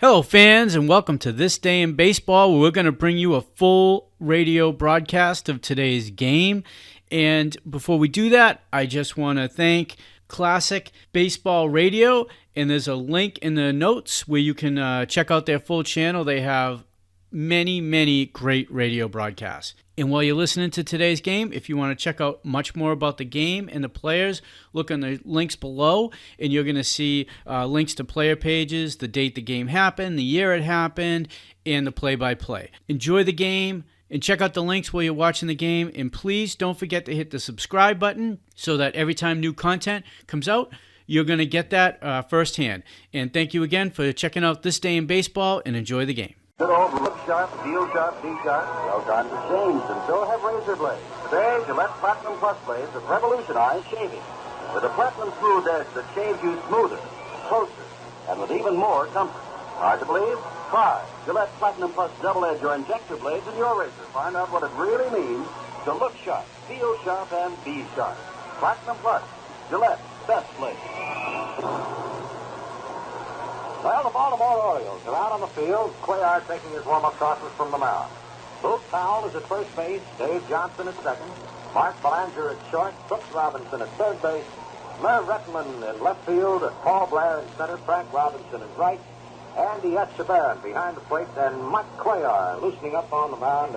Hello, fans, and welcome to This Day in Baseball, where we're going to bring you a full radio broadcast of today's game. And before we do that, I just want to thank Classic Baseball Radio, and there's a link in the notes where you can check out their full channel. They have many great radio broadcasts. And while you're listening to today's game, if you want to check out much more about the game and the players, look on the links below, and you're going to see links to player pages, the date the game happened, the year it happened, and the play-by-play. Enjoy the game, and check out the links while you're watching the game, and please don't forget to hit the subscribe button so that every time new content comes out, you're going to get that firsthand. And thank you again for checking out This Day in Baseball, and enjoy the game. Good old look sharp, feel sharp, be sharp. Well, times have changed, and so have razor blades. Today, Gillette Platinum Plus blades have revolutionized shaving. With a platinum smooth edge that shaves you smoother, closer, and with even more comfort. Hard to believe? Try Gillette Platinum Plus double edge or injector blades in your razor. Find out what it really means to look sharp, feel sharp, and be sharp. Platinum Plus, Gillette, best blades. Well, the Baltimore Orioles are out on the field. Cuellar taking his warm-up tosses from the mound. Luke Powell is at first base. Dave Johnson at second. Mark Belanger at short. Brooks Robinson at third base. Merv Rettenman in left field. Paul Blair in center. Frank Robinson in right. Andy Etchebarren behind the plate. And Mike Cuellar loosening up on the mound.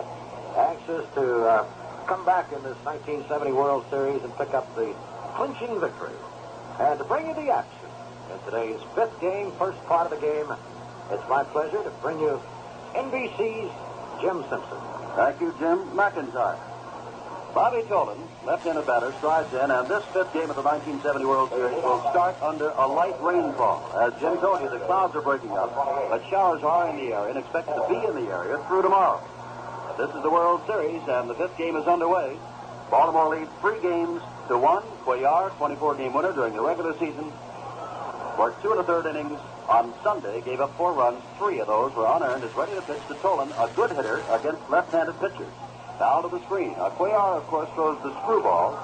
Anxious to come back in this 1970 World Series and pick up the clinching victory. And to bring you the action in today's fifth game, first part of the game, it's my pleasure to bring you NBC's Jim Simpson. Thank you, Jim. Mcintyre. Bobby Tolan, left-handed batter, strides in, and this fifth game of the 1970 World Series will start under a light rainfall. As Jim told you, the clouds are breaking up, but showers are in the area and expected to be in the area through tomorrow. But this is the World Series, and the fifth game is underway. Baltimore leads 3-1. Cuellar, 24-game winner during the regular season, worked 2 1/3 innings on Sunday, gave up 4 runs. 3 of those were unearned, is ready to pitch to Tolan, a good hitter against left-handed pitchers. Now to the screen. Cuellar, of course, throws the screwball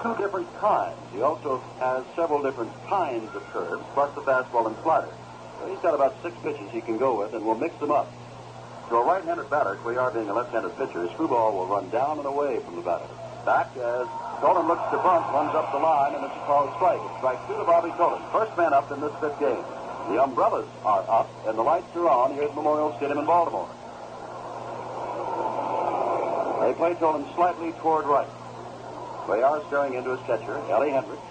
2 different times. He also has several different kinds of curves, plus the fastball and slider. So he's got about 6 pitches he can go with, and we'll mix them up. To a right-handed batter, Cuellar being a left-handed pitcher, his screwball will run down and away from the batter. Back as Tolan looks to bunt, runs up the line, and it's a called strike. It's strike 2 to Bobby Tolan. First man up in this fifth game. The umbrellas are up, and the lights are on here at Memorial Stadium in Baltimore. They play Tolan slightly toward right. Cuellar staring into his catcher, Ellie Hendricks.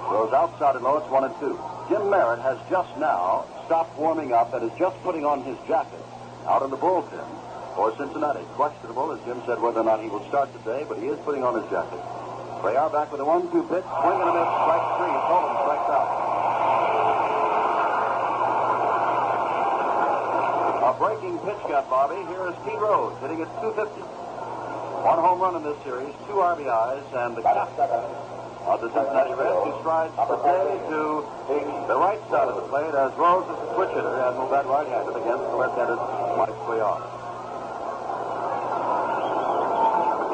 Throws outside and low, it's 1-2. Jim Merritt has just now stopped warming up and is just putting on his jacket out in the bullpen for Cincinnati. Questionable, as Jim said, whether or not he will start today, but he is putting on his jacket. Cuellar back with a 1-2 pitch. Swing and a miss. Strike 3. Tolan strikes out. A breaking pitch got Bobby. Here is Pete Rose hitting at 250. 1 home run in this series, 2 RBIs, and the captain of the Cincinnati Reds, who strides today to the right side of the plate as Rose is a switch hitter and will bat right-handed against the left-handed Mike Cuellar.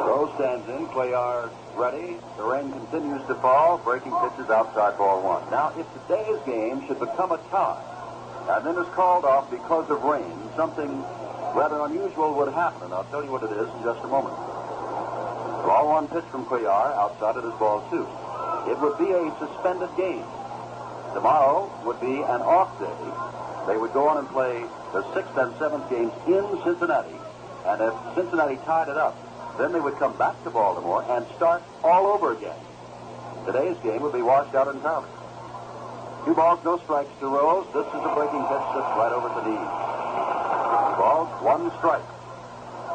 Rose stands in. Cuellar ready. The rain continues to fall. Breaking pitches outside ball 1. Now, if today's game should become a tie, and then is called off because of rain, something rather unusual would happen, and I'll tell you what it is in just a moment. Ball 1 pitch from Cuellar. Outside it is ball 2. It would be a suspended game. Tomorrow would be an off day. They would go on and play the 6th and 7th games in Cincinnati, and if Cincinnati tied it up, then they would come back to Baltimore and start all over again. Today's game would be washed out entirely. 2 balls, no strikes to Rose. This is a breaking pitch that's right over the knees. 2 balls, 1 strike.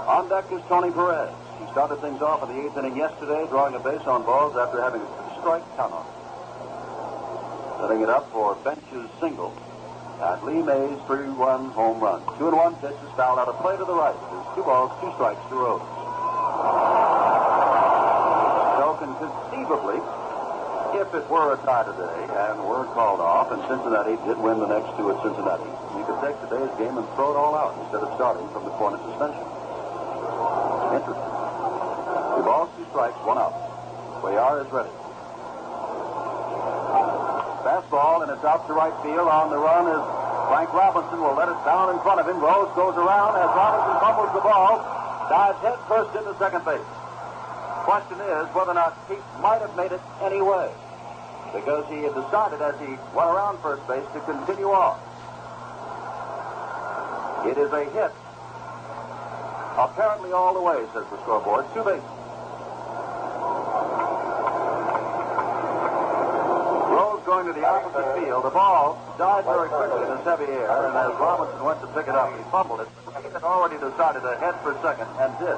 On deck is Tony Perez. He started things off in the 8th inning yesterday, drawing a base on balls after having a strike count on. Setting it up for Bench's single. And Lee Mays' 3-1 home run. 2-1 pitch is fouled out of play to the right. There's 2 balls, 2 strikes to Rose. So conceivably, if it were a tie today and were called off and Cincinnati did win the next 2 at Cincinnati, you could take today's game and throw it all out instead of starting from the corner suspension. Interesting. 2 balls, 2 strikes, 1 out. Cuellar is ready. Fastball, and it's out to right field. On the run is Frank Robinson will let it down in front of him. Rose goes around as Robinson fumbles the ball, dives head first into second base. Question is whether or not Pete might have made it anyway, because he had decided as he went around first base to continue off. It is a hit. Apparently all the way, says the scoreboard. 2 bases. Rose going to the opposite field. The ball died very quickly in this heavy air, and as Robinson went to pick it up, he fumbled it. He had already decided to head for second, and did.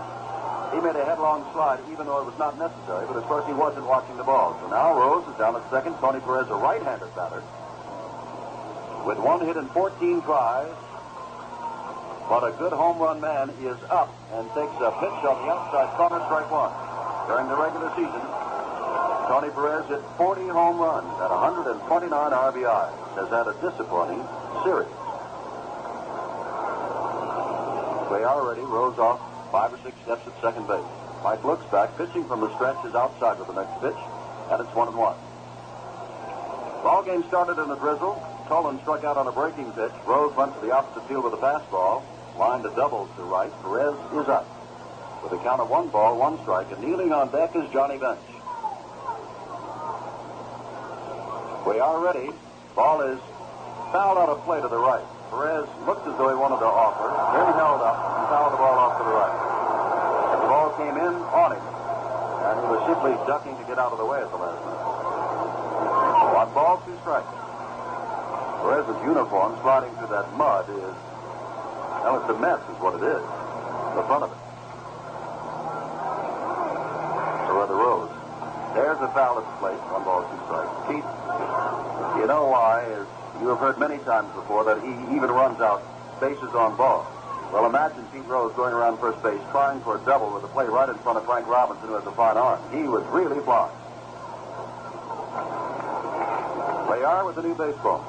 He made a headlong slide, even though it was not necessary, but of course he wasn't watching the ball. So now Rose is down at second. Tony Perez, a right-handed batter, with 1 hit and 14 tries. But a good home run man is up and takes a pitch on the outside corner, strike 1. During the regular season, Tony Perez hit 40 home runs at 129 RBIs. Has had a disappointing series. They are ready. Rose off 5 or 6 steps at second base. Mike looks back. Pitching from the stretch is outside with the next pitch, and it's 1-1. Ball game started in a drizzle. Tolan struck out on a breaking pitch. Rose went to the opposite field with a fastball. Lined a double to right. Perez is up with a count of 1 ball, 1 strike, and kneeling on deck is Johnny Bench. We are ready. Ball is fouled out of play to the right. Perez looked as though he wanted to offer, then held up and fouled the ball off to the right. The ball came in on him, and he was simply ducking to get out of the way at the last minute. 1 ball, 2 strikes. Perez's uniform sliding through that mud is, well, it's a mess is what it is. The front of it. So rather Rose. There's a foul at the plate. 1 ball, 2 strikes. Pete, you know why, as you have heard many times before, that he even runs out bases on balls. Well, imagine Pete Rose going around first base trying for a double with a play right in front of Frank Robinson, who has a fine arm. He was really flying. They are with the new baseball.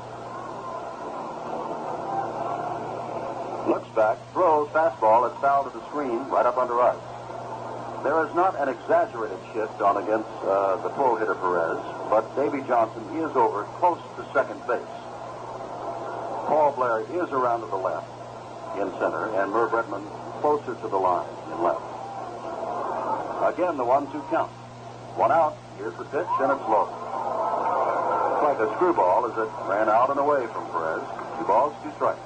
Looks back, throws, fastball. It's fouled to the screen, right up under ice. There is not an exaggerated shift on against the pull hitter Perez, but Davy Johnson is over close to second base. Paul Blair is around to the left in center, and Merv Redmond closer to the line in left. Again, the 1-2 count. 1 out. Here's the pitch, and it's low. It's like a screwball as it ran out and away from Perez. 2 balls, 2 strikes.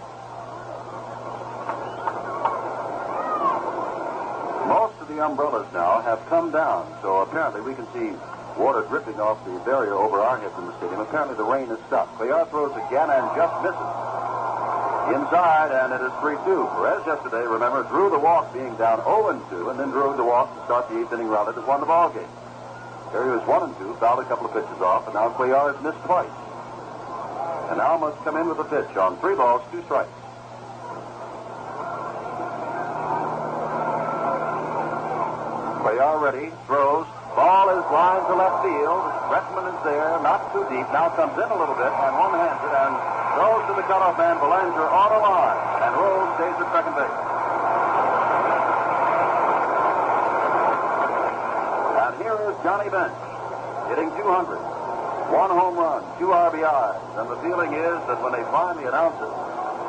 Most of the umbrellas now have come down, so apparently we can see water dripping off the barrier over our heads in the stadium. Apparently the rain has stopped. Cuellar throws again and just misses. Inside, and it is 3-2. Perez yesterday, remember, drew the walk being down 0-2, and then drew the walk to start the 8th inning rally that won the ball game. There he was 1-2, fouled a couple of pitches off, and now Cuellar has missed twice. And now must come in with a pitch on 3 balls, 2 strikes. Cuellar ready, throws. Ball is lined to left field. Redmond is there, not too deep. Now comes in a little bit and one-hands it and throws to the cutoff man, Belanger, on the line. And Rose stays at second base. And here is Johnny Bench, hitting 200. 1 home run, 2 RBIs. And the feeling is that when they finally announce it,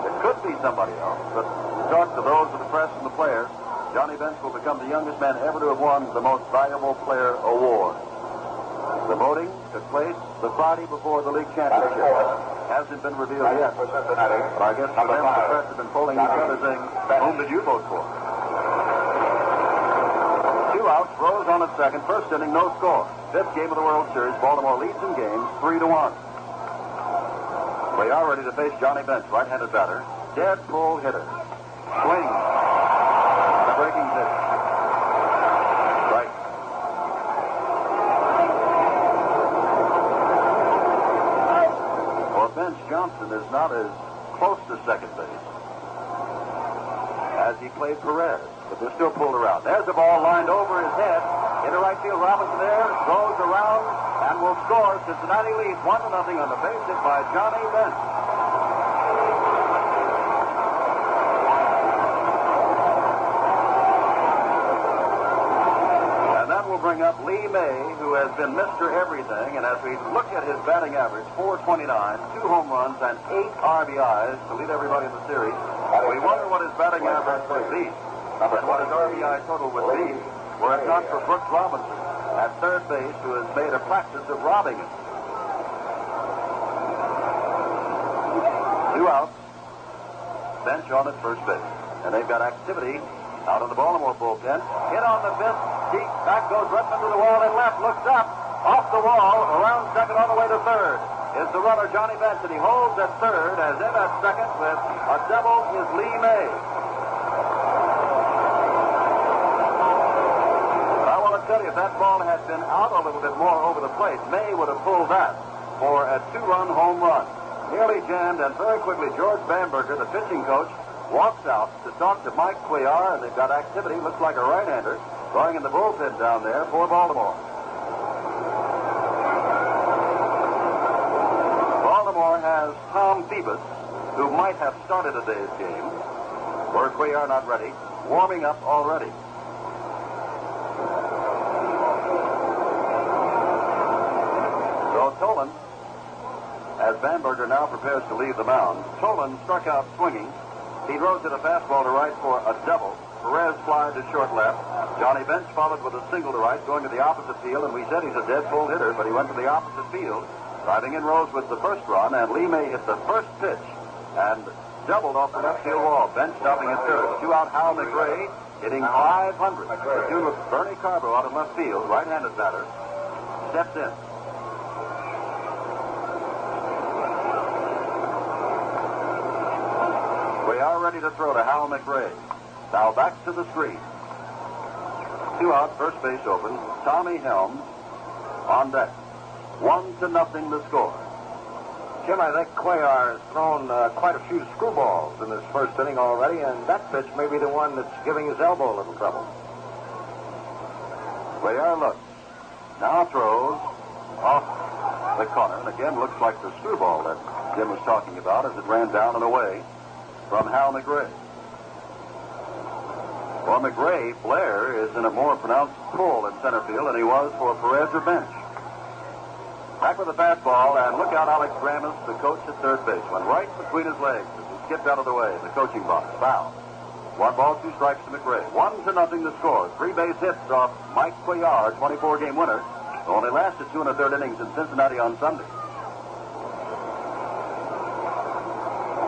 it could be somebody else. But you talk to those of the press and the players, Johnny Bench will become the youngest man ever to have won the Most Valuable Player award. The voting took place the Friday before the league championship. Hasn't been revealed yet. But I guess the members of the press have been polling each other saying, whom did you vote for? 2 outs, Rose on at second. First inning, no score. 5th game of the World Series. Baltimore leads in games 3-1. We are ready to face Johnny Bench, right-handed batter. Dead pull hitter. Swing. Breaking pitch. Right. For Bench, Johnson is not as close to second base as he played Perez, but they're still pulled around. There's the ball lined over his head. Into right field, Robinson there, goes around, and will score. Cincinnati leads 1-0 on the base hit by Johnny Bench. bring up Lee May, who has been Mr. Everything, and as we look at his batting average, 429, 2 home runs, and 8 RBIs to lead everybody in the series, we wonder what his batting average would be, and what his RBI total would be, were it not for Brooks Robinson at third base, who has made a practice of robbing him. 2 outs, bench on at first base, and they've got activity out of the Baltimore bullpen. Hit on the fifth, deep, back goes Redmond to the wall and left, looks up, off the wall, around second all the way to third. Is the runner Johnny Benson. He holds at third, as in at second with a double is Lee May. But I want to tell you, if that ball had been out a little bit more over the plate, May would have pulled that for a 2-run home run. Nearly jammed, and very quickly George Bamberger, the pitching coach, walks out to talk to Mike Cuellar, and they've got activity. Looks like a right-hander going in the bullpen down there for Baltimore. Baltimore has Tom Phoebus, who might have started today's game, were Cuellar not ready, warming up already. So Tolan, as Bamberger now prepares to leave the mound, Tolan struck out swinging. He throws it a fastball to right for a double. Perez flies to short left. Johnny Bench followed with a single to right, going to the opposite field, and we said he's a dead full hitter, but he went to the opposite field, driving in Rose with the first run, and Lee May hit the first pitch and doubled off the left field wall. Bench stopping at third. 2 out Hal McRae, hitting 500. The tune of Bernie Carbo out of left field, right-handed batter, steps in. We are ready to throw to Hal McRae. Now back to the screen. 2 out, first base open. Tommy Helms on deck. 1-0 the score. Jim, I think Cuellar has thrown quite a few screwballs in this first inning already, and that pitch may be the one that's giving his elbow a little trouble. Cuellar looks. Now throws off the corner, and again looks like the screwball that Jim was talking about as it ran down and away from Hal McRae. For McRae, Blair is in a more pronounced pull in center field than he was for Perez or Bench. Back with the fastball, and look out, Alex Gramus, the coach at third base, went right between his legs as he skipped out of the way in the coaching box. Foul. 1 ball, 2 strikes to McRae. 1-0 the score. 3 base hits off Mike Cuellar, 24-game winner. Only lasted 2 1/3 innings in Cincinnati on Sunday.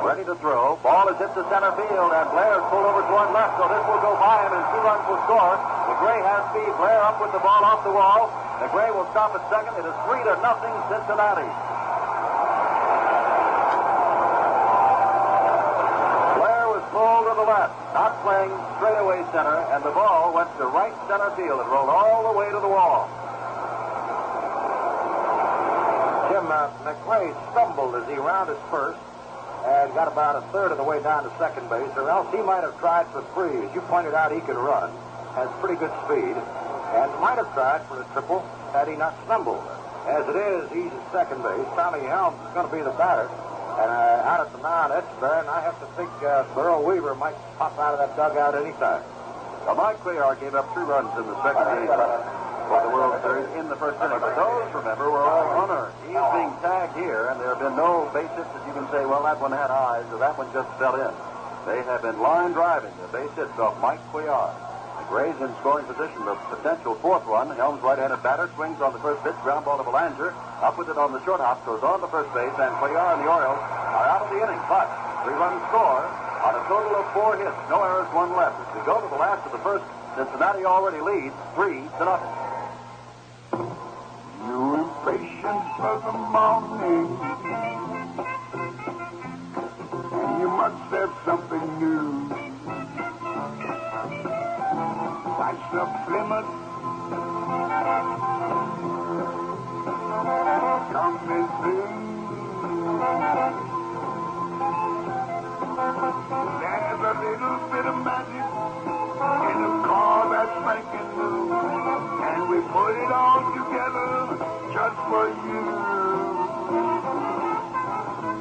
Ready to throw. Ball is hit to center field, and Blair's pulled over toward left, so this will go by him, and 2 runs will score. McRae has speed. Blair up with the ball off the wall. McRae will stop at second. It is 3-0 Cincinnati. Blair was pulled to the left, not playing straightaway center, and the ball went to right center field and rolled all the way to the wall. Jim, McRae stumbled as he rounded first and got about 1/3 of the way down to second base, or else he might have tried for 3. As you pointed out, he can run, has pretty good speed, and might have tried for a triple had he not stumbled. As it is, he's at second base. Tommy Helms is going to be the batter, and out at the mound, that's there, and I have to think Burrow Weaver might pop out of that dugout anytime. Now, Mike Cuellar gave up 3 runs in the second inning for the World Series in the first inning, but those, remember, were all unearned. He's being tagged here, and there have been no base hits that you can say, well, that one had eyes, or that one just fell in. They have been line driving the base hits off Mike Cuellar. McRae's in scoring position, the potential 4th run. Helms, right-handed batter, swings on the first pitch, ground ball to Belanger, up with it on the short hop, goes on to first base, and Cuellar and the Orioles are out of the inning, but 3-run score on a total of 4 hits, no errors, 1 left. As we go to the last of the first, Cincinnati already leads 3-0. You impatient for the morning, and you must have something new. That's a Plymouth. Coming through. There's a little bit of magic in a car that's spanking new, and we put it all together just for you.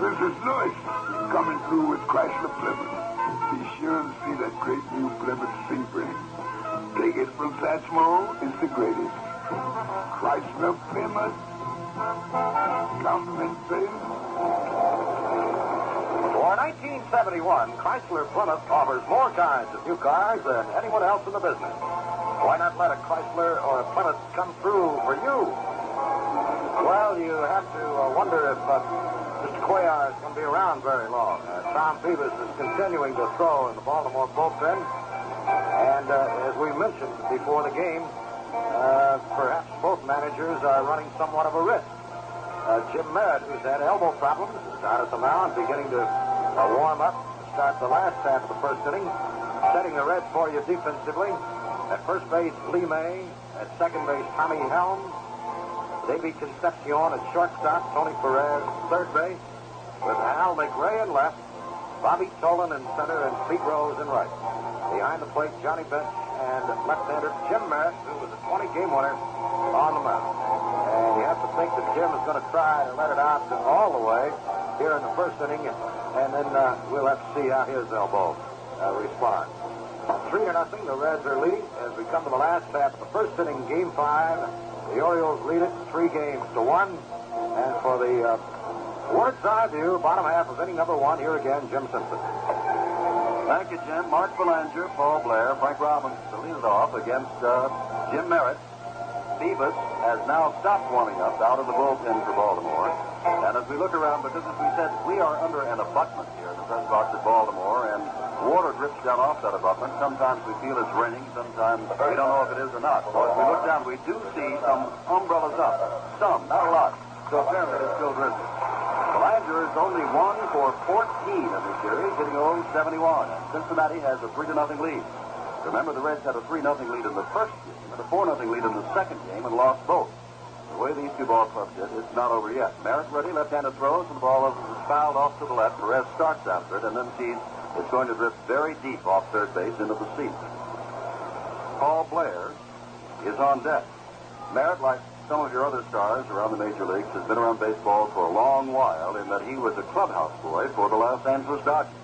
This is Lewis coming through with Chrysler Plymouth. Be sure to see that great new Plymouth Spring. Take it from Satchmo, it's the greatest. Chrysler Plymouth, come and see. For 1971, Chrysler Plymouth offers more kinds of new cars than anyone else in the business. Why not let a Chrysler or a Plymouth come through for you? Well, you have to wonder if Mr. Cuellar is going to be around very long. Tom Phoebus is continuing to throw in the Baltimore bullpen. And as we mentioned before the game, perhaps both managers are running somewhat of a risk. Jim Merritt, who's had elbow problems, is out at the mound, beginning to warm up to start the last half of the first inning. Setting the Reds for you defensively. At first base, Lee May. At second base, Tommy Helms. Davey Concepcion at shortstop, Tony Perez third base, with Al McRae in left, Bobby Tolan in center, and Pete Rose in right. Behind the plate, Johnny Bench and left-hander Jim Merritt, who was a 20-game winner, on the mound. And you have to think that Jim is going to try to let it out all the way here in the first inning, and then we'll have to see how his elbow responds. 3-0, the Reds are leading as we come to the last half of the first inning, Game 5. The Orioles lead it 3-1. And for the Ward's Eye View, bottom half of inning number 1, here again, Jim Simpson. Thank you, Jim. Mark Belanger, Paul Blair, Frank Robbins to lead it off against Jim Merritt. Phoebus has now stopped warming up out of the bullpen for Baltimore. And as we look around, because as we said, we are under an abutment here in the press box at Baltimore, and water drips down off that abutment. Sometimes we feel it's raining, sometimes we don't know if it is or not. So as we look down, we do see some umbrellas up. Some, not a lot. So apparently it's still drizzling. Belanger is only 1 for 14 in the series, hitting 0-71. And Cincinnati has a 3-0 lead. Remember, the Reds had a 3-0 lead in the first game and a 4-0 lead in the second game and lost both. The way these two ball clubs did, it's not over yet. Merritt ready, left-handed throws, and the ball is fouled off to the left. Perez starts after it and then sees it's going to drift very deep off third base into the seat. Paul Blair is on deck. Merritt, like some of your other stars around the major leagues, has been around baseball for a long while in that he was a clubhouse boy for the Los Angeles Dodgers.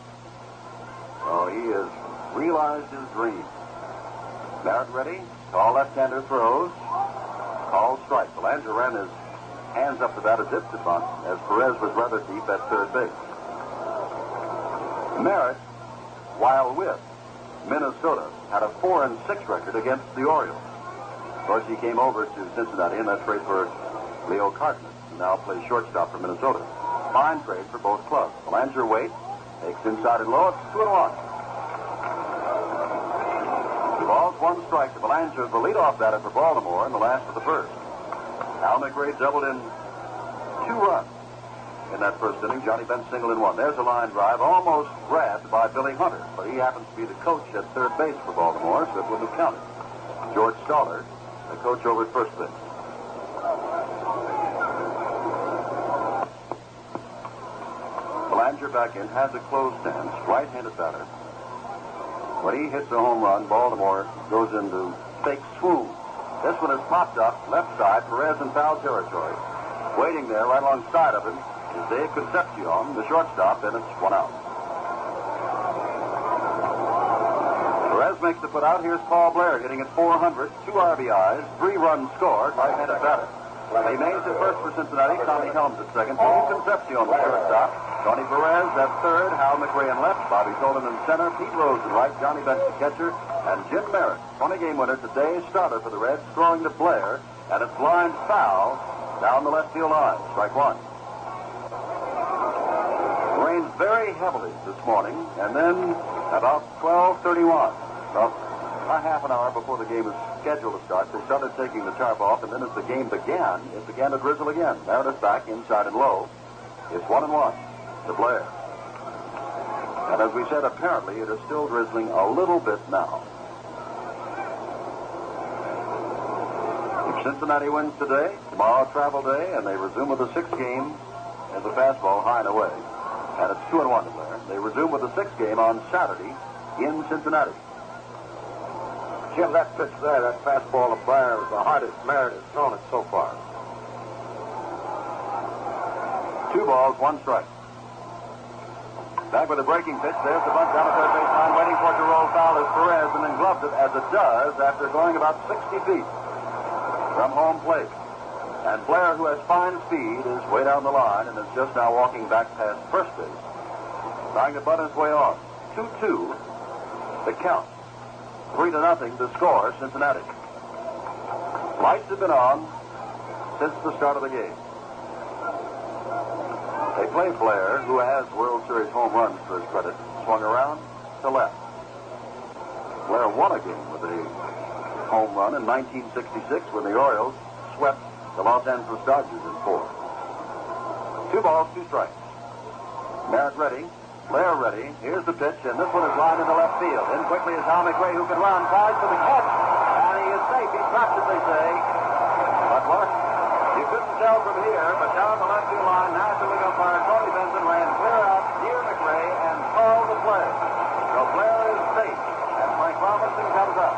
So he has realized his dream. Merritt ready. Tall left-hander throws. Called strike. Belanger ran his hands up the bat as if to bunt, as Perez was rather deep at third base. Merritt, while with Minnesota, had a 4-6 record against the Orioles. Of course, he came over to Cincinnati in that trade for Leo Cartman, who now plays shortstop for Minnesota. Fine trade for both clubs. Belanger waits, takes inside and low. It's 2-1. 2 balls, 1 strike to Belanger, the leadoff batter for Baltimore in the last of the first. Al McRae doubled in 2 runs in that first inning. Johnny Bench single in 1. There's a line drive almost grabbed by Billy Hunter, but he happens to be the coach at third base for Baltimore, so it wouldn't have counted. George Stoller, the coach over at first base. Belanger back in, has a closed stance, right-handed batter. When he hits a home run, Baltimore goes into fake swoon. This one is popped up, left side, Perez in foul territory. Waiting there right alongside of him is Dave Concepcion, the shortstop, and it's 1 out. Perez makes the put out. Here's Paul Blair hitting at 400, 2 RBIs, 3 runs scored, right-handed batter. He makes it first for Cincinnati. Tommy Helms at second. Dave Concepcion, the shortstop. Tony Perez at third. Hal McRae in left. Bobby Tolan in center. Pete Rose in right. Johnny Bench the catcher. And Jim Merritt, 20-game winner, today's starter for the Reds, throwing to Blair. And it's lined foul down the left field line. Strike 1. Rained very heavily this morning. And then about 12:31, about a half an hour before the game was scheduled to start, they started taking the tarp off, and then as the game began, it began to drizzle again. Merritt is back inside and low. It's 1-1 to Blair. And as we said, apparently it is still drizzling a little bit now. If Cincinnati wins today, tomorrow travel day, and they resume with a 6th game as a fastball high and away. And it's 2-1 to Blair. They resume with the 6th game on Saturday in Cincinnati. Jim, that pitch there, that fastball of Blair, is the hardest Merritt has thrown it so far. 2 balls, 1 strike. Back with a breaking pitch. There's the bunt down the third base line, waiting for it to roll foul as Perez, and then gloved it as it does after going about 60 feet. from home plate. And Blair, who has fine speed, is way down the line and is just now walking back past first base, trying to butt his way off. 2-2, the count. 3-0 the score, Cincinnati. Lights have been on since the start of the game. They play Blair, who has World Series home runs to his credit, swung around to left. Blair won a game with a home run in 1966 when the Orioles swept the Los Angeles Dodgers in 4. 2 balls, 2 strikes. Merritt ready. Blair ready. Here's the pitch, and this one is lined into left field. In quickly is Hal McRae, who can run. Tries for the catch, and he is safe. He drops it, they say. But look, you couldn't tell from here, but down the left field line, National League umpire Tony Benson ran clear out near McRae and called the play. So Blair is safe, and Frank Robinson comes up.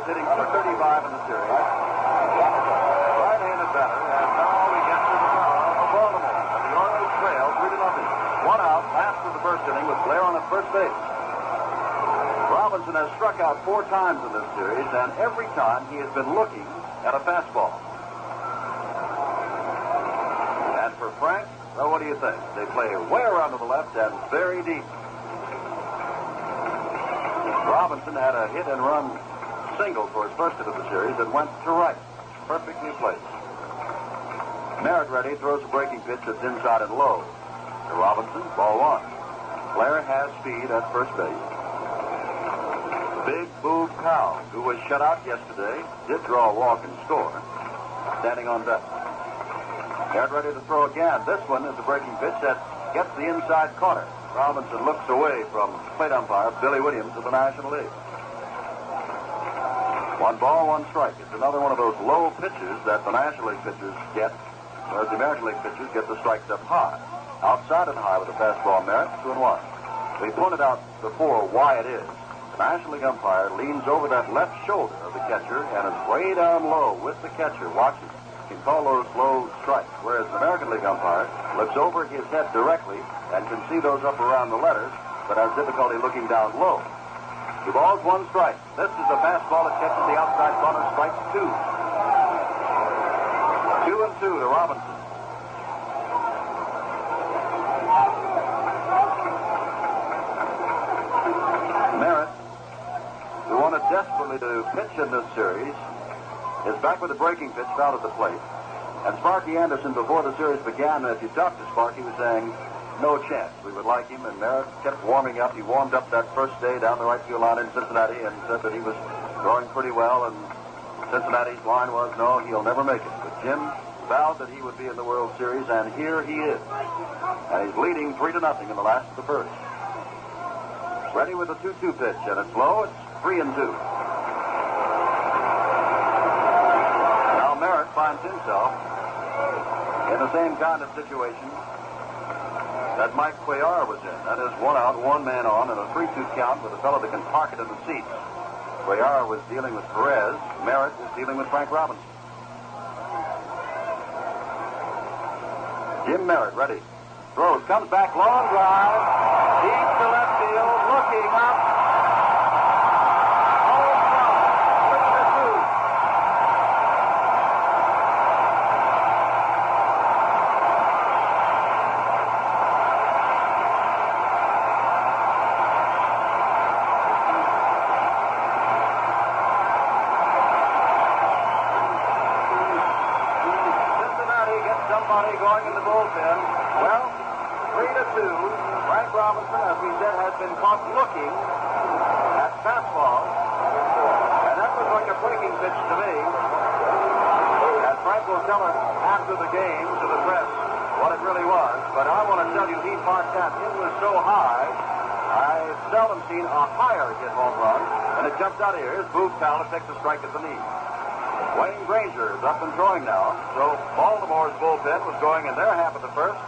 Hitting 235 in the series. Right-handed batter, and now we get to the power of Baltimore. The Orioles trail 3-0. 1 out, last of the first inning with Blair on at first base. Robinson has struck out 4 times in this series, and every time he has been looking at a fastball. And for Frank, well, what do you think? They play way around to the left and very deep. Robinson had a hit and run single for his first hit of the series and went to right. Perfectly placed. Merritt ready, throws a breaking pitch that's inside and low. To Robinson, ball 1. Blair has speed at first base. Big Boog Powell, who was shut out yesterday, did draw a walk and score, standing on deck. Merritt ready to throw again. This one is a breaking pitch that gets the inside corner. Robinson looks away from plate umpire Billy Williams of the National League. 1 ball, 1 strike. It's another one of those low pitches that the National League pitchers get, whereas the American League pitchers get the strikes up high. Outside and high with a fastball, Merritt, 2-1. We pointed out before why it is. The National League umpire leans over that left shoulder of the catcher and is way down low with the catcher watching. He can call those low strikes, whereas the American League umpire looks over his head directly and can see those up around the letters, but has difficulty looking down low. 2 balls, 1 strike. This is a fastball that catches the outside corner, strike 2. 2-2 to Robinson. Merritt, who wanted desperately to pitch in this series, is back with a breaking pitch fouled at the plate. And Sparky Anderson, before the series began, if you talked to Sparky, was saying, no chance. We would like him, and Merritt kept warming up. He warmed up that first day down the right field line in Cincinnati and said that he was throwing pretty well, and Cincinnati's line was, no, he'll never make it. But Jim vowed that he would be in the World Series, and here he is. And he's leading 3-0 in the last of the first. Ready with a 2-2 pitch, and it's low. It's 3-2. Now Merritt finds himself in the same kind of situation that Mike Cuellar was in. That is 1 out, 1 man on, and a 3-2 count with a fellow that can park it in the seats. Cuellar was dealing with Perez. Merritt is dealing with Frank Robinson. Jim Merritt ready. Throws, comes back, long drive, deep to left field, looking up. Home run, 3-2. Somebody going in the bullpen. Well, 3-2. Frank Robinson, as we said, has been caught looking at fastball. And that was like a breaking pitch to me. And Frank will tell us after the game to the press what it really was. But I want to tell you, he parked that. It was so high, I've seldom seen a higher hit home run. And it jumps out of here. Here's Boog Powell takes a strike at the knee. Wayne Granger is up and throwing now. So Baltimore's bullpen was going in their half of the first.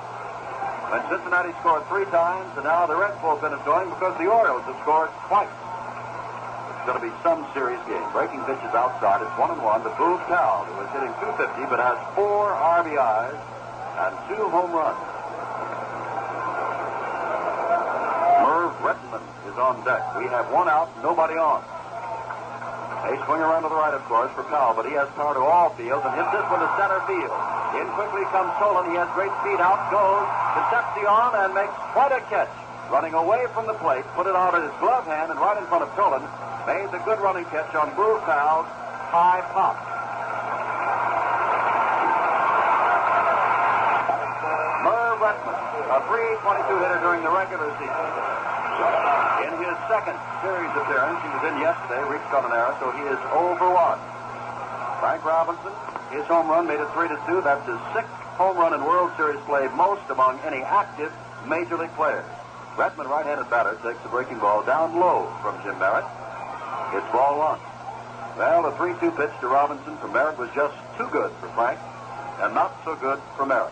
And Cincinnati scored 3 times, and now the Reds bullpen is going because the Orioles have scored twice. It's going to be some serious game. Breaking pitches outside. It's 1-1 to Boog Powell, who is hitting .250 but has 4 RBIs and 2 home runs. Redmond is on deck. We have one out, nobody on. They swing around to the right, of course, for Powell, but he has power to all fields and hits this one to center field. In quickly comes Solon. He has great speed. Out goes Concepcion and makes quite a catch. Running away from the plate, put it out in his glove hand and right in front of Tolan. Made the good running catch on Blue Powell's high pop. Merv Redmond, a .322 hitter during the regular season. In his second series appearance, he was in yesterday, reached on an error, so he is 0 for 1. Frank Robinson, his home run made it 3-2. That's his 6th home run in World Series play, most among any active Major League players. Redmond, right-handed batter, takes the breaking ball down low from Jim Merritt. It's ball 1. Well, the 3-2 pitch to Robinson from Merritt was just too good for Frank, and not so good for Merritt.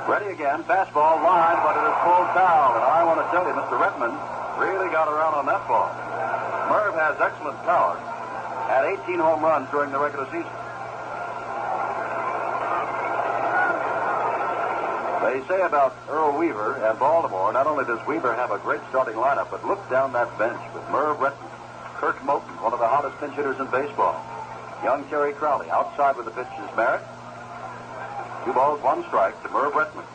Ready again, fastball, line, but it is pulled foul. And I want to tell you, Mr. Redmond really got around on that ball. Merv has excellent power. Had 18 home runs during the regular season. They say about Earl Weaver and Baltimore, not only does Weaver have a great starting lineup, but look down that bench with Merv Redmond, Kirk Moten, one of the hottest pinch hitters in baseball. Young Terry Crowley, outside with the pitch is Merritt. 2 balls, 1 strike to Merv Redmond.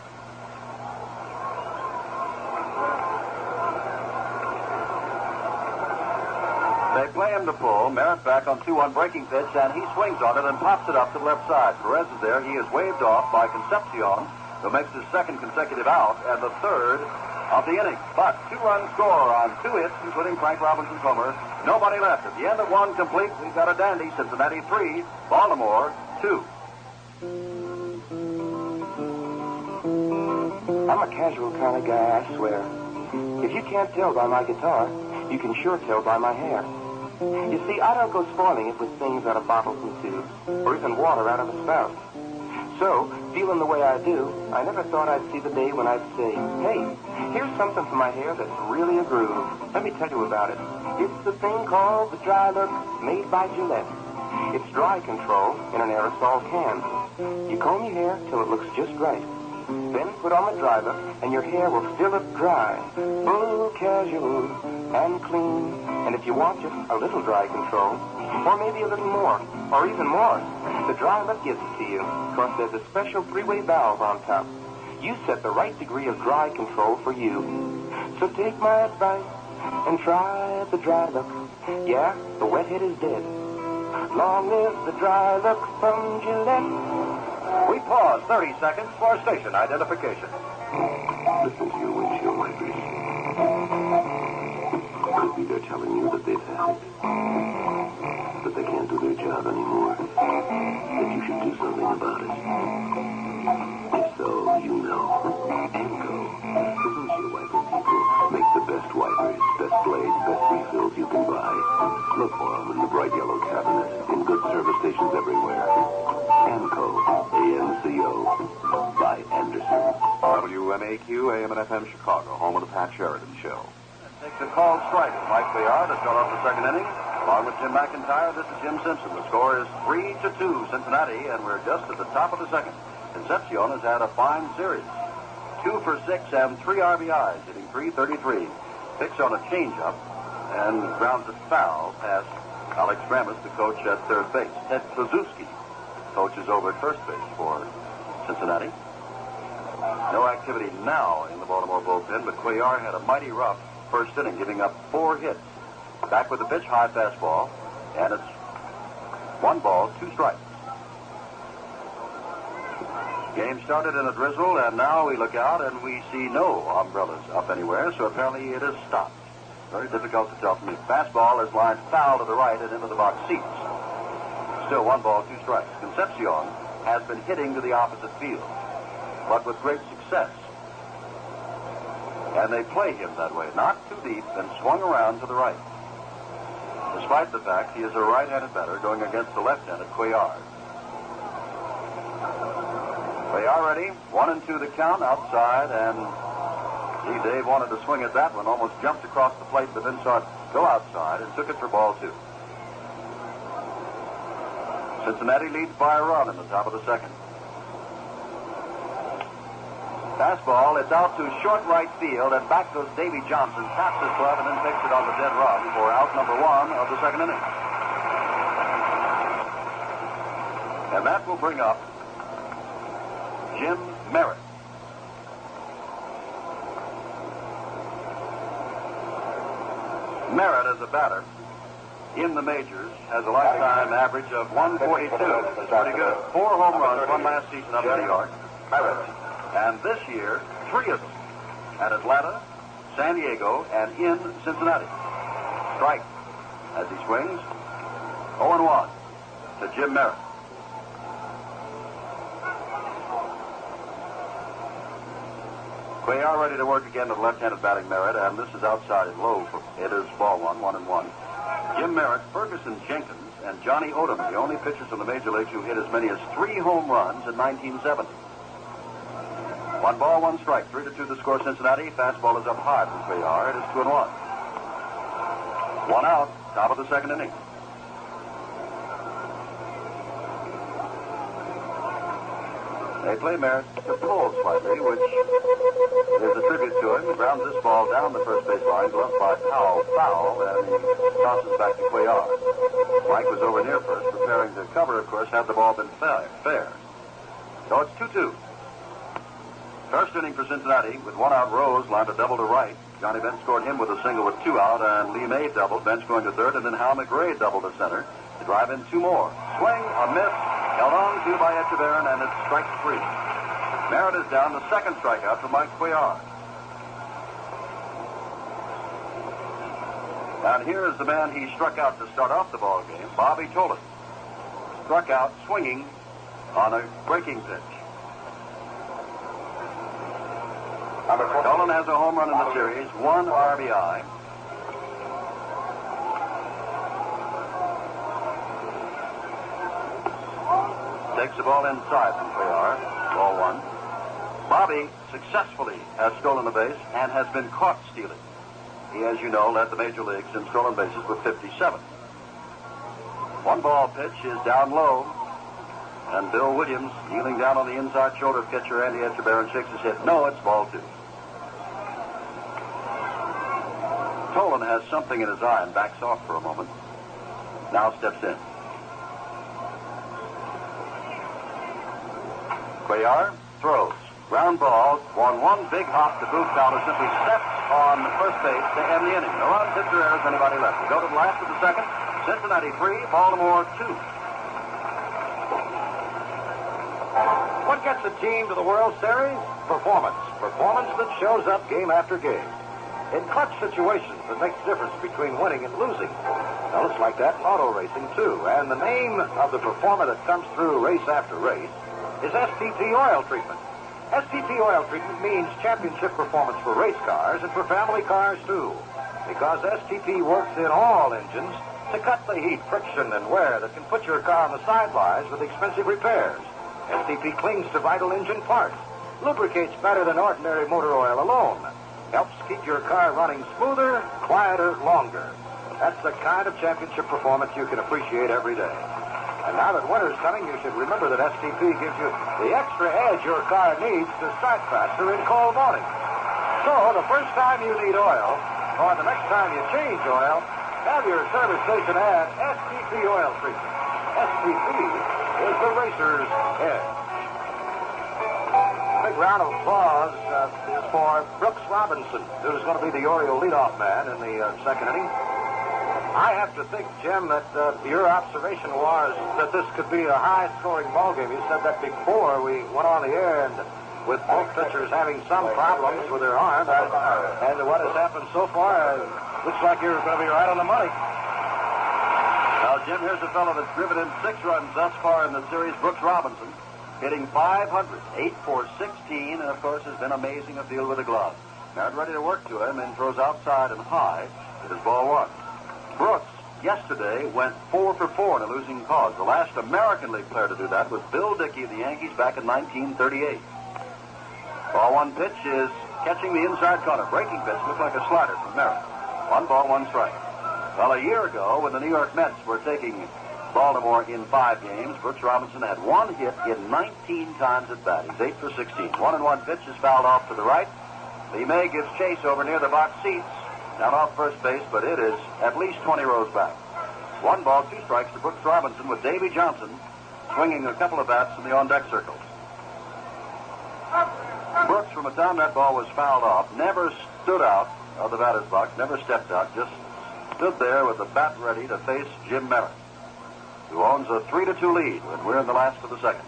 They play him to pull. Merritt back on 2-1 breaking pitch, and he swings on it and pops it up to the left side. Perez is there. He is waved off by Concepcion, who makes his 2nd consecutive out and the 3rd of the inning. But 2-run score on 2 hits, including Frank Robinson's homer. Nobody left. At the end of 1 complete, we've got a dandy. Cincinnati 3, Baltimore 2. I'm a casual kind of guy, I swear. If you can't tell by my guitar, you can sure tell by my hair. You see, I don't go spoiling it with things out of bottles and tubes, or even water out of a spout. So, feeling the way I do, I never thought I'd see the day when I'd say, hey, here's something for my hair that's really a groove. Let me tell you about it. It's the thing called the Dry Look, made by Gillette. It's dry control in an aerosol can. You comb your hair till it looks just right. Then put on the dry look, and your hair will still look dry, full, casual, and clean. And if you want just a little dry control, or maybe a little more, or even more, the dry look gives it to you, because there's a special 3-way valve on top. You set the right degree of dry control for you. So take my advice and try the dry look. Yeah, the wet head is dead. Long live the dry look from Gillette. We pause 30 seconds for station identification. Listen to your windshield wipers. Could be they're telling you that they've had it. That they can't do their job anymore. That you should do something about it. If so, you know. Amco, the windshield wiper people, make the best wipers, best blades, best refills you can buy. Look for them in the bright yellow cabinet in good service stations everywhere. Amco, A-N-C-O, by Anderson. WMAQ, AM and FM Chicago, home of the Pat Sheridan Show. Takes a called strike. Mike Blair to start off the 2nd inning. Along with Jim Mcintyre, this is Jim Simpson. The score is 3-2 Cincinnati, and we're just at the top of the 2nd. Concepcion has had a fine series. 2 for 6 and 3 RBIs, hitting .333. Picks on a changeup and grounds it foul past Alex Ramis, the coach at third base. Ted Kluszewski coaches over at first base for Cincinnati. No activity now in the Baltimore bullpen, but Cuellar had a mighty rough first inning, giving up 4 hits. Back with the pitch, high fastball, and it's 1 ball, 2 strikes. Game started in a drizzle, and now we look out and we see no umbrellas up anywhere, so apparently it has stopped. Very difficult to tell from the fastball is lined foul to the right and into the box seats. Still 1 ball, 2 strikes. Concepcion has been hitting to the opposite field, but with great success. And they play him that way, not too deep, and swung around to the right. Despite the fact he is a right-handed batter going against the left-handed Cuellar. Cuellar ready, 1-2 the count outside, and Dave wanted to swing at that one, almost jumped across the plate, but then saw it go outside and took it for ball 2. Cincinnati leads by a run in the top of the 2nd. Fastball, it's out to short right field, and back goes Davy Johnson, taps his glove, and then takes it on the dead run for out number 1 of the second inning. And that will bring up Jim Merritt. Merritt, as a batter in the majors, has a lifetime average of 142. That's pretty good. 4 home runs, 1 last season up in New York. Merritt. And this year, 3 of them at Atlanta, San Diego, and in Cincinnati. Strike as he swings. 0-1 to Jim Merritt. Cuellar ready to work again with left-handed batting Merritt, and this is outside and low. It is ball 1, 1-1. Jim Merritt, Ferguson Jenkins, and Johnny Odom, the only pitchers in the major leagues who hit as many as 3 home runs in 1970. 1 ball, 1 strike. 3-2 the score, Cincinnati. Fastball is up high from Cuellar. It is 2-1. 1 out, top of the second inning. They play Merritt to pull slightly, which is a tribute to him. He grounds this ball down the first base line, gloved by Powell, foul, and he tosses back to Cuellar. Mike was over near first, preparing to cover, of course, had the ball been fair. So it's 2-2. First inning for Cincinnati, with 1 out. Rose lined a double to right. Johnny Bench scored him with a single with 2 out, and Lee May doubled. Bench going to third, and then Hal McRae doubled to center to drive in 2 more. Swing, a miss, held on to by Echeverren, and it's strike 3. Merritt is down, the second strikeout for Mike Cuellar. And here is the man he struck out to start off the ball game, Bobby Tolan. Struck out swinging on a breaking pitch. Tolan has a home run in the series, 1 RBI. Takes the ball inside from Cuellar. Ball 1. Bobby successfully has stolen the base and has been caught stealing. He, as you know, led the major leagues in stolen bases with 57. 1 ball pitch is down low. And Bill Williams, kneeling down on the inside shoulder of catcher Andy Echeverren, shakes his head. No, it's ball 2. Tolan has something in his eye and backs off for a moment. Now steps in. Cuellar throws. Ground ball. 1-1. Big hop to Booth. Fowler simply steps on first base to end the inning. No runs, hits, or errors, anybody left. We go to the last of the second. Cincinnati 3, Baltimore 2. What gets a team to the World Series? Performance. Performance that shows up game after game. In clutch situations, it makes the difference between winning and losing. Well, it's like that in auto racing, too. And the name of the performer that comes through race after race is STP oil treatment. STP oil treatment means championship performance for race cars and for family cars, too. Because STP works in all engines to cut the heat, friction, and wear that can put your car on the sidelines with expensive repairs. STP clings to vital engine parts, lubricates better than ordinary motor oil alone, helps keep your car running smoother, quieter, longer. That's the kind of championship performance you can appreciate every day. And now that winter's coming, you should remember that STP gives you the extra edge your car needs to start faster in cold mornings. So the first time you need oil, or the next time you change oil, have your service station add STP oil treatment. STP is the racer's edge. A big round of applause is for Brooks Robinson, who's going to be the Oriole leadoff man in the second inning. I have to think, Jim, that your observation was that this could be a high-scoring ballgame. You said that before we went on the air, and with both pitchers having some problems with their arms, and what has happened so far, looks like you're going to be right on the money. Now, Jim, here's a fellow that's driven in 6 runs thus far in the series, Brooks Robinson, hitting .500, 8 for 16, and, of course, has been amazing a field with a glove. Merritt ready to work to him and throws outside and high. It is ball 1. Brooks, yesterday, went 4 for 4 in a losing cause. The last American League player to do that was Bill Dickey of the Yankees back in 1938. Ball 1 pitch is catching the inside corner. Breaking pitch looked like a slider from Merritt. 1 ball, 1 strike. Well, a year ago, when the New York Mets were taking Baltimore in 5 games. Brooks Robinson had 1 hit in 19 times at bat. He's 8 for 16. 1-1 pitch is fouled off to the right. Lee May gives chase over near the box seats. Down off first base, but it is at least 20 rows back. 1 ball, 2 strikes to Brooks Robinson with Davy Johnson swinging a couple of bats in the on-deck circles. Brooks, from the time that ball was fouled off, never stood out of the batter's box, never stepped out, just stood there with the bat ready to face Jim Merritt, who owns a 3-2 lead, and we're in the last of the second.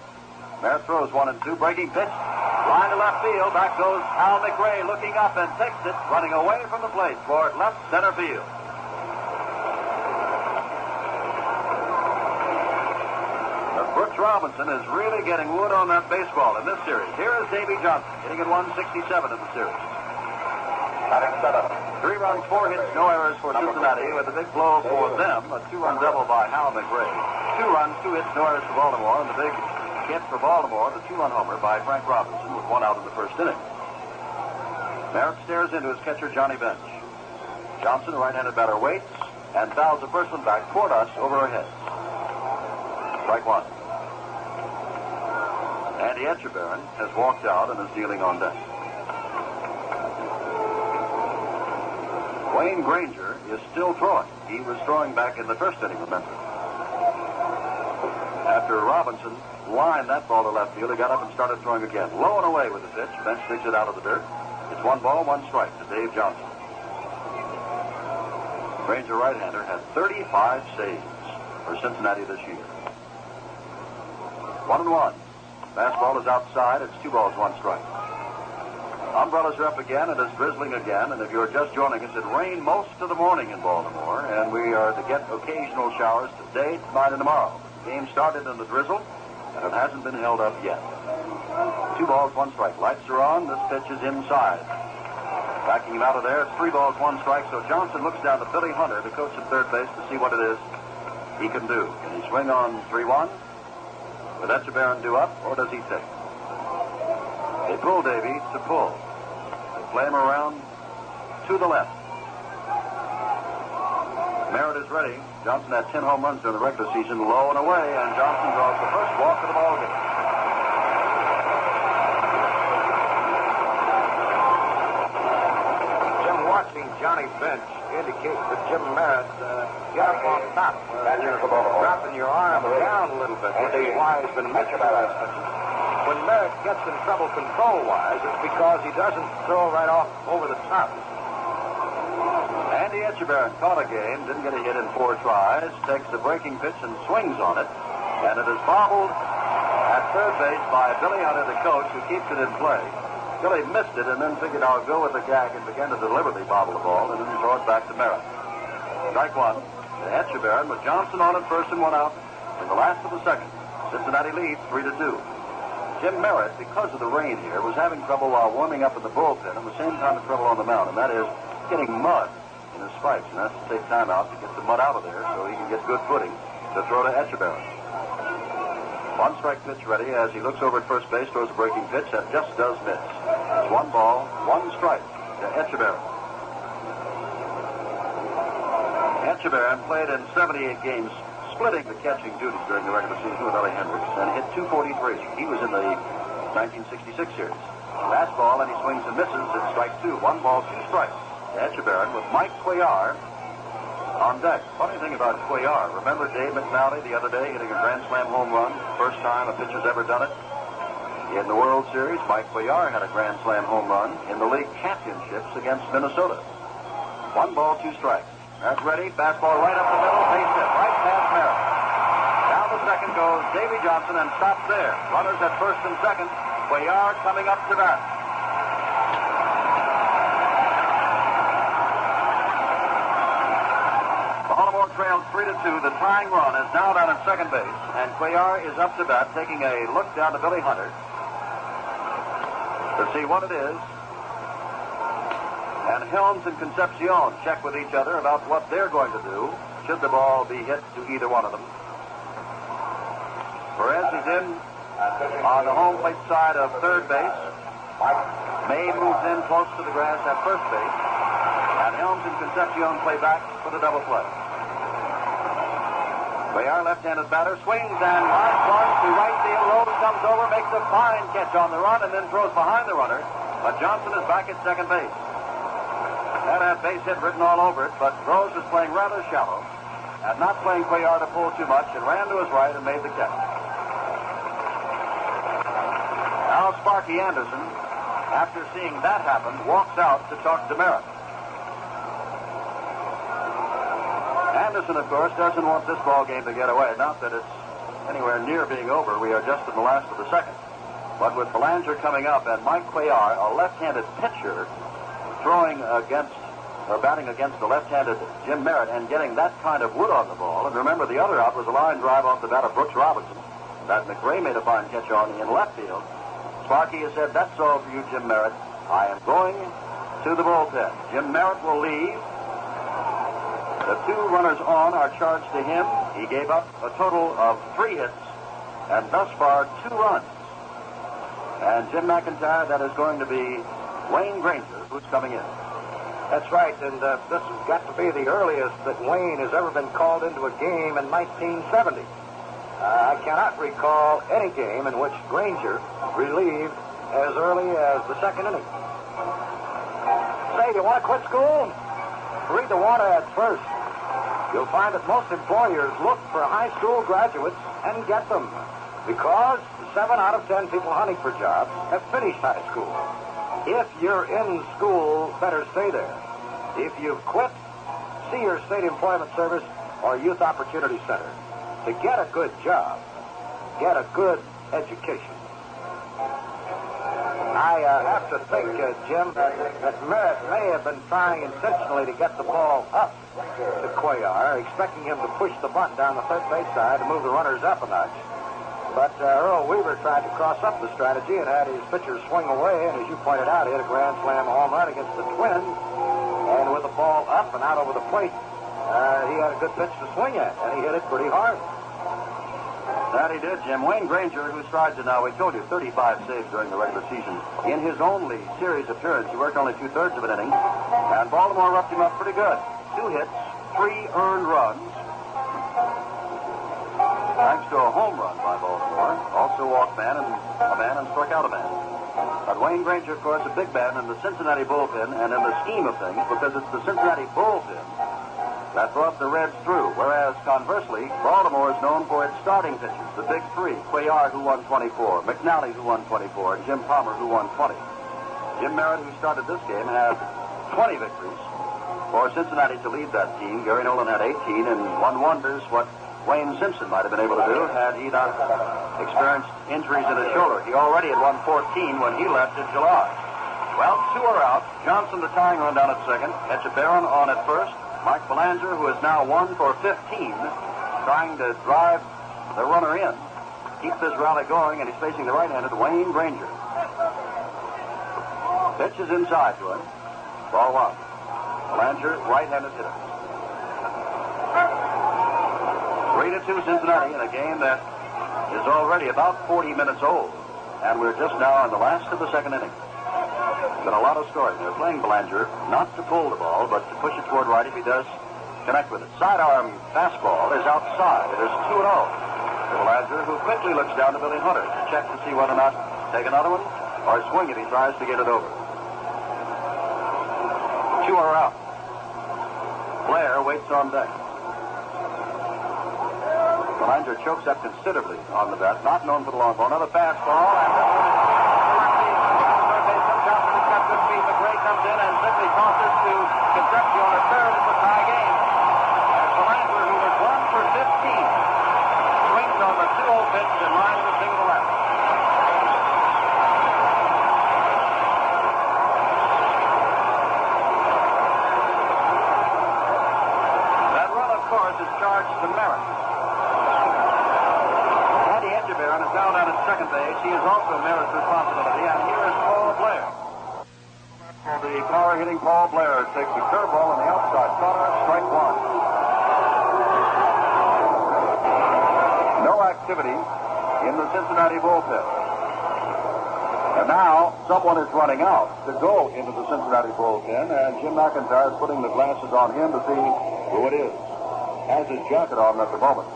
Merritt throws 1 and 2, breaking pitch. Line to left field. Back goes Hal McRae, looking up and takes it, running away from the plate toward left center field. Brooks Robinson is really getting wood on that baseball in this series. Here is Davy Johnson, hitting at 167 in the series. 3 runs, 4 hits, no errors for Cincinnati, with a big blow for them, a 2-run double by Hal McRae. 2 runs, 2 hits, no errors for Baltimore, and the big hit for Baltimore, the 2-run homer by Frank Robinson, with 1 out in the first inning. Merritt stares into his catcher, Johnny Bench. Johnson, a right-handed batter, waits and fouls the first one back toward us over our heads. Strike 1. Andy Etchebarren has walked out and is dealing on deck. Wayne Granger is still throwing. He was throwing back in the first inning, remember. After Robinson lined that ball to left field, he got up and started throwing again. Low and away with the pitch. Bench digs it out of the dirt. It's 1 ball, 1 strike to Dave Johnson. Granger, right-hander, had 35 saves for Cincinnati this year. 1-1. Fastball is outside. It's 2 balls, 1 strike. Umbrellas are up again. It is drizzling again. And if you're just joining us, it rained most of the morning in Baltimore. And we are to get occasional showers today, tonight, and tomorrow. The game started in the drizzle, and it hasn't been held up yet. 2 balls, 1 strike. Lights are on. This pitch is inside. Backing him out of there. It's 3 balls, 1 strike. So Johnson looks down to Billy Hunter, the coach at third base, to see what it is he can do. Can he swing on 3-1? Will Etchebarren do up, or does he take? They pull Davy to pull. They play him around to the left. Merritt is ready. Johnson had 10 home runs during the regular season, low and away, and Johnson draws the first walk of the ball game. Jim, watching Johnny Bench indicates that Jim Merritt got up on top. Dropping your arm down a little bit. That's why he's been mentioned by that. When Merritt gets in trouble control-wise, it's because he doesn't throw right off over the top. Andy Etchebarren caught a game, didn't get a hit in 4 tries, takes the breaking pitch and swings on it, and it is bobbled at third base by Billy Hunter, the coach, who keeps it in play. Billy missed it and then figured I'll go with the gag and began to deliberately bobble the ball and then throw it back to Merritt. Strike 1 to Etchebarren with Johnson on at first and 1 out in the last of the second. Cincinnati leads 3-2. Jim Merritt, because of the rain here, was having trouble while warming up in the bullpen and the same kind of trouble on the mound, and that is getting mud in his spikes, and has to take time out to get the mud out of there so he can get good footing to throw to Etchebarren. 1 strike pitch ready as he looks over at first base, throws a breaking pitch that just does miss. It's 1 ball, 1 strike to Etchebarren. Etchebarren played in 78 games, splitting the catching duties during the regular season with Ellie Hendricks, and hit .243. He was in the 1966 series. Fastball, and he swings and misses. It's strike 2. 1 ball, 2 strikes. Etchebarren with Mike Cuellar on deck. Funny thing about Cuellar, remember Dave McNally the other day hitting a Grand Slam home run? First time a pitcher's ever done it. In the World Series, Mike Cuellar had a Grand Slam home run in the league championships against Minnesota. 1 ball, 2 strikes. That's ready. Fastball right up the middle. Base hit. Right past Merritt. Down the second goes Davy Johnson and stops there. Runners at first and second. Cuellar coming up to bat. Baltimore trails 3-2. The tying run is now down at second base, and Cuellar is up to bat, taking a look down to Billy Hunter to see what it is. And Helms and Concepcion check with each other about what they're going to do should the ball be hit to either one of them. Perez is in on the home plate side of third base. May moves in close to the grass at first base. And Helms and Concepcion play back for the double play. Cuellar, left-handed batter, swings and lines one to right field. Rose comes over, makes a fine catch on the run, and then throws behind the runner. But Johnson is back at second base. That had base hit written all over it, but Rose was playing rather shallow and not playing Cuellar to pull too much, and ran to his right and made the catch. Now Sparky Anderson, after seeing that happen, walks out to talk to Merritt. Anderson, of course, doesn't want this ball game to get away. Not that it's anywhere near being over. We are just in the last of the second. But with Belanger coming up and Mike Cuellar, a left-handed pitcher, throwing against or batting against the left-handed Jim Merritt and getting that kind of wood on the ball. And remember, the other out was a line drive off the bat of Brooks Robinson that McRae made a fine catch on in left field. Sparky has said, "That's all for you, Jim Merritt. I am going to the bullpen." Jim Merritt will leave. The two runners on are charged to him. He gave up a total of 3 hits and thus far 2 runs. And Jim Mcintyre, that is going to be Wayne Granger, who's coming in. That's right, and this has got to be the earliest that Wayne has ever been called into a game in 1970. I cannot recall any game in which Granger relieved as early as the second inning. Say, do you want to quit school? Read the want ads first. You'll find that most employers look for high school graduates and get them because 7 out of 10 people hunting for jobs have finished high school. If you're in school, better stay there. If you've quit, see your state employment service or youth opportunity center. To get a good job, get a good education. I have to think, Jim, that Merritt may have been trying intentionally to get the ball up to Cuellar, expecting him to push the bunt down the third base side to move the runners up a notch. But Earl Weaver tried to cross up the strategy and had his pitcher swing away, and as you pointed out, he hit a grand slam home run against the Twins. And with the ball up and out over the plate, he had a good pitch to swing at, and he hit it pretty hard. That he did, Jim. Wayne Granger, who strides to now, we told you, 35 saves during the regular season. In his only series appearance, he worked only 2/3 of an inning, and Baltimore roughed him up pretty good. 2 hits, 3 earned runs, thanks to a home run by Baltimore. Also walked a man and struck out a man. But Wayne Granger, of course, a big man in the Cincinnati bullpen, and in the scheme of things, because it's the Cincinnati bullpen that brought the Reds through, whereas conversely, Baltimore is known for its starting pitchers, the big 3, Cuellar, who won 24, McNally, who won 24, and Jim Palmer, who won 20. Jim Merritt, who started this game, had 20 victories. For Cincinnati to lead that team, Gary Nolan had 18, and one wonders what Wayne Simpson might have been able to do had he not experienced injuries in his shoulder. He already had won 14 when he left in July. Well, 2 are out. Johnson, the tying run down at second. Etchebarren on at first. Mike Belanger, who is now 1 for 15, trying to drive the runner in. Keep this rally going, and he's facing the right-handed Wayne Granger. Pitch is inside to him. Ball 1. Belanger, right-handed hitter. 3-2 Cincinnati in a game that is already about 40 minutes old. And we're just now in the last of the second inning. Been a lot of scoring. They're playing Belanger not to pull the ball, but to push it toward right if he does connect with it. Sidearm fastball is outside. It is 2-0 to Belanger, who quickly looks down to Billy Hunter to check to see whether or not take another one or swing if he tries to get it over. 2 are out. Blair waits on deck. Belanger chokes up considerably on the bat, not known for the long ball. Another fastball, and McRae comes in and simply tosses to Concepcion at third. It's a tie game. As Belanger, who was 1 for 15, swings on the 2-0 pitch and lines the single left. That run, of course, is charged to Merritt. Andy Etchebarren is now down at second base. He is also Merritt's responsibility, and here is Paul Blair. The power-hitting Paul Blair takes a curveball on the outside corner, strike 1. No activity in the Cincinnati bullpen. And now someone is running out to go into the Cincinnati bullpen, and Jim Mcintyre is putting the glasses on him to see who it is. Has his jacket on at the moment.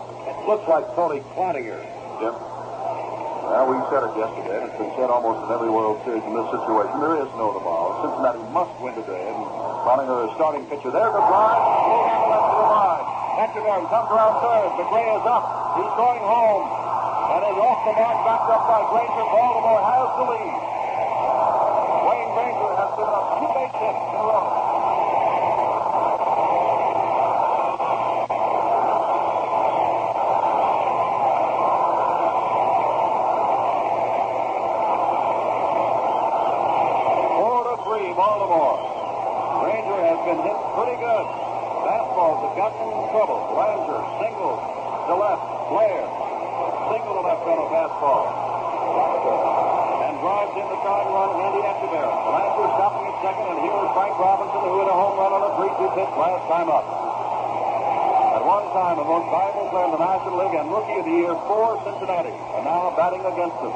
Looks like Tony Cloninger. Jim? Well, we said it yesterday, and it's been said almost in every World Series in this situation. There is no tomorrow. Cincinnati must win today, and Cloninger is starting pitcher. There's a drive. Pulled on the left to the line. Mcintyre comes around third. The Gray is up. He's going home. And is off the mark, backed up by Granger. Baltimore has the lead. Wayne Granger has given up 2 base hits in a row. Baltimore. Granger has been hit pretty good. Fastballs have gotten in trouble. Langer singles to left. Blair single to left on a fastball. And drives in the tying run, Andy Etchebarren. Langer stopping at second, and here is Frank Robinson, who hit a home run on a 3-2 pitch last time up. At one time, the most valuable player in the National League and Rookie of the Year for Cincinnati. And now batting against them.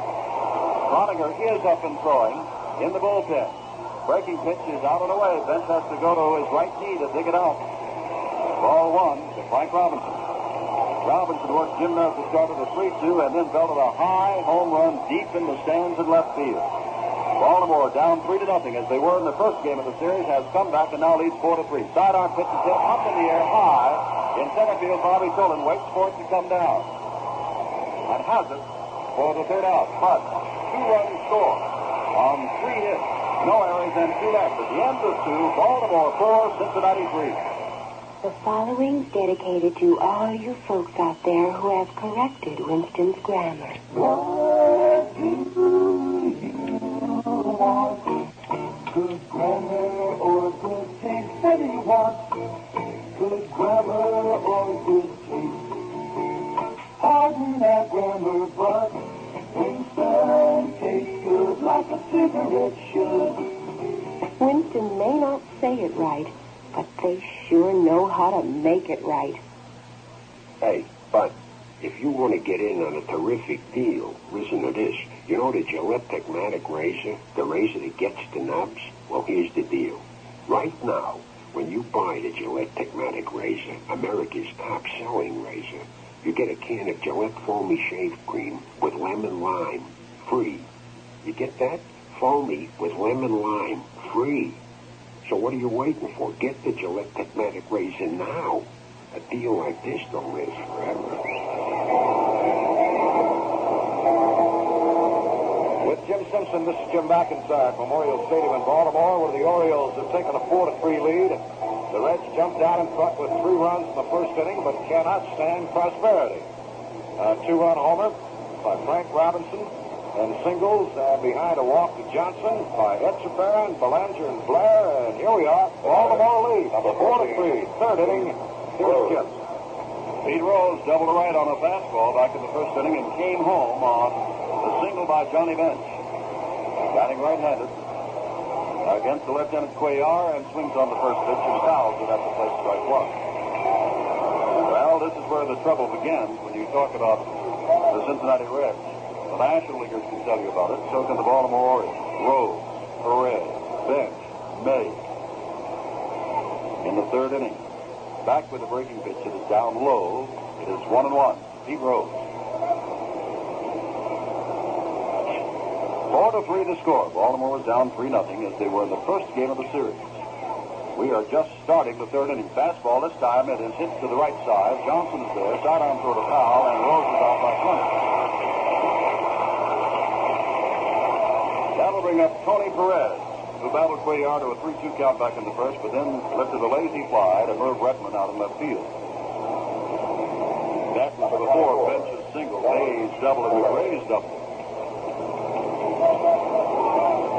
Cloninger is up and throwing in the bullpen. Breaking pitch is out and away. Bench has to go to his right knee to dig it out. Ball 1 to Frank Robinson. Robinson worked Jim Nance to start at a 3-2 and then belted a high home run deep in the stands in left field. Baltimore down 3-0 as they were in the first game of the series has come back and now leads 4-3. Sidearm pitch is hit up in the air high. In center field, Bobby Tolan waits for it to come down. And has it for the third out. But 2-run score on 3 hits. No errors and 2 left. At the end of 2, Baltimore 4, Cincinnati 3. The following's dedicated to all you folks out there who have corrected Winston's grammar. What do you want? Good grammar or good taste? Anyone? Good grammar or good taste? Pardon that grammar, but Winston tastes good like a cigarette should. Winston may not say it right, but they sure know how to make it right. Hey, Bud, if you want to get in on a terrific deal, listen to this. You know the Gillette Techmatic razor, the razor that gets the nubs? Well, here's the deal. Right now, when you buy the Gillette Techmatic razor, America's top-selling razor, you get a can of Gillette Foamy Shave Cream with lemon lime, free. You get that? Foamy with lemon lime, free. So what are you waiting for? Get the Gillette Techmatic razor now. A deal like this don't last forever. With Jim Simpson, this is Jim McIntyre at Memorial Stadium in Baltimore, where the Orioles have taken a 4-3 lead. The Reds jumped out in front with 3 runs in the first inning, but cannot stand prosperity. A 2-run homer by Frank Robinson, and singles behind a walk to Johnson by Etchebarren, Belanger, and Blair. And here we are, Baltimore lead, 4-3, third inning. Here's Jim. Pete Rose doubled to right on a fastball back in the first inning and came home on the single by Johnny Bench. Batting right-handed against the Lieutenant Cuellar and swings on the first pitch and fouls it at the plate, strike 1. Well, this is where the trouble begins when you talk about the Cincinnati Reds. The National Leaguers can tell you about it. So can the Baltimore Orioles. Rose, Perez, Bench, May. In the third inning, back with the breaking pitch. It is down low. It is 1-1. Pete Rose. 4-3 the score. Baltimore was down 3-0 as they were in the first game of the series. We are just starting the third inning. Fastball this time. It is hit to the right side. Johnson is there. Sidearm throw to foul, and Rose is out by 20. That'll bring up Tony Perez, who battled Cuellar to a 3-2 count back in the first, but then lifted a lazy fly to Merv Retman out in left field. That was for the 4 benches single. Hayes double and McRae's double.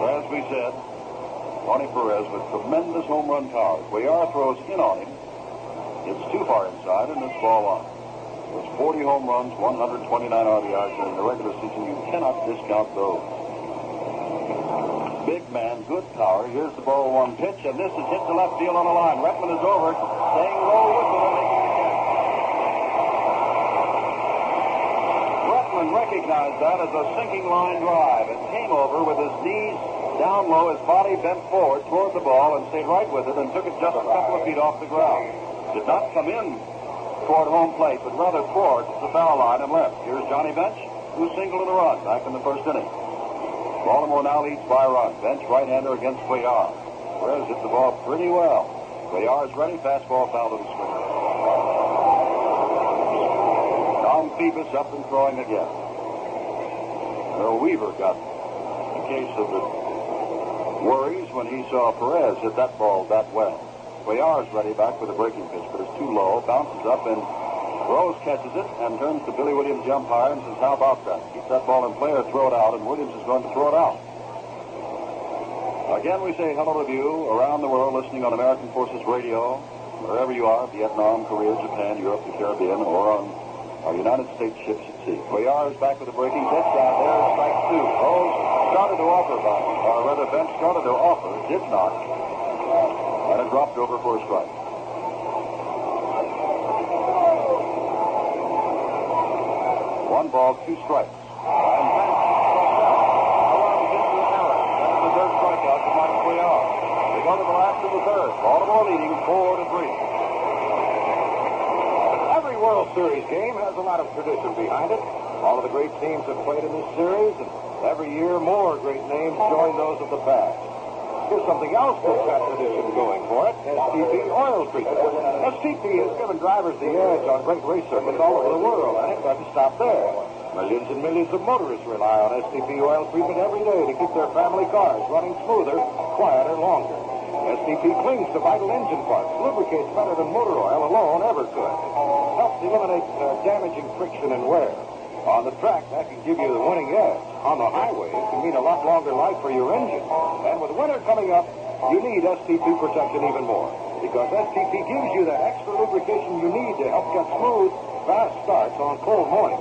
As we said, Tony Perez with tremendous home run power. Cuellar throws in on him. It's too far inside, and it's ball 1. It was 40 home runs, 129 RBIs in the regular season. You cannot discount those. Big man, good power. Here's the ball 1 pitch, and this is hit to left field on the line. Retman is over, staying low with it and making the catch. Retman recognized that as a sinking line drive and came over with his knees down low, his body bent forward toward the ball and stayed right with it and took it just a couple of feet off the ground. Did not come in toward home plate, but rather towards the foul line and left. Here's Johnny Bench, who singled in a run back in the first inning. Baltimore now leads by a run. Bench right-hander against Cuellar. Perez hit the ball pretty well. Cuellar is ready. Fastball foul to the screen. Tom Phoebus up and throwing again. Earl Weaver got a case of the worries when he saw Perez hit that ball that well. Cuellar is ready back with a breaking pitch, but it's too low. Bounces up and Rose catches it and turns to Billy Williams, the umpire, and says, how about that? Keep that ball in play or throw it out, and Williams is going to throw it out. Again, we say hello to you around the world listening on American Forces Radio, wherever you are, Vietnam, Korea, Japan, Europe, the Caribbean, or on our United States ships at sea. Cuellar is back with a breaking pitch. Down there, strike two. Rose started to offer, or rather, Bench started to offer, did not, and it dropped over for a strike. One ball, two strikes. And Bench runs into error. That's the third strikeout for Mike Cuellar. They go to the last of the third. Baltimore leading 4-3. Every World Series game has a lot of tradition behind it. All of the great teams have played in this series, and every year more great names join those of the past. Here's something else that's got tradition going for it: STP oil treatment. STP has given drivers the edge on great race circuits all over the world, and it doesn't stop there. Millions and millions of motorists rely on STP oil treatment every day to keep their family cars running smoother, quieter, longer. STP clings to vital engine parts, lubricates better than motor oil alone ever could. Helps eliminate damaging friction and wear. On the track, that can give you the winning edge. On the highway, it can mean a lot longer life for your engine. And with winter coming up, you need STP protection even more, because STP gives you that extra lubrication you need to help get smooth, fast starts on cold mornings.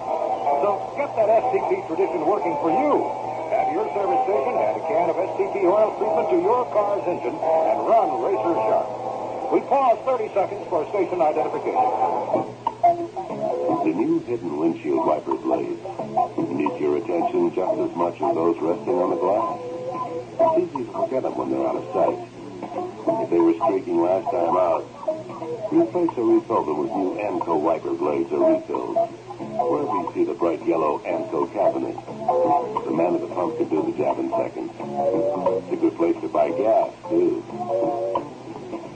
So get that STP tradition working for you. At your service station, add a can of STP oil treatment to your car's engine and run racer sharp. We pause 30 seconds for station identification. The new hidden windshield wiper blades need your attention just as much as those resting on the glass. It's easy to forget them when they're out of sight. If they were streaking last time out, replace or refill them with new AMCO wiper blades or refills. Wherever you see the bright yellow AMCO cabinet, the man at the pump can do the job in seconds. It's a good place to buy gas, too.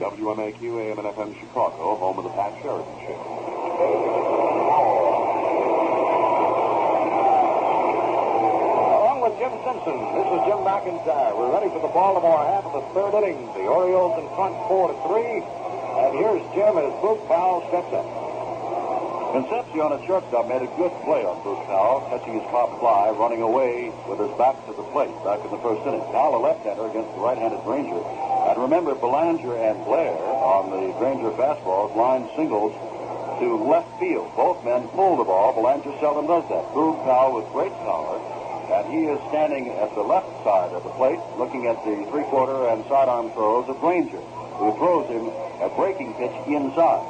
WMAQ AM and FM Chicago, home of the Pat Sheridan Show. Along with Jim Simpson, this is Jim Mcintyre. We're ready for the Baltimore half of the third inning. The Orioles in front 4-3. And here's Jim as Boog Powell steps up. Concepcion at shortstop made a good play on Bruce Powell, catching his pop fly, running away with his back to the plate back in the first inning. Powell, a left-hander against the right-handed Granger. And remember, Belanger and Blair on the Granger fastballs lined singles to left field. Both men pulled the ball. Belanger seldom does that. Bruce Powell with great power, and he is standing at the left side of the plate, looking at the three-quarter and sidearm throws of Granger, who throws him a breaking pitch inside.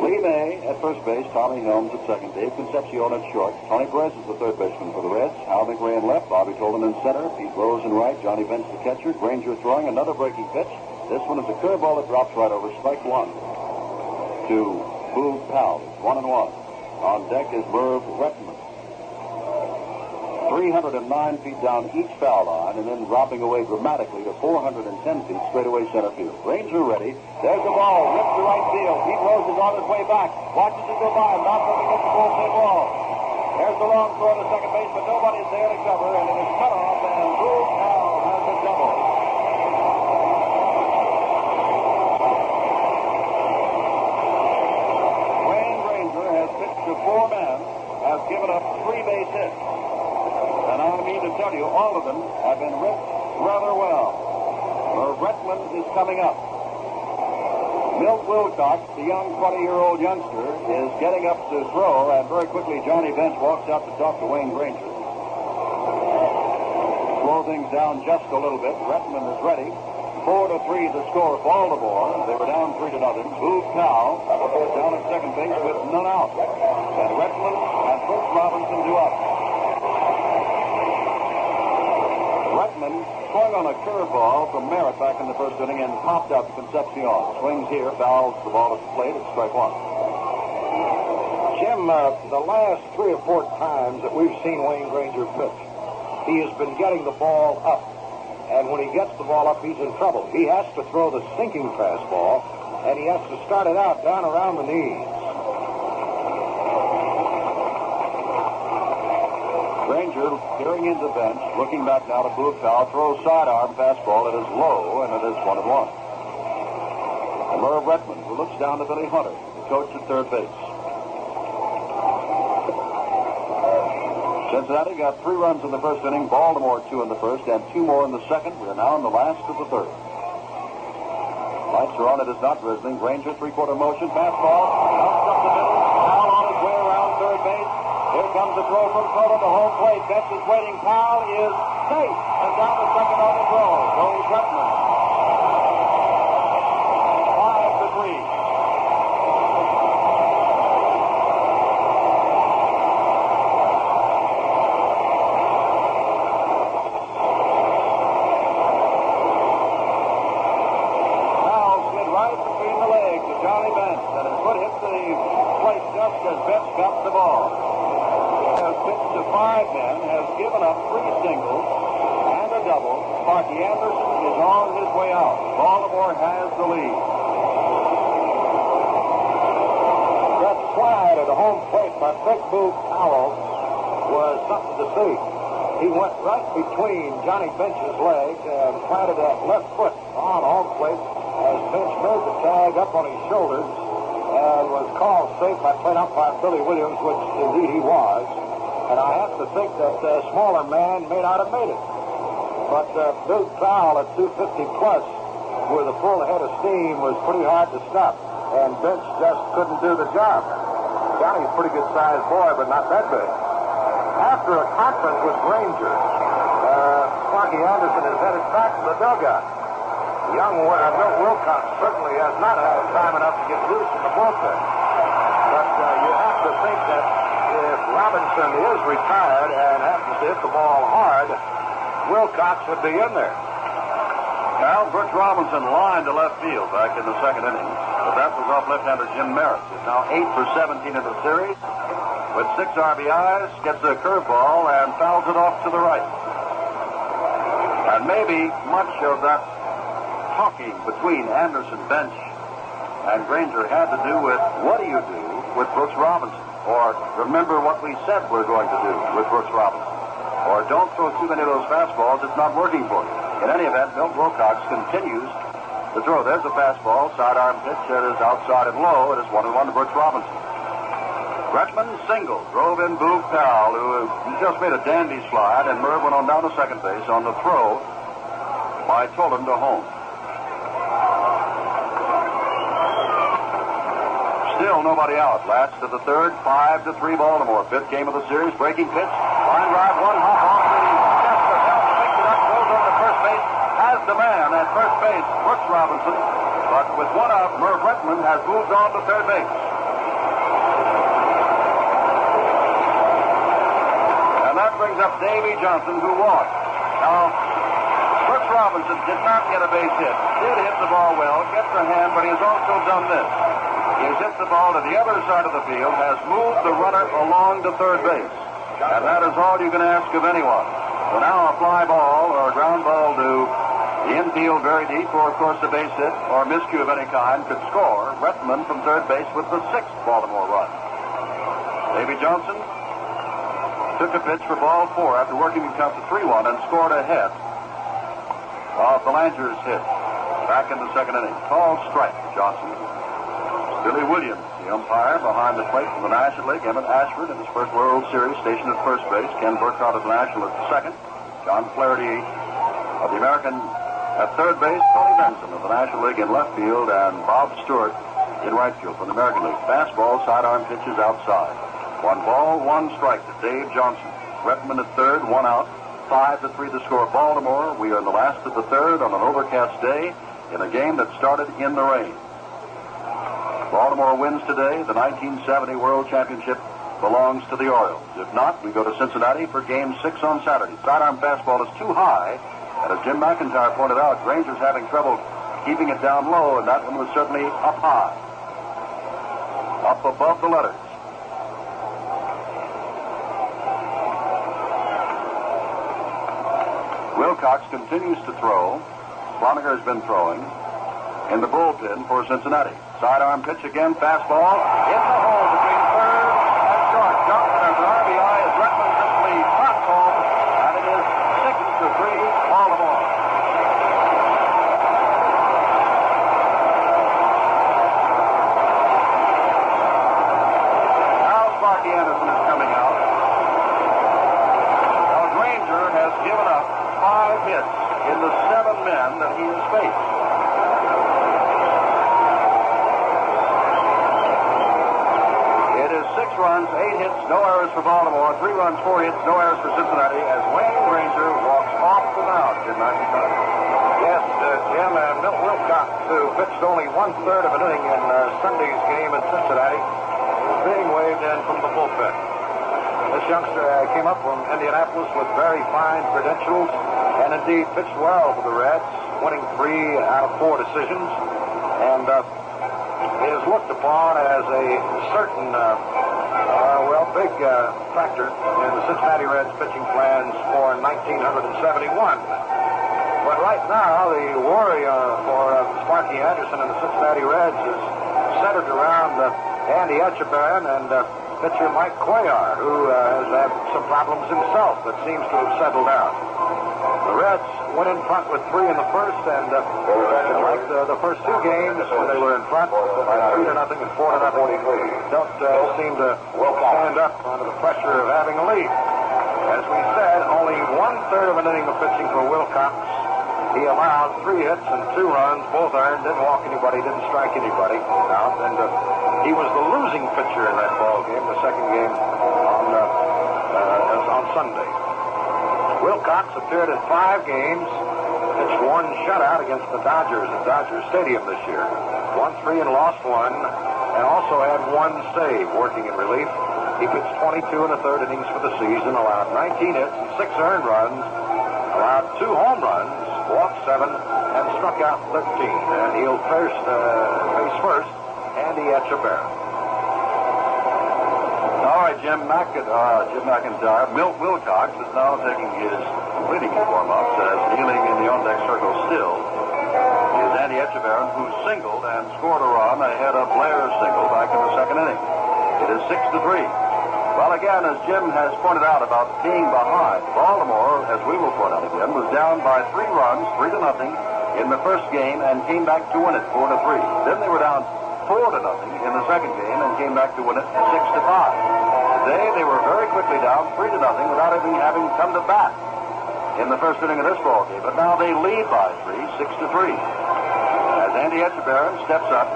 Lee May at first base, Tommy Helms at second, Dave Concepcion at short, Tony Perez is the third baseman for the Reds, Hal McRae in left, Bobby Tolan in center, Pete Rose in right, Johnny Bench the catcher, Granger throwing another breaking pitch. This one is a curveball that drops right over strike one to Boog Powell. 1-1. On deck is Merv Rettenman. 309 feet down each foul line, and then dropping away dramatically to 410 feet straight away center field. Ranger ready. There's the ball. Ripped to right field. Pete Rose is on his way back. Watches it go by. Not looking at the full wall. There's the long throw to second base, but nobody's there to cover, and it is cut off, and Boog Powell has a double. Wayne Granger has pitched to four men, has given up 3 base hits. And I mean to tell you, all of them have been ripped rather well. Merv Rettenman is coming up. Milt Wilcox, the young 20-year-old youngster, is getting up to throw, and very quickly Johnny Bench walks out to talk to Wayne Granger. Slow things down just a little bit. Rettenman is ready. 4-3 the score for Baltimore. They were down 3-0. Boog Powell down at second base with none out. And Rettenman and Brooks Robinson do up. Rettenman swung on a curveball from Merritt back in the first inning and popped out to Concepcion. Swings here, fouls the ball at the plate. It's strike one. Jim, the last 3 or 4 times that we've seen Wayne Granger pitch, he has been getting the ball up. And when he gets the ball up, he's in trouble. He has to throw the sinking fastball, and he has to start it out down around the knees. Granger peering into the bench, looking back now to Boog Powell, throws sidearm fastball. It is low, and it is 1-1. And Merv Retman, who looks down to Billy Hunter, the coach at third base. Cincinnati got 3 runs in the first inning, Baltimore 2 in the first, and 2 more in the second. We are now in the last of the third. Lights are on. It is not drizzling. Granger, 3-quarter motion, fastball, bounced up the middle, Powell on his way around third base. Here comes the throw from Soto to home plate. Betts is waiting. Powell is safe, and down the second on the throw goes Retman. 5-3. Got the ball. Has pitched to 5 men, has given up 3 singles and a double. Sparky Anderson is on his way out. Baltimore has the lead. That slide at the home plate by Big Boog Powell was something to see. He went right between Johnny Bench's legs and planted that left foot on home plate as Bench made the tag up on his shoulders and was called safe by plate umpire Billy Williams, which indeed he was. And I have to think that the smaller man may not have made it. But Boog Powell at 250 plus with a full head of steam was pretty hard to stop. And Bench just couldn't do the job. Johnny's a pretty good sized boy, but not that big. After a conference with Granger, Sparky Anderson is headed back to the dugout. Young Milt Wilcox certainly has not had time enough to get loose in the bullpen. But you have to think that if Robinson is retired and happens to hit the ball hard, Wilcox would be in there. Now, Brooks Robinson lined to left field back in the second inning. But that was off left-hander Jim Merritt. He's now 8 for 17 in the series. With 6 RBIs, gets a curveball and fouls it off to the right. And maybe much of that talking between Anderson, Bench, and Granger had to do with what do you do with Brooks Robinson? Or remember what we said we're going to do with Brooks Robinson. Or don't throw too many of those fastballs, it's not working for you. In any event, Milt Wilcox continues to throw. There's a fastball, sidearm pitch that is outside and low. It is 1-1 to Brooks Robinson. Retman single, drove in Boog Powell, who just made a dandy slide, and Merv went on down to second base on the throw by Tolan to home. Still nobody out. Last to the third, 5-3 Baltimore. 5th game of the series. Breaking pitch. Line drive, 1 hop off the chest of Helm. Picks it up, goes over to first base. Has the man at first base, Brooks Robinson. But with 1 out, Merv Retman has moved on to third base. And that brings up Davy Johnson, who walked. Now, Brooks Robinson did not get a base hit. Did hit the ball well, gets a hand, but he has also done this. He has hit the ball to the other side of the field, has moved the runner along to third base. And that is all you can ask of anyone. So now a fly ball or a ground ball to the infield very deep, or of course a base hit or a miscue of any kind could score Retman from third base with the 6th Baltimore run. Davy Johnson took a pitch for ball 4 after working the count to 3-1 and scored ahead of Belanger's hit back in the second inning. Called strike, Johnson. Billy Williams, the umpire behind the plate from the National League. Emmett Ashford in his first World Series stationed at first base. Ken Burkhardt at the National at second. John Flaherty of the American at third base. Tony Benson of the National League in left field. And Bob Stewart in right field from the American League. Fastball, sidearm pitches outside. 1 ball, 1 strike to Dave Johnson. Retman at third, 1 out. 5-3 to score Baltimore. We are in the last of the third on an overcast day in a game that started in the rain. Baltimore wins today. The 1970 World Championship belongs to the Orioles. If not, we go to Cincinnati for Game 6 on Saturday. Sidearm fastball is too high, And as Jim McIntyre pointed out, Granger's having trouble keeping it down low, and that one was certainly up high. Up above the letters. Wilcox continues to throw. Flanagan has been throwing in the bullpen for Cincinnati. Sidearm pitch again, fastball. In the hole between third and short. Johnson has an RBI as Redmond simply pops home, and it is 6-3, Baltimore. Now Sparky Anderson is coming out. Now Granger has given up 5 hits in the 7 men that he has faced. It is 6 runs, 8 hits, no errors for Baltimore, 3 runs, 4 hits, no errors for Cincinnati as Wayne Granger walks off the mound in 95. Yes, Jim, Milt Wilcox, who pitched only 1/3 of an inning in Sunday's game in Cincinnati, is being waved in from the bullpen. This youngster came up from Indianapolis with very fine credentials and indeed pitched well for the Reds, winning 3 out of 4 decisions, and is looked upon as a certain, big factor in the Cincinnati Reds pitching plans for 1971. But right now, the worry for Sparky Anderson and the Cincinnati Reds is centered around Andy Etchebarren and pitcher Mike Cuellar, who has had some problems himself but seems to have settled down. The Reds went in front with 3 in the first, and like the first 2 games when they were in front by 3-0 and 4-0, don't seem to stand up under the pressure of having a lead. As we said, only 1/3 of an inning of pitching for Wilcox. He allowed 3 hits and 2 runs, both earned, didn't walk anybody, didn't strike anybody out, and he was the losing pitcher in that ball game, the second game on Sunday. Wilcox appeared in 5 games, pitched 1 shutout against the Dodgers at Dodger Stadium this year. Won 3 and lost 1, and also had 1 save working in relief. He pitched 22 1/3 innings for the season, allowed 19 hits and 6 earned runs, allowed 2 home runs, walked 7, and struck out 13. And he'll face first Andy Etchebarren. All right, Jim McIntyre. Milt Wilcox is now taking his completing warm-ups as kneeling in the on-deck circle still is Andy Etchebarren, who singled and scored a run ahead of Blair's single back in the second inning. It is 6-3. Well, again, as Jim has pointed out about being behind, Baltimore, as we will point out again, was down by 3 runs, 3-0 in the first game and came back to win it 4-3. Then they were down 4-0 in the second game and came back to win it 6-5. Today they were very quickly down 3-0 without even having come to bat in the first inning of this ball game. But now they lead by 3, 6-3. As Andy Etchebarren steps up,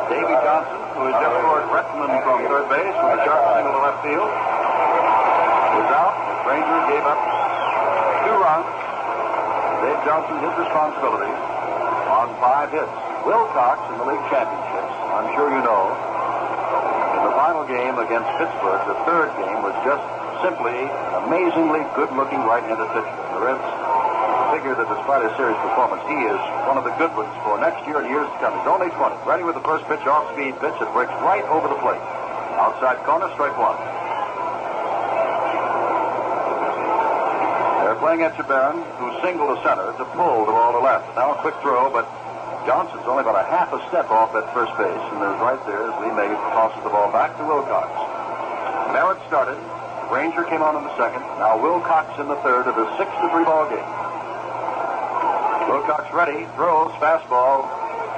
Davey Johnson, who has just scored Bretman from third base with a sharp single to left field, was out. Granger gave up 2 runs. Dave Johnson, his responsibility on 5 hits. Wilcox in the league championships, I'm sure you know, in the final game against Pittsburgh, the third game, was just simply an amazingly good-looking right-handed pitcher. The Reds figure that despite his series performance, he is one of the good ones for next year and years to come. He's only 20. Ready with the first pitch, off-speed pitch that breaks right over the plate. Outside corner, strike 1. They're playing Etchebarren, who singled to center to pull the ball to left. Now a quick throw, but Johnson's only about a half a step off at first base, and there's right there as Lee May tosses the ball back to Wilcox. Merritt started. Granger came on in the second. Now Wilcox in the third of the 6-3 ball game. Wilcox ready, throws, fastball,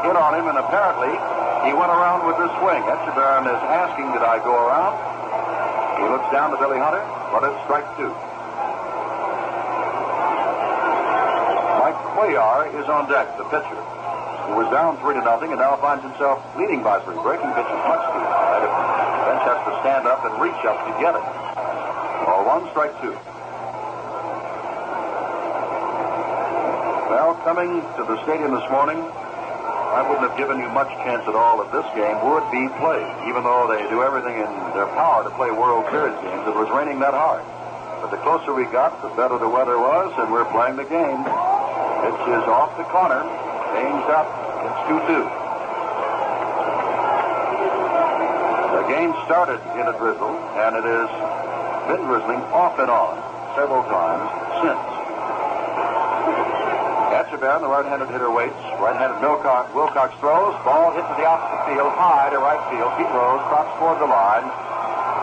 hit on him, and apparently he went around with the swing. Etchebarren is asking, did I go around? He looks down to Billy Hunter, but it's strike 2. Mike Cuellar is on deck, the pitcher, who was down 3-0 and now finds himself leading by 3. Breaking pitch is much too high. The bench has to stand up and reach up to get it. Ball 1, strike 2. Well, coming to the stadium this morning, I wouldn't have given you much chance at all that this game would be played, even though they do everything in their power to play World Series games. It was raining that hard. But the closer we got, the better the weather was, and we're playing the game. Pitch is off the corner. Changed up. It's 2-2. The game started in a drizzle, and it has been drizzling off and on several times since. Etchebarren, the right-handed hitter, waits. Right-handed Wilcox throws. Ball hits the opposite field, high to right field. He throws, drops toward the line.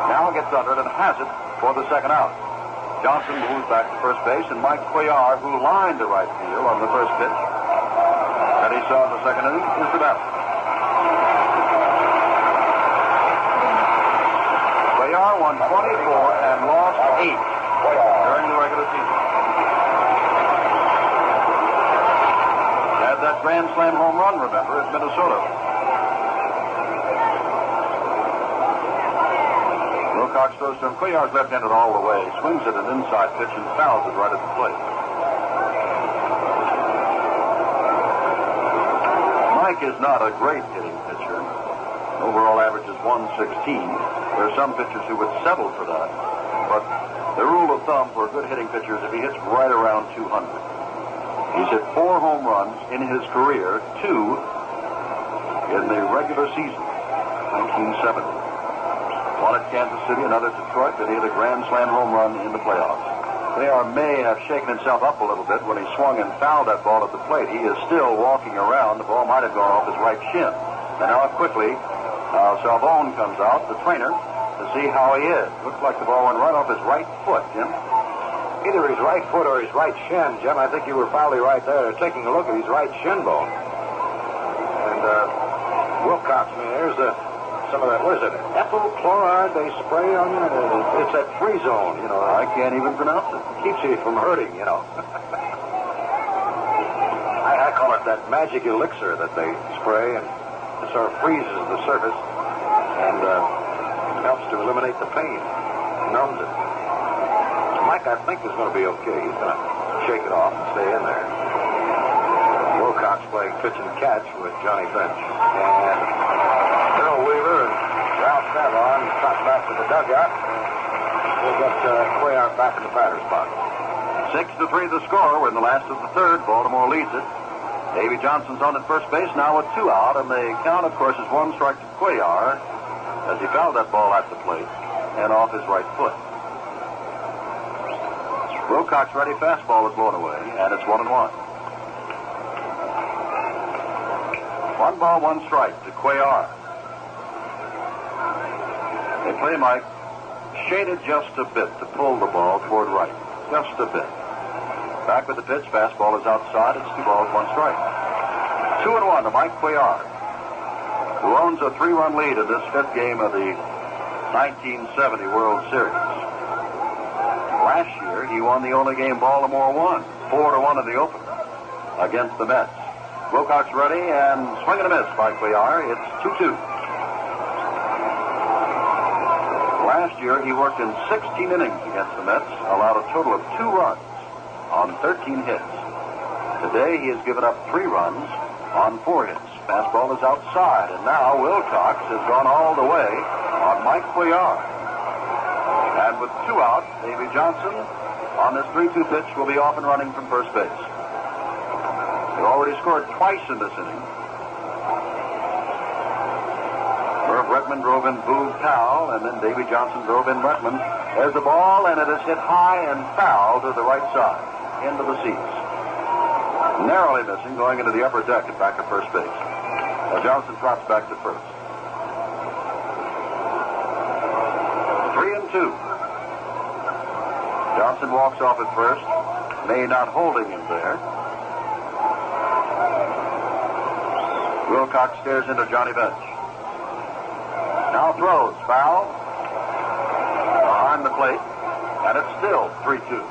Now gets under it and has it for the second out. Johnson moves back to first base, and Mike Cuellar, who lined to right field on the first pitch that he saw in the second inning, is the batter. Cuellar won 24 and lost 8 during the regular season. Had that Grand Slam home run, remember, at Minnesota. Wilcox throws to him. Cuellar's left-handed all the way. Swings at an inside pitch and fouls it right at the plate. Mike is not a great hitting pitcher. Overall average is 116. There are some pitchers who would settle for that. But the rule of thumb for a good hitting pitcher is if he hits right around 200. He's hit 4 home runs in his career, 2 in the regular season, 1970. One at Kansas City, another at Detroit, then he hit a Grand Slam home run in the playoffs. Cuellar may have shaken himself up a little bit when he swung and fouled that ball at the plate. He is still walking around. The ball might have gone off his right shin. And now quickly, Salvone comes out, the trainer, to see how he is. Looks like the ball went right off his right foot, Jim. Either his right foot or his right shin, Jim. I think you were probably right there taking a look at his right shin bone. And Wilcox, man, there's some of that, what is it? Ethyl chloride they spray on you? It's that free zone, you know. I can't even pronounce it. Keeps you from hurting, you know. I call it that magic elixir that they spray, and it sort of freezes the surface and helps to eliminate the pain, numbs it. Mike, I think, is going to be okay. He's going to shake it off and stay in there. Wilcox playing pitch and catch with Johnny Bench. And Earl Weaver and Ralph Savon cut back to the dugout. We'll get Cuellar back in the batter's box. 6-3 the score. We're in the last of the third. Baltimore leads it. Davy Johnson's on at first base now with 2 out, and the count, of course, is 1 strike to Cuellar as he fouled that ball at the plate and off his right foot. Wilcox ready, fastball is blown away, and it's 1-1. 1 ball, 1 strike to Cuellar. They play Mike shaded just a bit to pull the ball toward right. Just a bit. Back with the pitch, fastball is outside. It's 2 balls, 1 strike. 2-1 to Mike Cuellar, who owns a 3-run lead in this 5th game of the 1970 World Series. Last year, he won the only game Baltimore won, 4-1 in the opener against the Mets. Wilcox ready, and swing and a miss by Cuellar. It's 2-2. Last year, he worked in 16 innings against the Mets, allowed a total of 2 runs on 13 hits. Today, he has given up 3 runs on 4 hits. Fastball is outside, and now Wilcox has gone all the way on Mike Cuellar. And with 2 out, Davy Johnson on this 3-2 pitch will be off and running from first base. They've already scored twice in this inning. Merv Redmond drove in Boog Powell, and then Davy Johnson drove in Redmond. There's the ball, and it is hit high and foul to the right side, into the seats. Narrowly missing, going into the upper deck and back at first base. Now Johnson drops back to first. 3-2. Johnson walks off at first. May not holding him there. Wilcox stares into Johnny Bench. Now throws. Foul. Behind the plate. And it's still 3-2.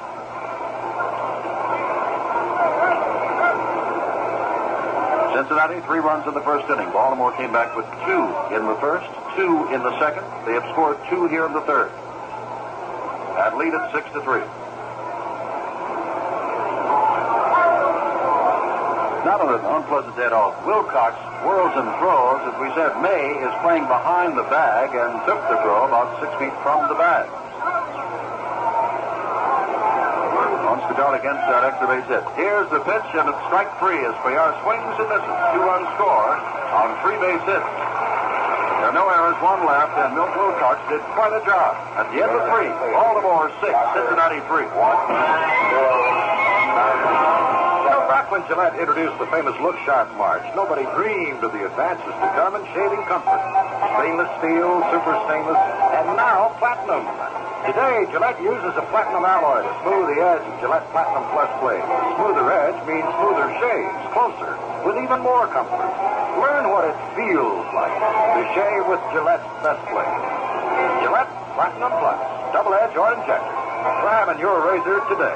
Cincinnati, 3 runs in the first inning. Baltimore came back with 2 in the first, 2 in the second. They have scored 2 here in the third. And lead at 6-3. Not an unpleasant day at all. Wilcox whirls and throws. As we said, May is playing behind the bag and took the throw about 6 feet from the bag. Wants to out against that extra base hit. Here's the pitch, and it's strike three as Cuellar swings and misses. 2-run score on 3 base hits. There are no errors, 1 left, and Milt Wilcox did quite a job. At the end of 3, Baltimore 6, Cincinnati 3. Back when Gillette introduced the famous Look Sharp March, nobody dreamed of the advances to come in shaving comfort. Stainless steel, super stainless, and now platinum. Today, Gillette uses a platinum alloy to smooth the edge of Gillette Platinum Plus blade. A smoother edge means smoother shaves, closer, with even more comfort. Learn what it feels like to shave with Gillette's best blade. Gillette Platinum Plus, double edge or injector. Try them in your razor today.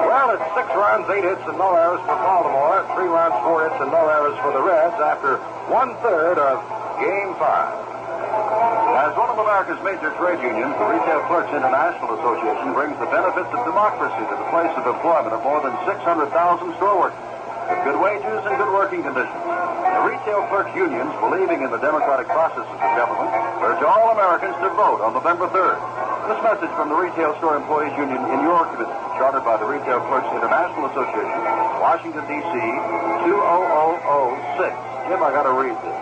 Well, it's 6 runs, 8 hits, and no errors for Baltimore. 3 runs, 4 hits, and no errors for the Reds after 1/3 of Game 5. As one of America's major trade unions, the Retail Clerks International Association brings the benefits of democracy to the place of employment of more than 600,000 store workers with good wages and good working conditions. The Retail Clerks unions, believing in the democratic processes of government, urge all Americans to vote on November 3rd. This message from the Retail Store Employees Union in your community, chartered by the Retail Clerks International Association, Washington, D.C., 20006. Jim, I got to read this.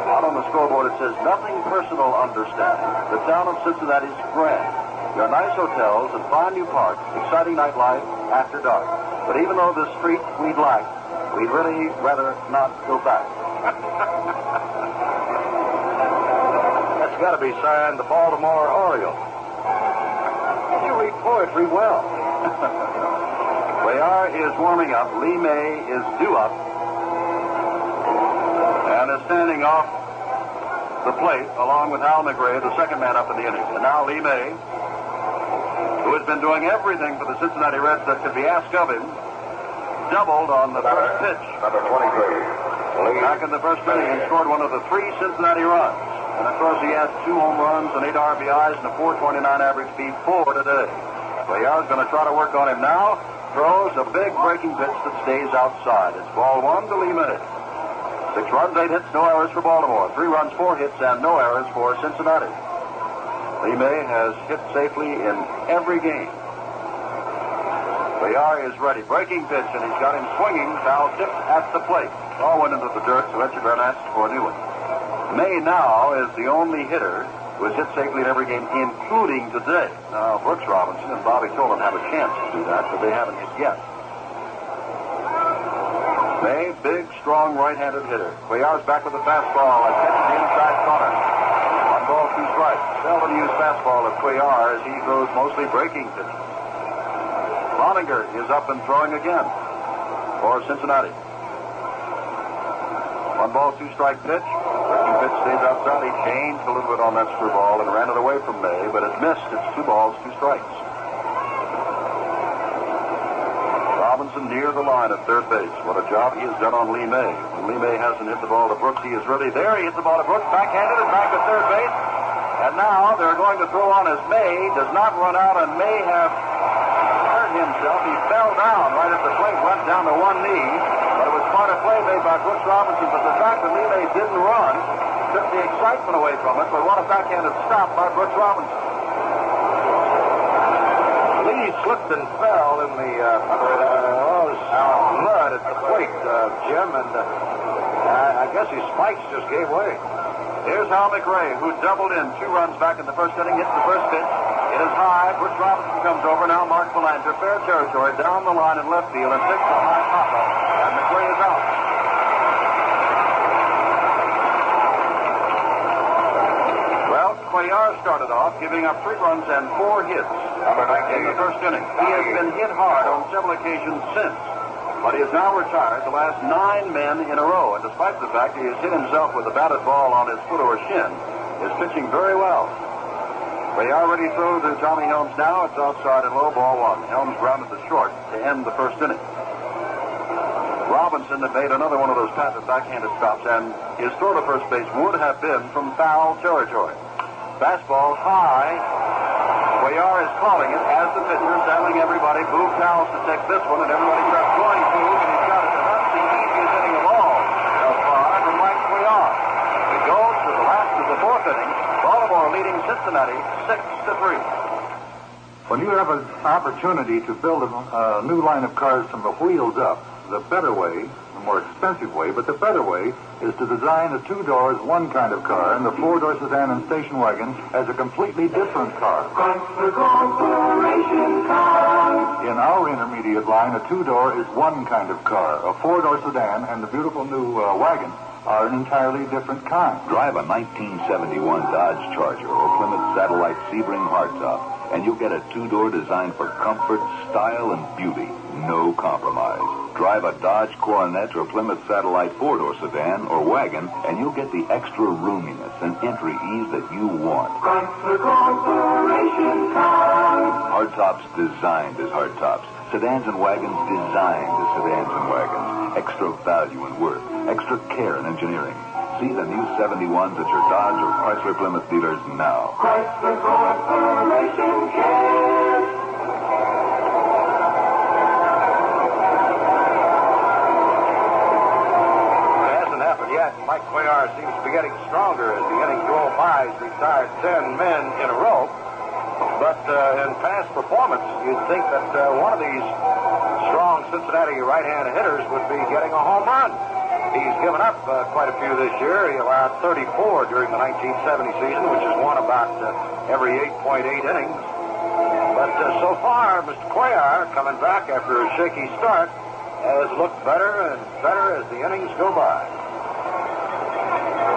Out on the scoreboard it says, nothing personal understanding. The town of Cincinnati's grand. Your nice hotels and fine new parks, exciting nightlife after dark. But even though this street we'd like, we'd really rather not go back. That's got to be signed the Baltimore Orioles. You read poetry well. Cuellar is warming up. Lee May is due up. And is standing off the plate along with Hal McRae, the second man up in the inning. And now Lee May, who has been doing everything for the Cincinnati Reds that could be asked of him, doubled on the first pitch. Number 23. Back in the first inning, he scored one of the 3 Cincinnati runs. And of course, he has 2 home runs and 8 RBIs and a .429 average speed today. Cuellar's going to try to work on him now. Throws a big breaking pitch that stays outside. It's ball 1 to Lee May. 6 runs, 8 hits, no errors for Baltimore. 3 runs, 4 hits, and no errors for Cincinnati. Lee May has hit safely in every game. Cuellar is ready. Breaking pitch, and he's got him swinging. Foul tipped at the plate. All went into the dirt, so Etchebarren asked for a new one. May now is the only hitter who has hit safely in every game, including today. Now, Brooks Robinson and Bobby Tolan have a chance to do that, but they haven't hit yet. May, big, strong right-handed hitter. Cuellar's back with a fastball and catches the inside corner. 1 ball, 2 strikes. Seldom used fastball of Cuellar as he throws mostly breaking pitches. Cloninger is up and throwing again for Cincinnati. 1 ball, 2 strike pitch. Breaking pitch stays outside. He changed a little bit on that screwball and ran it away from May, but it missed. It's 2 balls, 2 strikes. Robinson near the line at third base. What a job he has done on Lee May. When Lee May hasn't hit the ball to Brooks, he is really there. He hits the ball to Brooks, backhanded and back to third base. And now they're going to throw on as May does not run out and may have hurt himself. He fell down right at the plate, went down to one knee. But it was quite a play made by Brooks Robinson. But the fact that Lee May didn't run took the excitement away from it. But what a backhanded stop by Brooks Robinson. Lee slipped and fell in the mud at the plate, Jim, and I guess his spikes just gave way. Here's Hal McRae, who doubled in 2 runs back in the first inning, hits the first pitch. It is high. Brooks Robinson comes over. Now Mark Belanger, fair territory, down the line in left field, and takes a high pop-up, and McRae is out. Well, Cuellar started off, giving up 3 runs and 4 hits in the first inning. He has been hit hard on several occasions since, but he has now retired the last 9 men in a row, and despite the fact he has hit himself with a batted ball on his foot or shin, is pitching very well. Cuellar ready throw to Tommy Helms now. It's outside and low, ball 1. Helms grounded to short to end the first inning. Robinson had made another one of those patented backhanded stops, and his throw to first base would have been from foul territory. Fastball high. Cuellar is calling it as the pitcher, telling everybody, Boog Towels to take this one, and everybody starts going Boog, and he's got it. And that's the easiest inning of all so far from Mike Cuellar. It goes to the last of the 4th inning. Baltimore leading Cincinnati 6-3. When you have an opportunity to build a new line of cars from the wheels up, the better way, the more expensive way, but the better way is to design the 2 doors one kind of car and the 4-door sedan and station wagon as a completely different car. In our intermediate line, a 2-door is one kind of car. A 4-door sedan and the beautiful new wagon are an entirely different kind. Drive a 1971 Dodge Charger or Plymouth Satellite Sebring hardtop, and you'll get a 2-door designed for comfort, style, and beauty. No compromise. Drive a Dodge Coronet or Plymouth Satellite 4-door sedan or wagon, and you'll get the extra roominess and entry ease that you want. Hardtops designed as hardtops. Sedans and wagons designed as sedans and wagons. Extra value and worth. Extra care and engineering. See the new 71s at your Dodge or Chrysler Plymouth dealers now. Chrysler Corporation cares. It hasn't happened yet. Mike Cuellar seems to be getting stronger as the innings roll by. He's retired 10 men in a row. But in past performance, you'd think that one of these strong Cincinnati right-hand hitters would be getting a home run. He's given up quite a few this year. He allowed 34 during the 1970 season, which is one about every 8.8 innings. But so far, Mr. Cuellar, coming back after a shaky start, has looked better and better as the innings go by.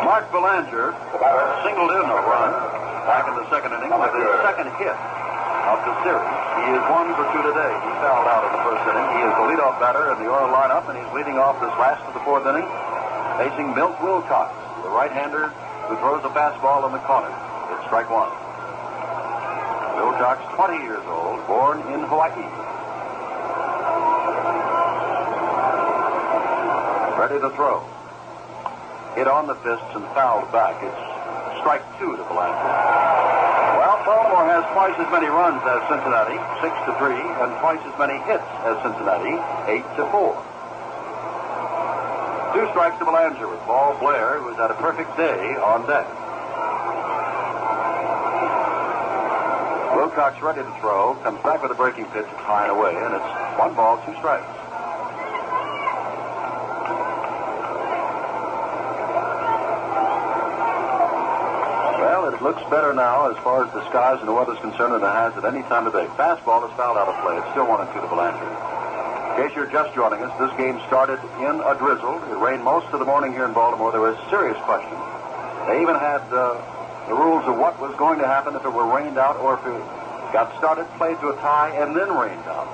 Mark Belanger singled in a run back in the second inning with his second hit of the series. He is 1 for 2 today. He fouled out in the first inning. He is the leadoff batter in the Oriole lineup, and he's leading off this last of the 4th inning, facing Milt Wilcox, the right-hander who throws a fastball in the corner. It's strike 1. Wilcox, 20 years old, born in Hawaii. Ready to throw. Hit on the fists and fouled back. It's strike 2 to Belanger. Well, Baltimore has twice as many runs as Cincinnati, 6-3, and twice as many hits as Cincinnati, 8-4. 2 strikes to Belanger with ball. Blair, who's had a perfect day, on deck. Wilcox ready to throw, comes back with a breaking pitch, it's high and away, and it's 1 ball, 2 strikes. It looks better now as far as the skies and the weather's concerned than it has at any time today. Fastball is fouled out of play. It's still 1-2 to Belanger. In case you're just joining us, this game started in a drizzle. It rained most of the morning here in Baltimore. There was serious questions. They even had the rules of what was going to happen if it were rained out or if it got started, played to a tie, and then rained out.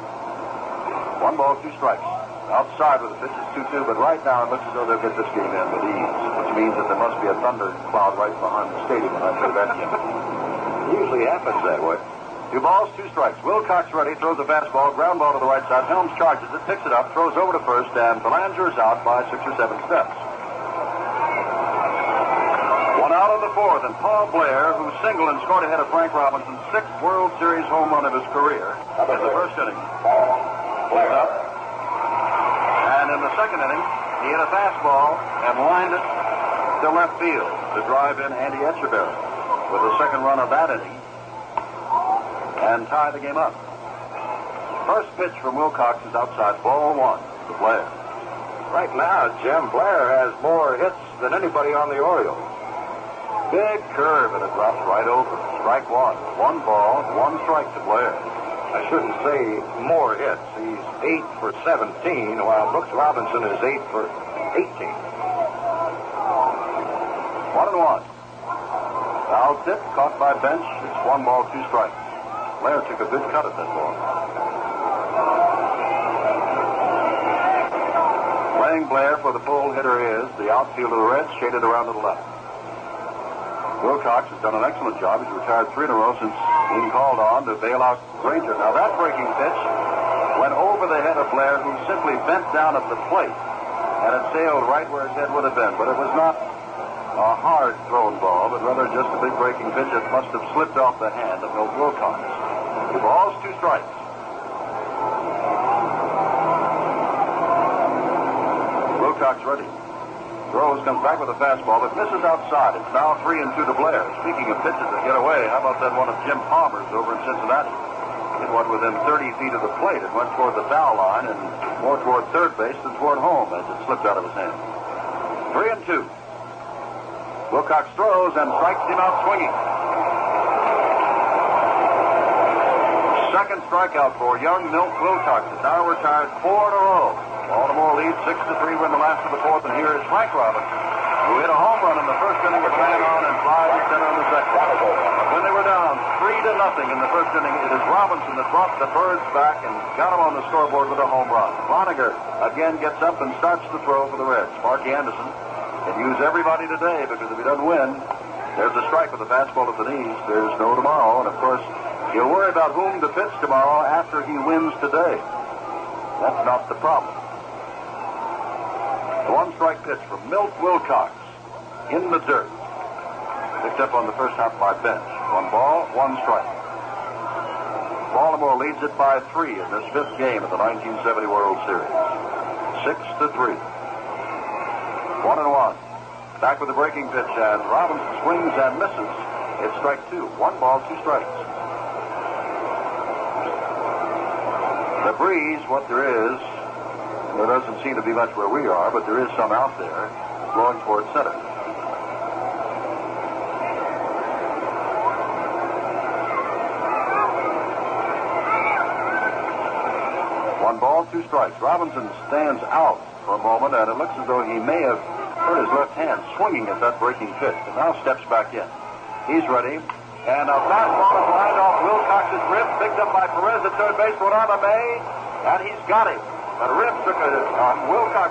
1 ball, 2 strikes. Outside with the pitch is 2-2, but right now it looks as though they'll get this game in with ease, which means that there must be a thunder cloud right behind the stadium when I play that game. It usually happens that way. 2 balls, 2 strikes. Wilcox ready, throws a fastball, ground ball to the right side. Helms charges it, picks it up, throws over to first, and Belanger is out by 6 or 7 steps. 1 out of the 4th, and Paul Blair, who singled and scored ahead of Frank Robinson's 6th World Series home run of his career in the first inning. Pulls up. And in the second inning, he hit a fastball and lined it to left field to drive in Andy Etcheberry with the second run of that inning and tie the game up. First pitch from Wilcox is outside, ball 1 to Blair. Right now, Jim, Blair has more hits than anybody on the Orioles. Big curve, and it drops right over. Strike 1. 1 ball, 1 strike to Blair. I shouldn't say more hits. He's 8 for 17, while Brooks Robinson is 8 for 18. 1-1. Foul tip, caught by Bench. It's 1 ball, 2 strikes. Blair took a good cut at that ball. Playing Blair for the pull hitter is the outfield of the Reds, shaded around to the left. Wilcox has done an excellent job. He's retired 3 in a row since being called on to bail out Granger. Now that breaking pitch went over the head of Blair, who simply bent down at the plate, and it sailed right where his head would have been. But it was not a hard thrown ball, but rather just a big breaking pitch that must have slipped off the hand of Milt Wilcox. 2 balls, 2 strikes. Wilcox ready. Rose comes back with a fastball that misses outside. It's now 3-2 to Blair. Speaking of pitches that get away, how about that one of Jim Palmer's over in Cincinnati? It went within 30 feet of the plate. It went toward the foul line and more toward third base than toward home as it slipped out of his hand. 3-2. Wilcox throws and strikes him out swinging. Second strikeout for young Milt Wilcox. Has now retired 4 in a row. Baltimore leads 6-3 when the last of the fourth, and here is Frank Robinson, who hit a home run in the first inning with man on and fly to center in the second. When they were down 3-0 in the first inning, it is Robinson that brought the Birds back and got them on the scoreboard with a home run. Cloninger again gets up and starts to throw for the Reds. Sparky Anderson can use everybody today because if he doesn't win, there's a strike with a fastball at the knees. There's no tomorrow, and of course, he'll worry about whom to pitch tomorrow after he wins today. That's not the problem. The one-strike pitch from Milt Wilcox in the dirt. Picked up on the first hop by Bench. 1 ball, 1 strike. Baltimore leads it by 3 in this 5th game of the 1970 World Series. 6-3. 1-1. Back with the breaking pitch, and Robinson swings and misses. It's strike 2. 1 ball, 2 strikes. The breeze, what there is, there doesn't seem to be much where we are, but there is some out there blowing toward center. One ball, 2 strikes. Robinson stands out for a moment, and it looks as though he may have hurt his left hand swinging at that breaking pitch, and now steps back in. He's ready, and a fastball is lined off Wilcox's rib, picked up by Perez at third base, Ronaldo May, and he's got him. But Wilcox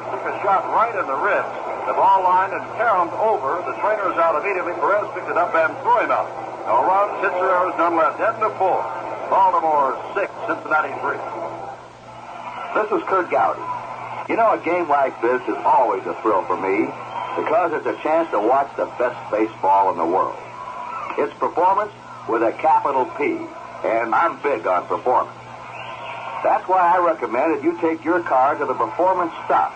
took a shot right in the ribs. The ball lined and caromed over. The trainer is out immediately. Perez picked it up and threw him out. No runs, hits, or errors, none left. 10-4. Baltimore 6, Cincinnati 3. This is Kurt Gowdy. You know, a game like this is always a thrill for me because it's a chance to watch the best baseball in the world. It's performance with a capital P, and I'm big on performance. That's why I recommend that you take your car to the Performance Stop,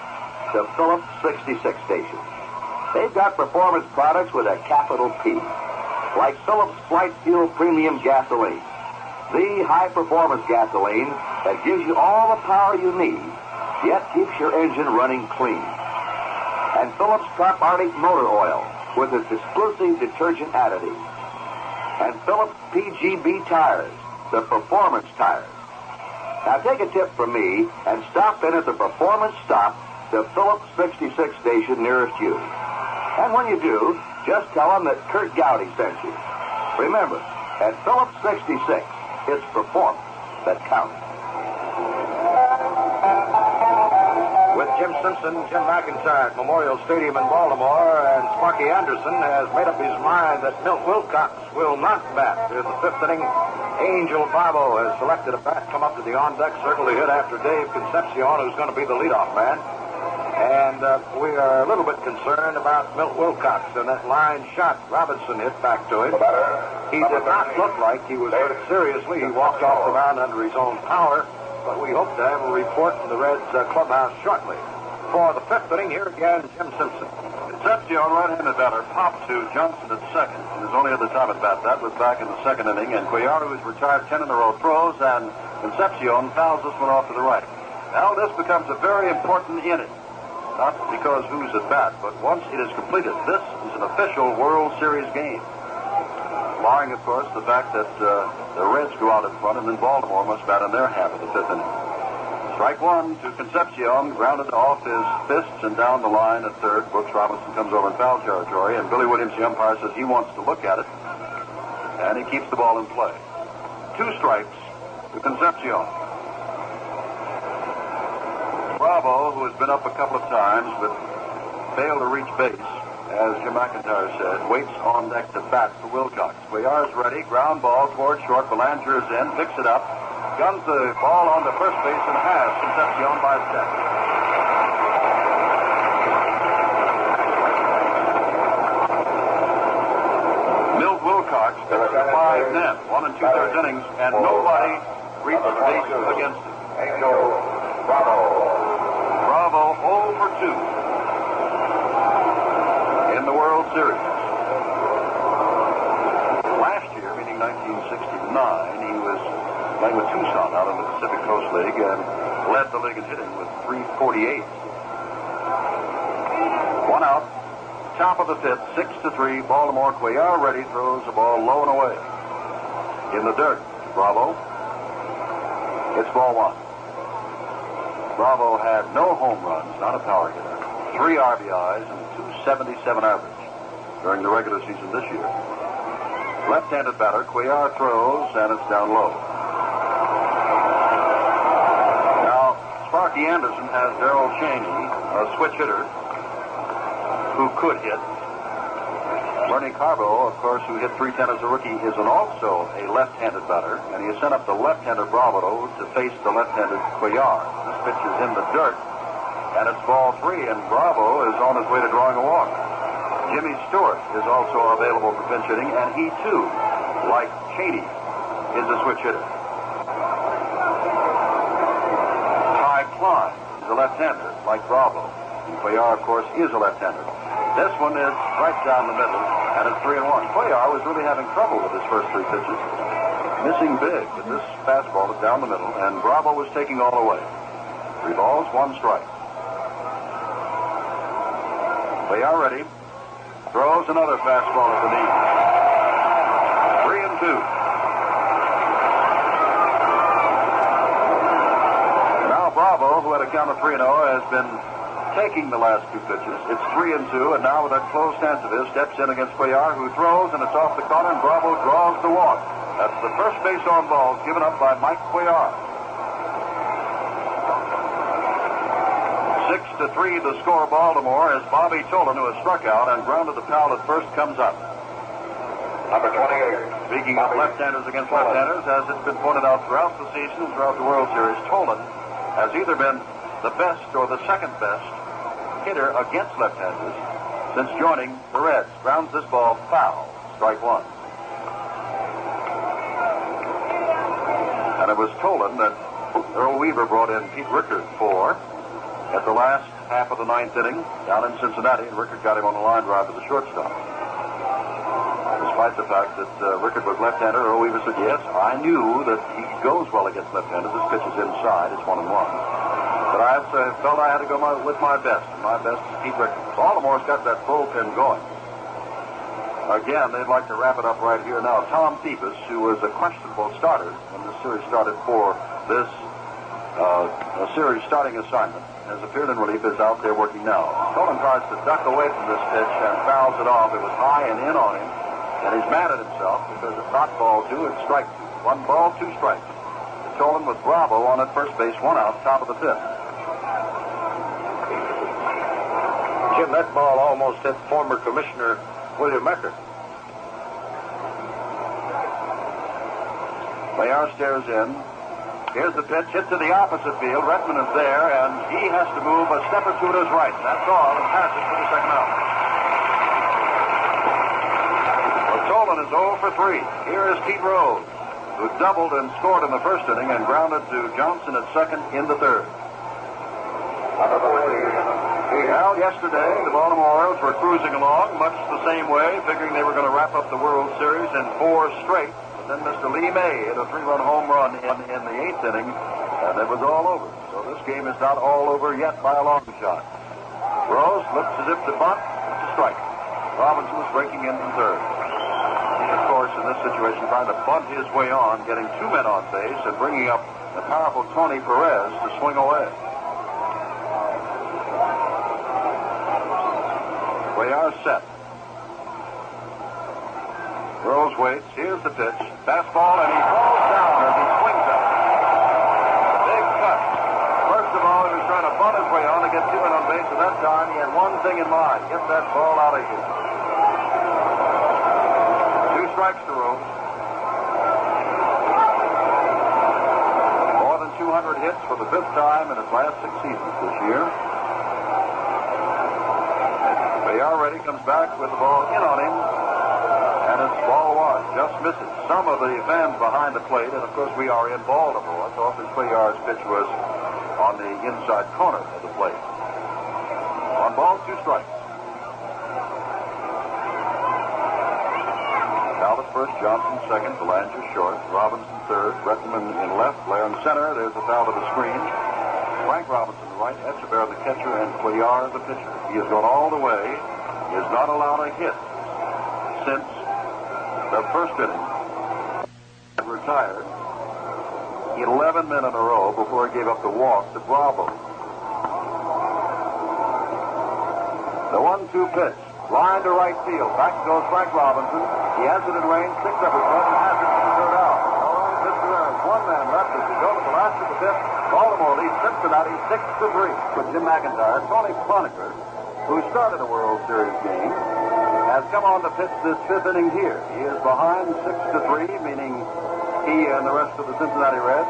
the Phillips 66 station. They've got performance products with a capital P, like Phillips Flight Fuel Premium Gasoline, the high-performance gasoline that gives you all the power you need, yet keeps your engine running clean. And Phillips Top Arctic Motor Oil with its exclusive detergent additive. And Phillips PGB tires, the performance tires. Now take a tip from me and stop in at the Performance Stop, the Phillips 66 station nearest you. And when you do, just tell them that Kurt Gowdy sent you. Remember, at Phillips 66, it's performance that counts. With Jim Simpson, Jim McIntyre at Memorial Stadium in Baltimore, and Sparky Anderson has made up his mind that Milt Wilcox will not bat in the 5th inning. Angel Bravo has selected a bat, come up to the on-deck circle to hit after Dave Concepcion, who's going to be the leadoff man. And we are a little bit concerned about Milt Wilcox and that line shot Robinson hit back to him. He did not look like he was hurt seriously. He walked off the mound under his own power, but we hope to have a report from the Reds clubhouse shortly. For the 5th inning, here again, Jim Simpson. Concepcion, right-handed batter, popped to Johnson at second. His only other time at bat, that was back in the 2nd inning, and Cuellar, who's retired 10 in a row, throws, and Concepcion fouls this one off to the right. Now this becomes a very important inning. Not because who's at bat, but once it is completed, this is an official World Series game. Barring, of course, the fact that the Reds go out in front, and then Baltimore must bat in their half of the 5th inning. Strike 1 to Concepcion, grounded off his fists and down the line at third. Brooks Robinson comes over in foul territory, and Billy Williams, the umpire, says he wants to look at it, and he keeps the ball in play. 2 strikes to Concepcion. Bravo, who has been up a couple of times but failed to reach base, as Jim McIntyre said, waits on deck to bat for Wilcox. Cuellar is ready, ground ball toward short. Belanger is in, picks it up, guns the ball on to first base, and has Concepcion by a step. Milt Wilcox pitched 5 men, 1 2/3 innings, and nobody reached base against him. Angel Bravo. Bravo 0 for 2 in the World Series. Last year, meaning 1969, he was playing with Tucson out in the Pacific Coast League and led the league in hitting with 348. One out. Top of the fifth, 6-3. Baltimore. Cuellar ready, throws the ball low and away. In the dirt to Bravo. It's ball one. Bravo had no home runs, not a power hitter, 3 RBIs, and 277 average during the regular season this year. Left-handed batter, Cuellar throws, and it's down low. Now, Sparky Anderson has Darrell Cheney, a switch hitter, who could hit. Bernie Carbo, of course, who hit .310 as a rookie, is also a left-handed batter, and he has sent up the left-handed Bravo to face the left-handed Cuellar. This pitch is in the dirt, and it's ball 3, and Bravo is on his way to drawing a walk. Jimmy Stewart is also available for pinch hitting, and he, too, like Cheney, is a switch hitter. Ty Klein is a left-hander, like Bravo. And Cuellar, of course, is a left-hander. This one is right down the middle, and it's 3-1. Cuellar was really having trouble with his first 3 pitches. Missing big, but this fastball is down the middle, and Bravo was taking all away. 3 balls, 1 strike. Cuellar ready. Throws another fastball at the knee. 3-2. Now Bravo, who had a count of 3-0, has been taking the last 2 pitches. It's 3-2, and now with that closed stance of his, steps in against Cuellar, who throws, and it's off the corner, and Bravo draws the walk. That's the first base on balls given up by Mike Cuellar. 6-3 the score. Baltimore as Bobby Tolan, who has struck out and grounded the foul at first, comes up. Number 28. Speaking of left-handers against left-handers, as it's been pointed out throughout the season and throughout the World Series, Tolan has either been the best or the second best hitter against left-handers since joining the Reds. Grounds this ball foul. Strike 1. And it was Tolan that Earl Weaver brought in Pete Rickard for at the last half of the 9th inning down in Cincinnati, and Rickard got him on a line drive to the shortstop. Despite the fact that Rickard was left-hander, Earl Weaver said, yes, I knew that he goes well against left-handers. This pitch is inside. It's 1-1. But I felt I had to go with my best. And my best is Pete Rickard. Baltimore's got that bullpen going. Again, they'd like to wrap it up right here now. Tom Phoebus, who was a questionable starter when the series started for this series starting assignment, has appeared in relief, is out there working now. Tolan tries to duck away from this pitch and fouls it off. It was high and in on him, and he's mad at himself because it's not ball 2, it's strike 2. 1 ball, 2 strikes. Tolan with Bravo on at first base, 1 out, top of the 5th. Jim, that ball almost hit former Commissioner William Mecker. Blair stares in. Here's the pitch, hit to the opposite field. Redmond is there, and he has to move a step or 2 to his right. That's all, and passes for the second out. Well, Tolan is 0 for 3. Here is Pete Rose, who doubled and scored in the first inning and grounded to Johnson at second in the 3rd. Well, yesterday, the Baltimore Orioles were cruising along much the same way, figuring they were going to wrap up the World Series in 4 straight. Then Mr. Lee May hit a 3-run home run in the 8th inning, and it was all over. So this game is not all over yet by a long shot. Rose looks as if to bunt. It's a strike. Robinson was breaking in from 3rd. He, of course, in this situation, trying to bunt his way on, getting 2 men on base and bringing up the powerful Tony Perez to swing away. Cuellar set. Rose waits. Here's the pitch. Fastball, and he falls down as he swings at it. Big cut. First of all, he was trying to bunt his way on to get 2 men on base, and that time he had one thing in mind: get that ball out of here. 2 strikes to Rose. More than 200 hits for the 5th time in his last 6 seasons this year. Already comes back with the ball in on him, and it's ball 1. Just misses. Some of the fans behind the plate, and of course we are in Baltimore, thought that Cuellar's pitch was on the inside corner of the plate. 1 ball, 2 strikes. Now the first, Johnson second, Belanger short, Robinson third, Rettenman in left, Blair in center. There's a foul to the screen. Frank Robinson right, Etcheverry the catcher, and Cuellar the pitcher. He has gone all the way. He has not allowed a hit since the first inning. Retired 11 men in a row before he gave up the walk to Bravo. The 1-2 pitch. Line to right field. Back goes Frank Robinson. He has it in range, picks up his glove, and has it to third out. No run hits the runners. One man left as we go to the last of the fifth. Baltimore leads Cincinnati 6-3. With Jim McIntyre, Tony Cloninger, who started a World Series game, has come on to pitch this fifth inning here. He is behind 6-3, meaning he and the rest of the Cincinnati Reds.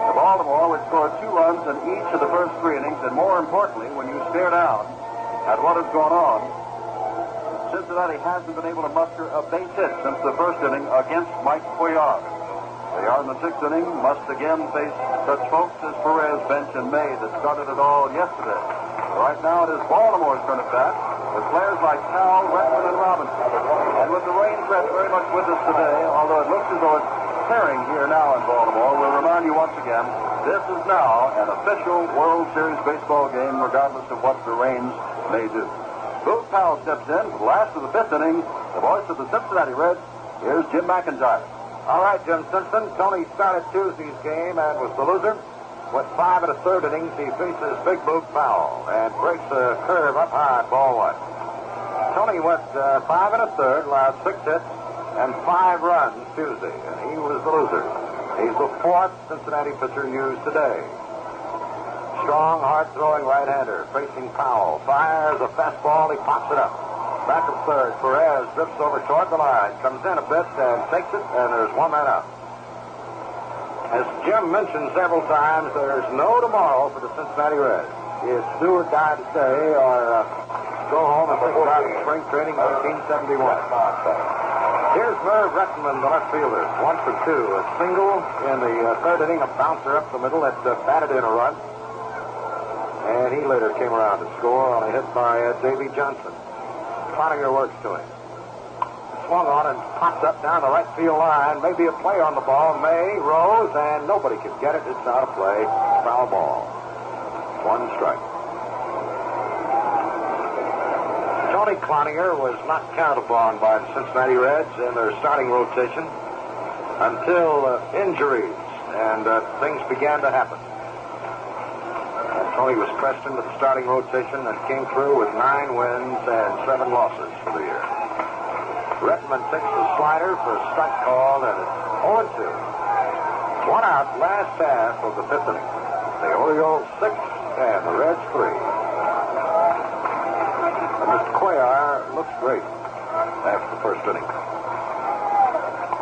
The Baltimore would score 2 runs in each of the first 3 innings, and more importantly, when you stare down at what has gone on, Cincinnati hasn't been able to muster a base hit since the first inning against Mike Cuellar. They are in the 6th inning, must again face such folks as Perez, Bench, and May that started it all yesterday. Right now it is Baltimore's turn at bat, with players like Powell, Rettenman, and Robinson. And with the rain threat very much with us today, although it looks as though it's clearing here now in Baltimore, we'll remind you once again, this is now an official World Series baseball game, regardless of what the rains may do. Booth Powell steps in for the last of the 5th inning. The voice of the Cincinnati Reds, here's Jim McIntyre. All right, Jim Simpson. Tony started Tuesday's game and was the loser. With 5 1/3 innings, he faces Big Booth Powell and breaks a curve up high at ball 1. Tony went 5 1/3, allowed 6 hits and 5 runs Tuesday, and he was the loser. He's the 4th Cincinnati pitcher used today. Strong, hard-throwing right-hander facing Powell. Fires a fastball. He pops it up. Back of third. Perez drifts over toward the line. Comes in a bit and takes it, and there's 1 man out. As Jim mentioned several times, there's no tomorrow for the Cincinnati Reds. It's do or die to stay or go home and think about spring training 1971. Here's Merv Rettenman, the left fielder. 1 for 2. A single in the 3rd inning. A bouncer up the middle that batted in a run. And he later came around to score on a hit by Davey Johnson. Cloninger works to him. Swung on and popped up down the right field line. Maybe a play on the ball. May rose, and nobody could get it. It's out of play. Foul ball. 1 strike. Tony Cloninger was not counted upon by the Cincinnati Reds in their starting rotation until injuries, and things began to happen. Tony was pressed into the starting rotation and came through with 9 wins and 7 losses for the year. Rettenman takes the slider for a strike call, and it's 0-2. 1 out, last half of the 5th inning. The Orioles 6 and the Reds 3. And Mr. Cuellar looks great after the first inning.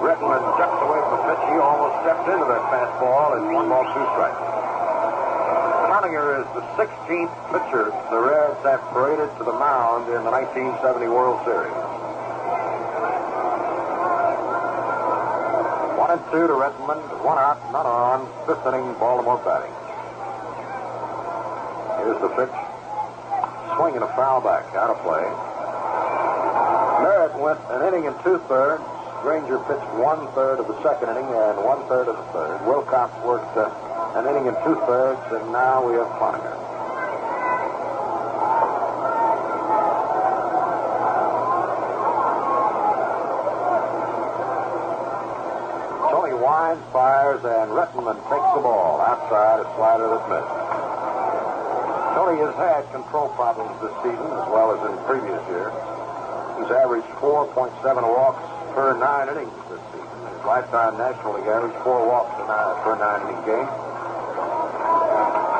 Rettenman ducks away from the pitch. He almost stepped into that fastball. It's 1 ball, 2 strikes. Cloninger is the 16th pitcher the Reds have paraded to the mound in the 1970 World Series. 1-2 to Rettenman, 1 out, none on. 5th inning, Baltimore batting. Here's the pitch. Swing and a foul back, out of play. Merritt went an inning and 2/3. Granger pitched 1/3 of the 2nd inning and 1/3 of the 3rd. Wilcox worked an inning and 2/3, and now we have Cloninger. Tony winds, fires, and Rettenman takes the ball outside, a slider that missed. Tony has had control problems this season as well as in previous years. He's averaged 4.7 walks per 9 innings this season. His lifetime National League average 4 walks per 9 inning game.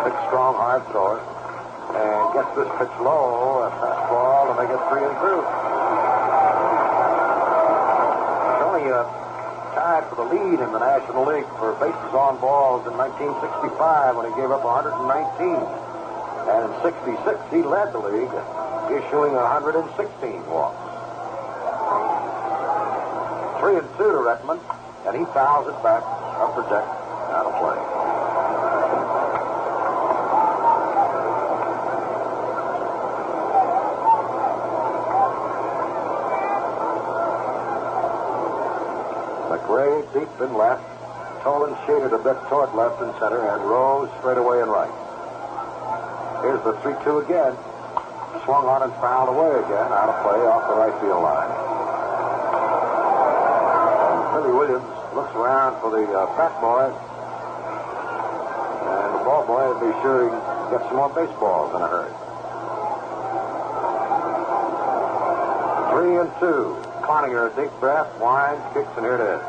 Big, strong, hard thrower. And gets this pitch low, a fastball, and they get 3 and 2. Tony tied for the lead in the National League for bases on balls in 1965 when he gave up 119. And in 66, he led the league, issuing 116 walks. 3 and 2 to Rettenman, and he fouls it back, upper deck, out of play. McRae deep in left. Tolan shaded a bit toward left and center, and Rose straight away and right. Here's the 3-2 again. Swung on and fouled away again. Out of play off the right field line. And Billy Williams looks around for the fat boy. And the ball boy will be sure he can get some more baseballs in a hurry. 3-2. Cloninger, deep breath, winds, kicks, and here it is.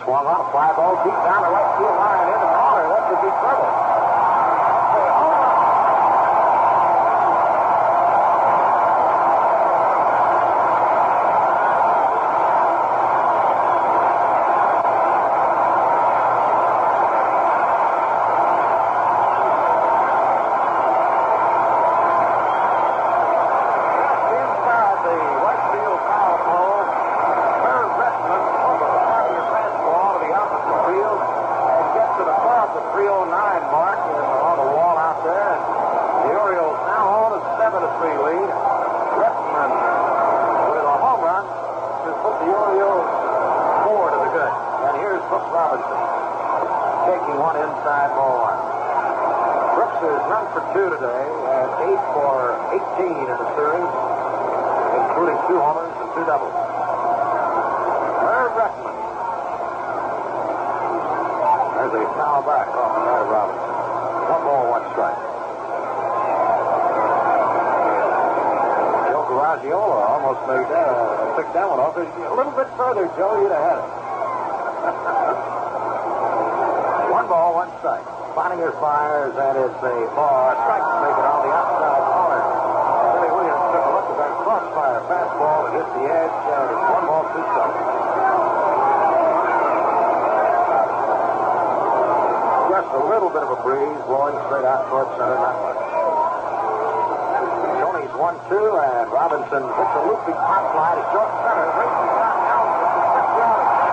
Swung on a fly ball deep down the right field line in the corner. That could be trouble. A little bit further, Joe, you'd have had it. 1 ball, 1 strike. Cloninger fires, and it's a ball. Strike to make it on the outside corner. Billy Williams took a look at that crossfire fastball that hit the edge, and it's 1 ball, 2 strikes. Just a little bit of a breeze blowing straight out towards center, not much. Tony's 1-2, and Robinson hits a looping pop fly to short center. Races out now to the 6-yard line.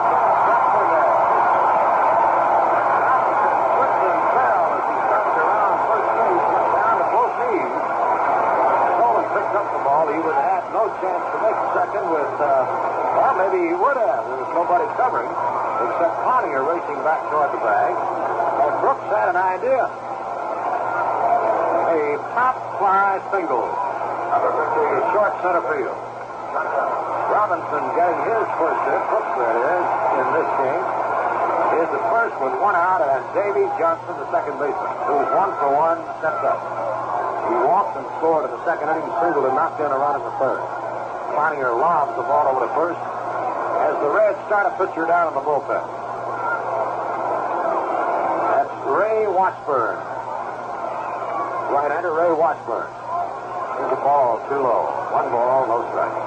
Slips and fell as he turns around first base, gets down to both knees. Nolan picked up the ball. He would have had no chance to make second with, well, maybe he would have. There was nobody covering except Cloninger racing back toward the bag. And Brooks had an idea. A pop fly single. Short center field. Robinson getting his first hit. Brooks, that is, in this game. Is the first with 1 out, and Davy Johnson, the second baseman, who's 1 for 1, steps up. He walked and scored in the second inning, singled and knocked in a run in the third. Cloninger lobs the ball over to first as the Reds start a pitcher down in the bullpen. That's Ray Washburn. Right-hander Ray Washburn. Here's the ball too low. 1 ball, no strike.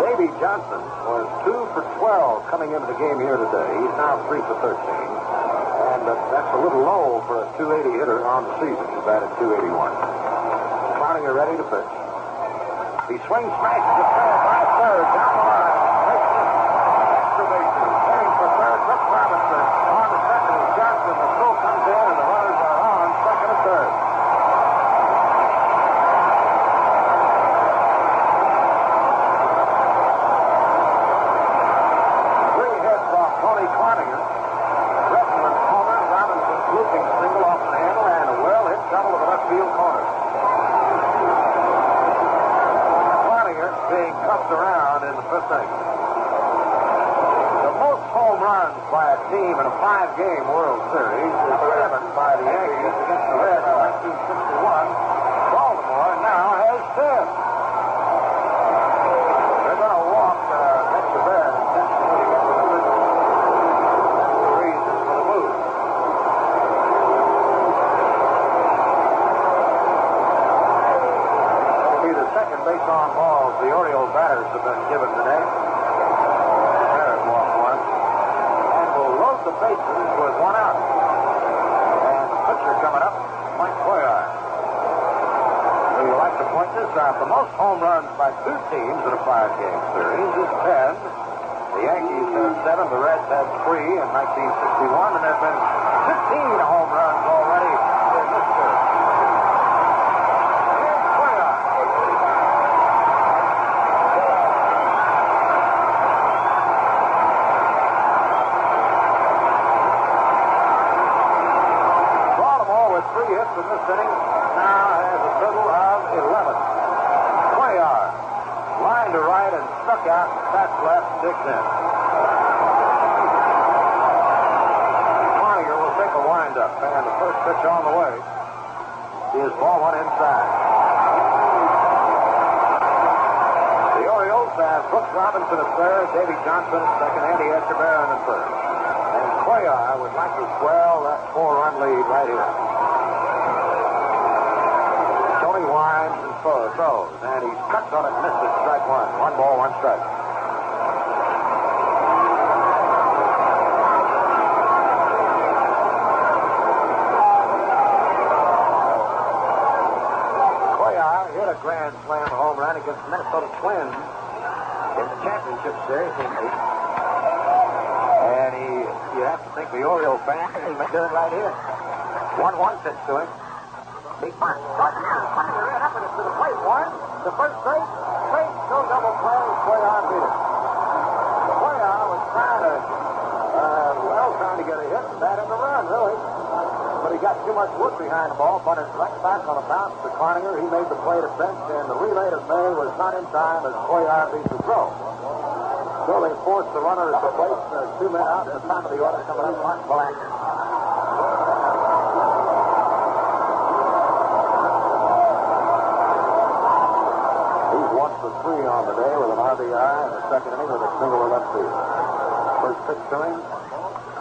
Davy Johnson was 2 for 12 coming into the game here today. He's now 3 for 13. And that's a little low for a 280 hitter on the season. He's batted 281. Cloninger ready to pitch. He swings, smashes it fair by third, down the line. Extra bases. Heading for third, Brooks Robinson. On the second is Johnson. The throw comes in, and the runners are on second and third. Field corner. Cloninger being cuffed around in the 5th inning. The most home runs by a team in a 5-game World Series is 7 by the Yankees against the Reds in 1961. Baltimore now has 10. They're going to walk Echeverria intentionally to get the number. That's the reason for the move. Base on balls the Orioles batters have been given today. Barrett walked 1. And will load the bases with 1 out. And the pitcher coming up, Mike Boyard. We like to point this out. The most home runs by 2 teams in a 5-game series is 10. The Yankees had 7. The Reds had 3 in 1961. And there have been 15 home runs already in this series. digs in. Cloninger will take a windup, and the first pitch on the way is ball one inside. The Orioles have Brooks Robinson at third, Davy Johnson at second, Andy Echeverria in third. And Cuellar would like to swell that 4-run lead right here. Tony winds and throws, and he cuts on it and misses strike one. 1 ball, 1 strike. Grand slam home run against the Minnesota Twins in the championship series. And you have to think the Oriole fan is doing right here. 1-1 pitch to him. Big bunt. Cloninger ran up and to the plate. One. The first base. Straight. No double play. Cuellar beat it. Cuellar was trying to get a hit and bat in the run, really. But he got too much wood behind the ball, bunted right back on a bounce to Cloninger. He made the play to bench, and the relay to May was not in time as Cuellar beat the throw. So they forced the runner at the plate. There's 2 men out at the top of the order coming up. Mark Blair. He's 1 for 3 on the day with an RBI in the second inning with a single to left field. First pitch to him.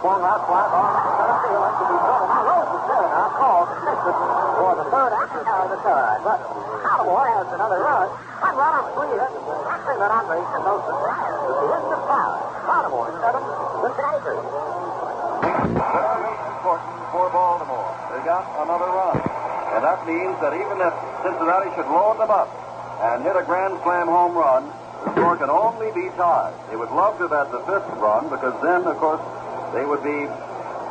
Swung out, fly ball, center field, to be trouble. Now Rose is there now, called for the third action of the third. But Baltimore has another run. 1 run on 3 hits. Actually, they're on base and no surprise. But the hits are foul. Baltimore 7, Cincinnati 3. Very important for Baltimore. They got another run. And that means that even if Cincinnati should load them up and hit a grand slam home run, the score can only be tied. They would love to have had the 5th run because then, of course, they would be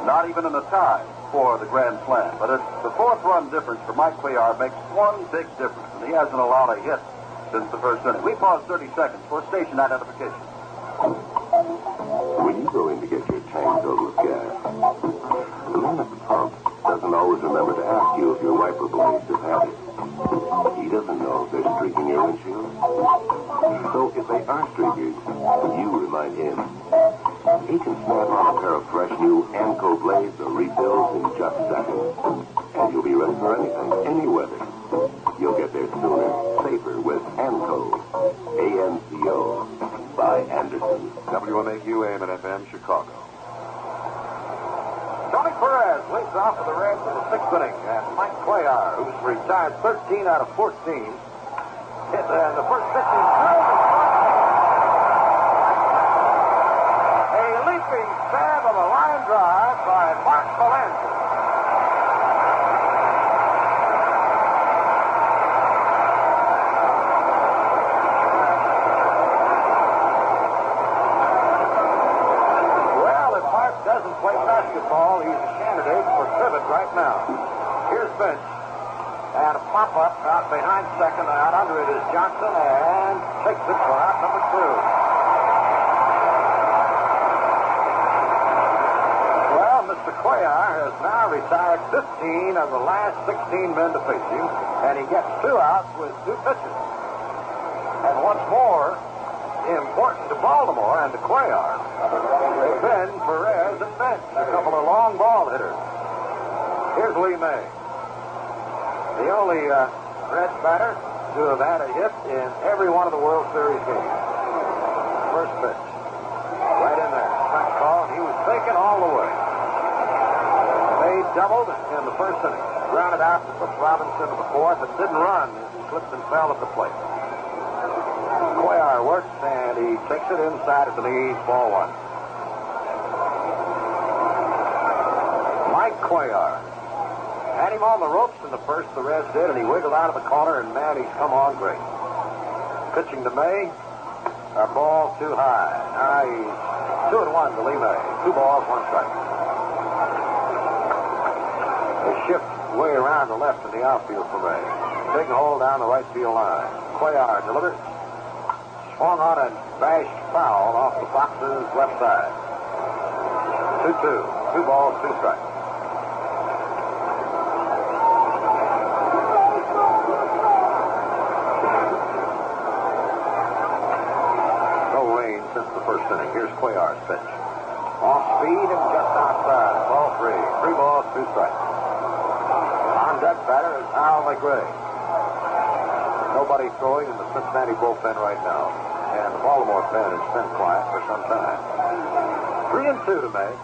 not even in a tie for the grand slam. But the 4th run difference for Mike Cuellar makes one big difference, and he hasn't allowed a hit since the first inning. We pause 30 seconds for station identification. When you go in to get your tank filled with gas, the man at the pump doesn't always remember to ask you if your wiper blades have had it. He doesn't know if they're streaking your windshield. So if they are streakers, you remind him. He can snap on a pair of fresh new Anco blades or refills in just seconds. And you'll be ready for anything, any weather. You'll get there sooner, safer with Anco. A-N-C-O by Anderson. WMAQ, AM and FM, Chicago. Tony Perez leads off for the Reds in the 6th inning. And Mike Cuellar, who's retired 13 out of 14, hit the first pitch in a leaping stab of a line drive by Mark Belanger. Doesn't play basketball. He's a candidate for pivot right now. Here's Finch. And a pop-up out behind second. Out under it is Johnson and takes it for out number 2. Well, Mr. Cuellar has now retired 15 of the last 16 men to face him. And he gets 2 outs with 2 pitches. And what's more important to Baltimore and to Cuellar, they've been Perez and Finch, a couple of long ball hitters. Here's Lee May, the only Reds batter to have had a hit in every one of the World Series games. First pitch, right in there. Strike call, and he was taken all the way. May doubled in the first inning, grounded out to Brooks Robinson in the 4th, and didn't run as he slipped and fell at the plate. Cuellar works, and he takes it inside at the knees, ball 1. Mike Cuellar had him on the ropes in the first, the Reds did, and he wiggled out of the corner, and man, he's come on great. Pitching to May, a ball too high. Now he's 2-1 to Lee May. 2 balls, 1 strike. They shift way around the left in the outfield for May. Taking a hold down the right field line. Cuellar delivers. Swung on and bashed foul off the Fox's left side. 2-2. 2 balls, 2 strikes. No rain since the the first inning. Here's Cuellar's pitch. Off speed and just outside. Ball 3. 3 balls, 2 strikes. On deck batter is Hal McRae. Nobody throwing in the Cincinnati bullpen right now. And the Baltimore pen has been quiet for some time. 3-2 to make.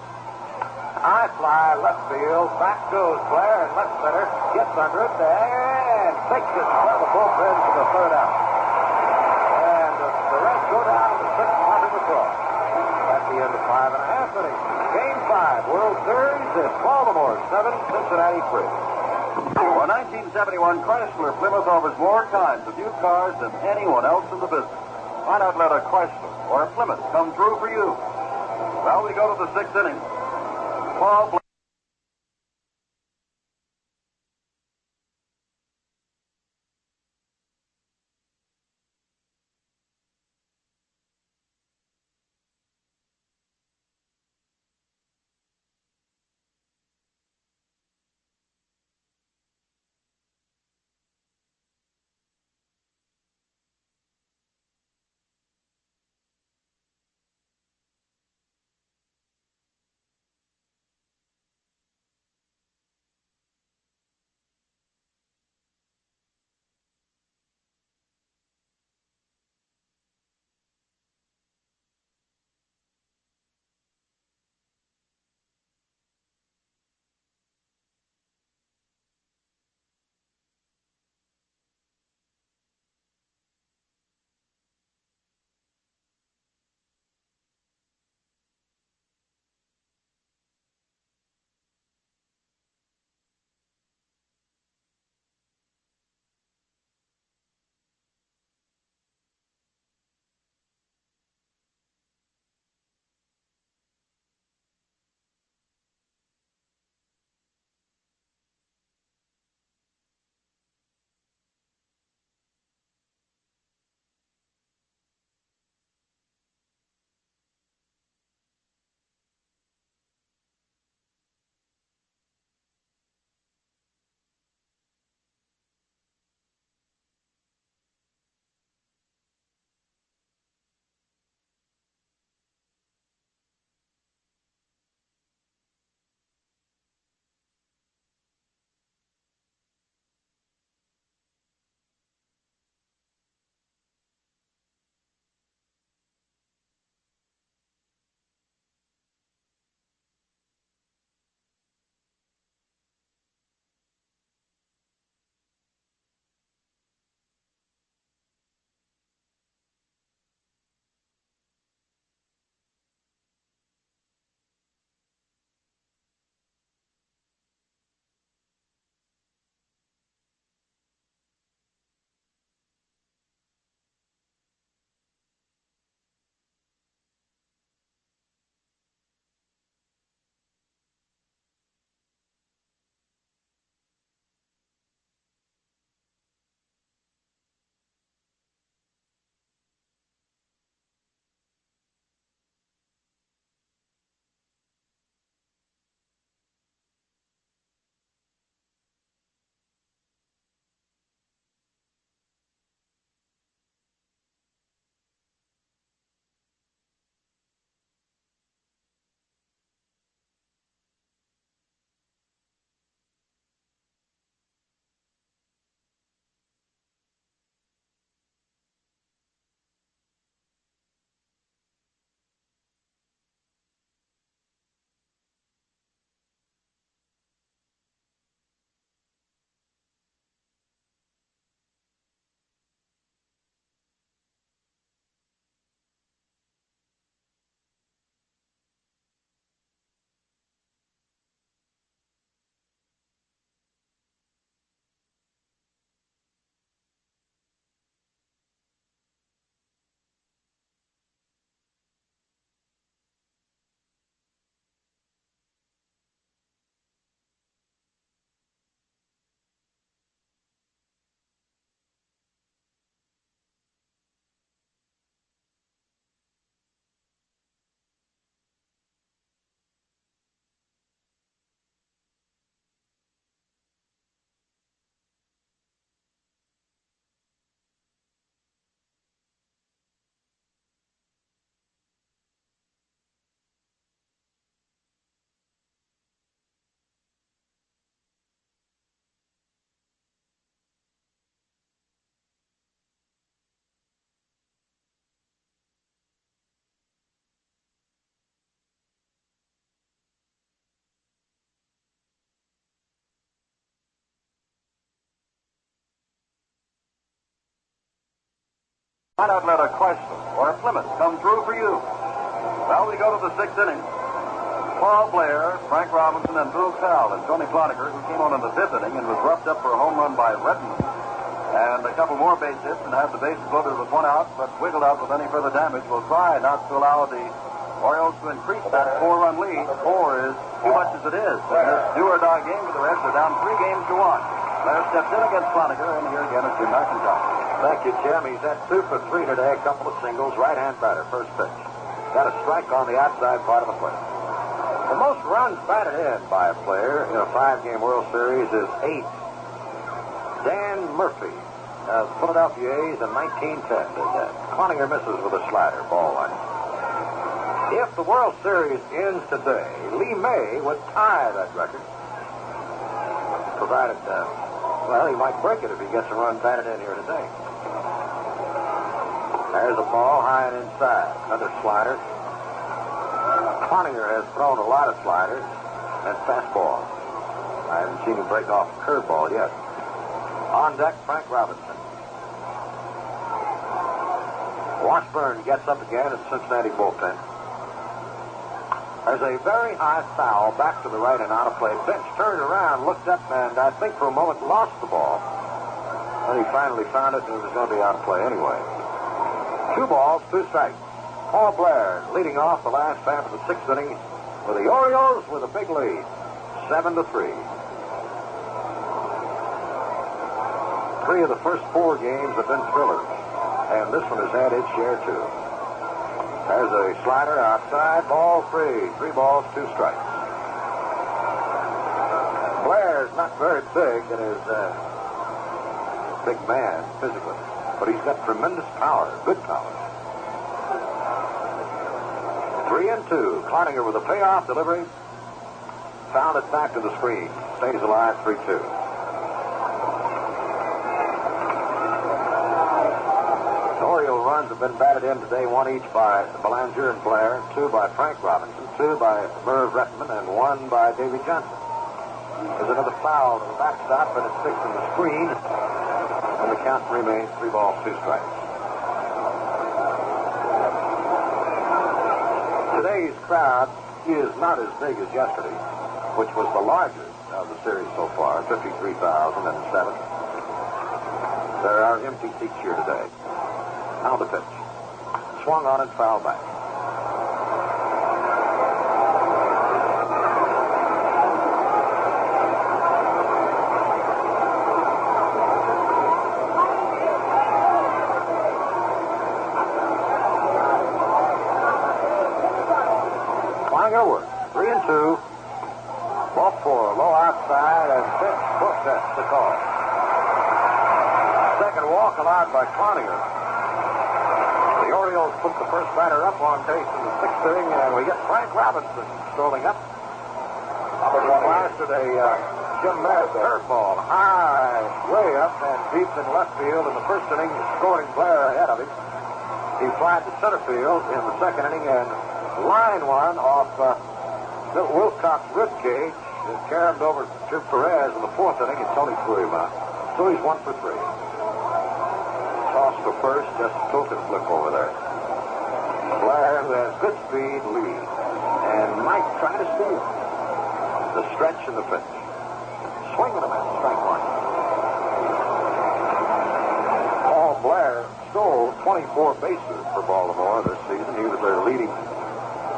High fly, left field. Back goes Blair, and left center gets under it and takes it out of the bullpen for the third out. And the Reds go down to 6-0 across. At the end of 5.5 innings. Game 5, World Series. It's Baltimore 7, Cincinnati 3. For 1971, Chrysler Plymouth offers more kinds of new cars than anyone else in the business. Why not let a Chrysler or a Plymouth come through for you? Well, we go to the 6th inning. Paul Blair. Why not let a Chrysler or a Plymouth come through for you? Well, we go to the sixth inning. Paul Blair, Frank Robinson, and Bill Cowell and Tony Cloninger, who came on in the fifth inning and was roughed up for a home run by Redmond, and a couple more base hits and had the bases loaded with one out, but wiggled out with any further damage, will try not to allow the Orioles to increase that 4-run lead. 4 is too much as it is. In this do-or-die game with the Reds, they're down 3 games to 1. Blair steps in against Cloninger, and here again is Jim Mcintyre. Thank you, Jim. He's at 2 for 3 today. A couple of singles. Right-hand batter, first pitch. Got a strike on the outside part of the plate. The most runs batted in by a player in a 5-game World Series is 8. Dan Murphy of Philadelphia A's in 1910 did that. Cloninger misses with a slider, ball one. If the World Series ends today, Lee May would tie that record. Provided, well, he might break it if he gets a run batted in here today. There's a ball high and inside. Another slider. Cloninger has thrown a lot of sliders and fastballs. I haven't seen him break off a curveball yet. On deck, Frank Robinson. Washburn gets up again in Cincinnati bullpen. There's a very high foul back to the right and out of play. Bench turned around, looked up, and I think for a moment lost the ball. Then he finally found it, and it was going to be out of play anyway. 2 balls, 2 strikes. Paul Blair leading off the last half of the 6th inning with the Orioles with a big lead, 7-3. 3 of the first 4 games have been thrillers, and this one has had its share too. There's a slider outside, ball 3. 3 balls, 2 strikes. Blair is not very big and is a big man physically, but he's got tremendous power, good power. 3-2. Cloninger with a payoff delivery. Found it back to the screen. Stays alive, 3-2. The Oriole runs have been batted in today, 1 each by Belanger and Blair, 2 by Frank Robinson, 2 by Merv Rettenman, and 1 by Davy Johnson. There's another foul to the backstop, and it sticks in the screen, and the count remains 3 balls, 2 strikes. Today's crowd is not as big as yesterday, which was the largest of the series so far, 53,007. There are empty seats here today. Now the pitch. Swung on and fouled back. Work. 3-2. Ball 4. Low outside and pitch. That's the call. Second walk allowed by Cloninger. The Orioles put the first batter up on base in the 6th inning, and we get Frank Robinson strolling up. Blasted a Jim Matt curveball high, way up and deep in left field in the first inning, scoring Blair ahead of him. He flied to center field in the 2nd inning and line one off Bill Wilcox's ribcage and carried over to Jim Perez in the 4th inning, and Tony threw him out. So he's 1 for 3. Toss to first, just a token flip over there. Blair, who has good speed, lead, and might try to steal. The stretch and the pitch. Swinging him at strike one. Paul Blair stole 24 bases for Baltimore this season. He was their leading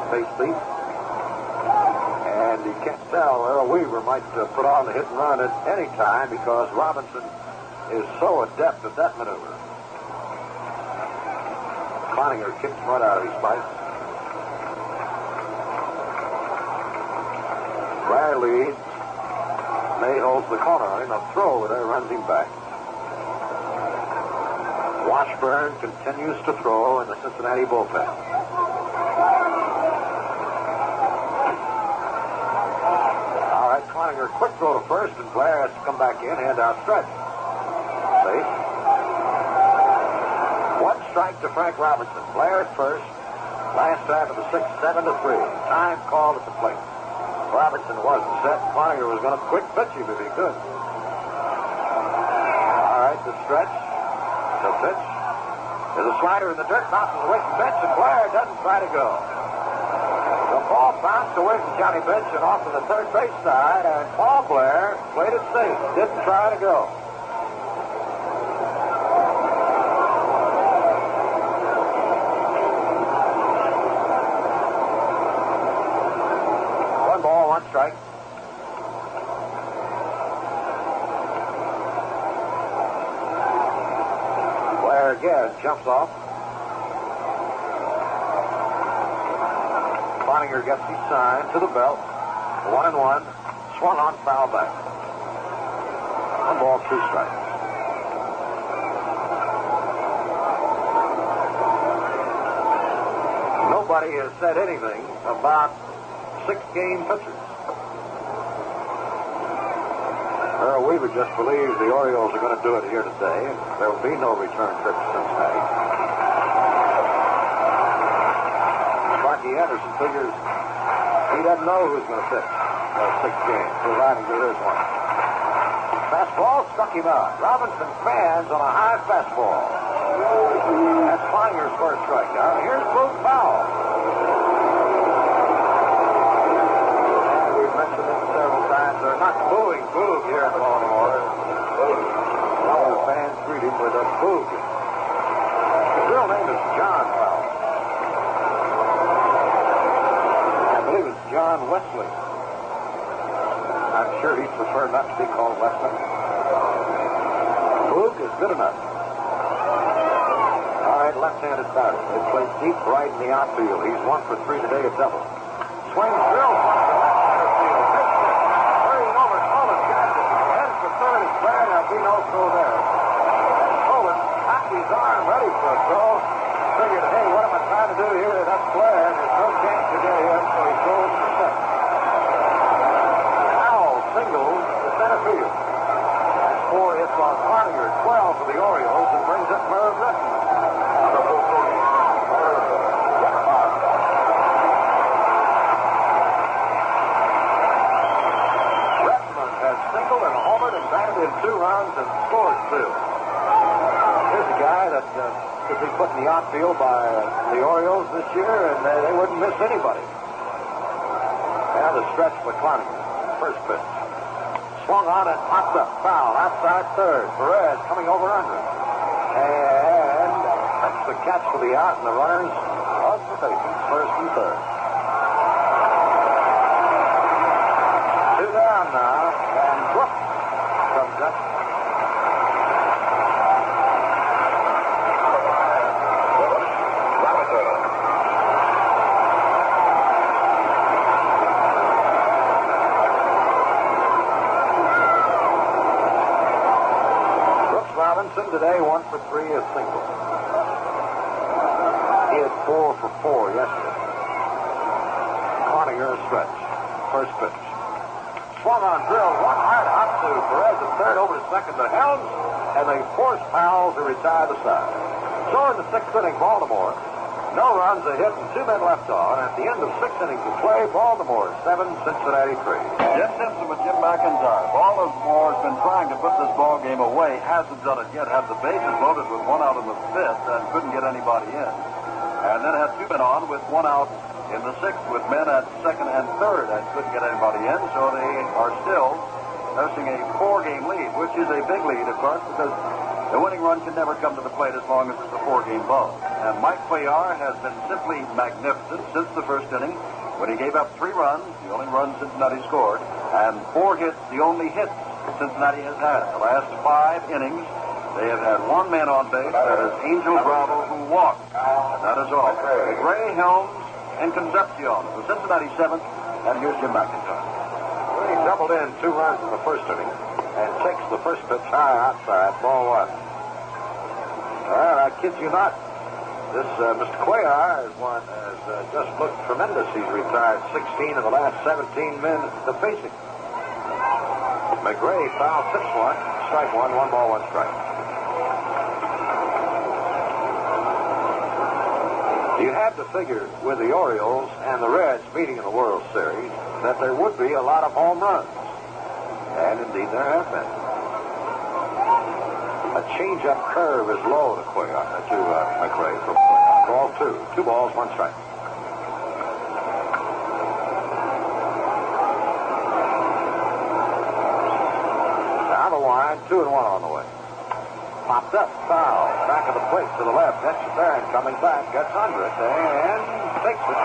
base thief. And you can't tell, Earl Weaver might put on the hit and run at any time because Robinson is so adept at that maneuver. Cloninger kicks mud out of his spikes. Blair leads. May holds the corner on him. A throw over there runs him back. Washburn continues to throw in the Cincinnati bullpen. Cloninger, quick throw to first, and Blair has to come back in, hand out stretch. See? 1 strike to Frank Robinson. Blair at first. Last half of the 6th, 7-3. Time called at the plate. Robinson wasn't set. Cloninger was going to quick pitch him if he could. All right, the stretch, the pitch, There's a slider in the dirt, bounces away from Bench, and Blair doesn't try to go. The ball bounced away from Johnny Bench and off to the third base side, and Paul Blair played it safe, didn't try to go. One ball, one strike. Blair again jumps off. Cloninger gets his sign to the belt. 1-1. Swung on, foul back. One ball, two strikes. Nobody has said anything about 6-game pitchers. Earl Weaver just believes the Orioles are going to do it here today. There will be no return trip to Cincinnati. Rocky Anderson figures he doesn't know who's going to pitch 6 games, providing there is one. Fastball struck him out. Robinson fans on a high fastball. That's Cloninger's first strikeout. Here's Boog foul. And we've mentioned it several times. They're not booing Boog here in Baltimore. All the fans greet him with a Boog. His real name is John Fowler. I believe it's John Wesley. I'm sure he'd prefer not to be called Wesley. Boog is good enough. All right, left-handed batter. They play deep right in the outfield. He's 1 for 3 today at double. Swing drill. Hurrying over Coleman. Gets it. Heads for third. It's Blair. There'll be no throw there. Coleman cocked his arm ready for a throw. Figured, hey, what am I trying to do here? That's Blair. There's no chance to get him, so he throws to second. Singles to center field. That's 4 hits on Cloninger, 12 for the Orioles, and brings up Merv Rettenman. Rettenman has singled and homered and batted in 2 runs and scored 2. Here's a guy that could be put in the outfield by the Orioles this year, and they wouldn't miss anybody. Now the stretch for Cloninger. First pitch. Swung on and popped up. Foul. Outside third. Perez coming over under it. And that's the catch for the out, and the runners on for bases. First and third. 2 down now. And Brooks comes up. Robinson today 1 for 3 is single. He had 4 for 4 yesterday. Cloninger a stretch. First pitch. Swung on drill. One hard out to Perez at third, over to second to Helms, and they force Powell to retire the side. So in the 6th inning, Baltimore, no runs, a hit, and 2 men left on. At the end of 6 innings of play, Baltimore 7, Cincinnati 3. Jim Simpson with Jim McIntyre. Baltimore has been trying to put this ball game away. Hasn't done it yet. Had the bases loaded with 1 out in the 5th and couldn't get anybody in. And then had 2 men on with 1 out in the 6th with men at 2nd and 3rd and couldn't get anybody in. So they are still nursing a 4-game lead, which is a big lead, of course, because the winning run can never come to the plate as long as it's a 4-game ball. And Mike Cuellar has been simply magnificent since the 1st inning when he gave up 3 runs, the only run Cincinnati scored, and 4 hits, the only hits Cincinnati has had. The last 5 innings, they have had 1 man on base, that is Angel Bravo, who walked. And that is all. Gray, Helms, and Concepcion. The Cincinnati 7th, and here's Jim McIntyre. Well, he doubled in 2 runs in the 1st inning and takes the first pitch high outside, ball 1. Well, I kid you not, this Mr. Cuellar has just looked tremendous. He's retired 16 of the last 17 men to face him. McRae foul tips 1, strike 1, 1 ball, 1 strike. You had to figure with the Orioles and the Reds meeting in the World Series that there would be a lot of home runs. And indeed there have been. A change-up curve is low to McRae from Cuellar. Ball 2. 2 balls, 1 strike. Down the line, 2-1 on the way. Popped up, foul. Back of the plate to the left. That's Baron coming back. Gets under it and takes it.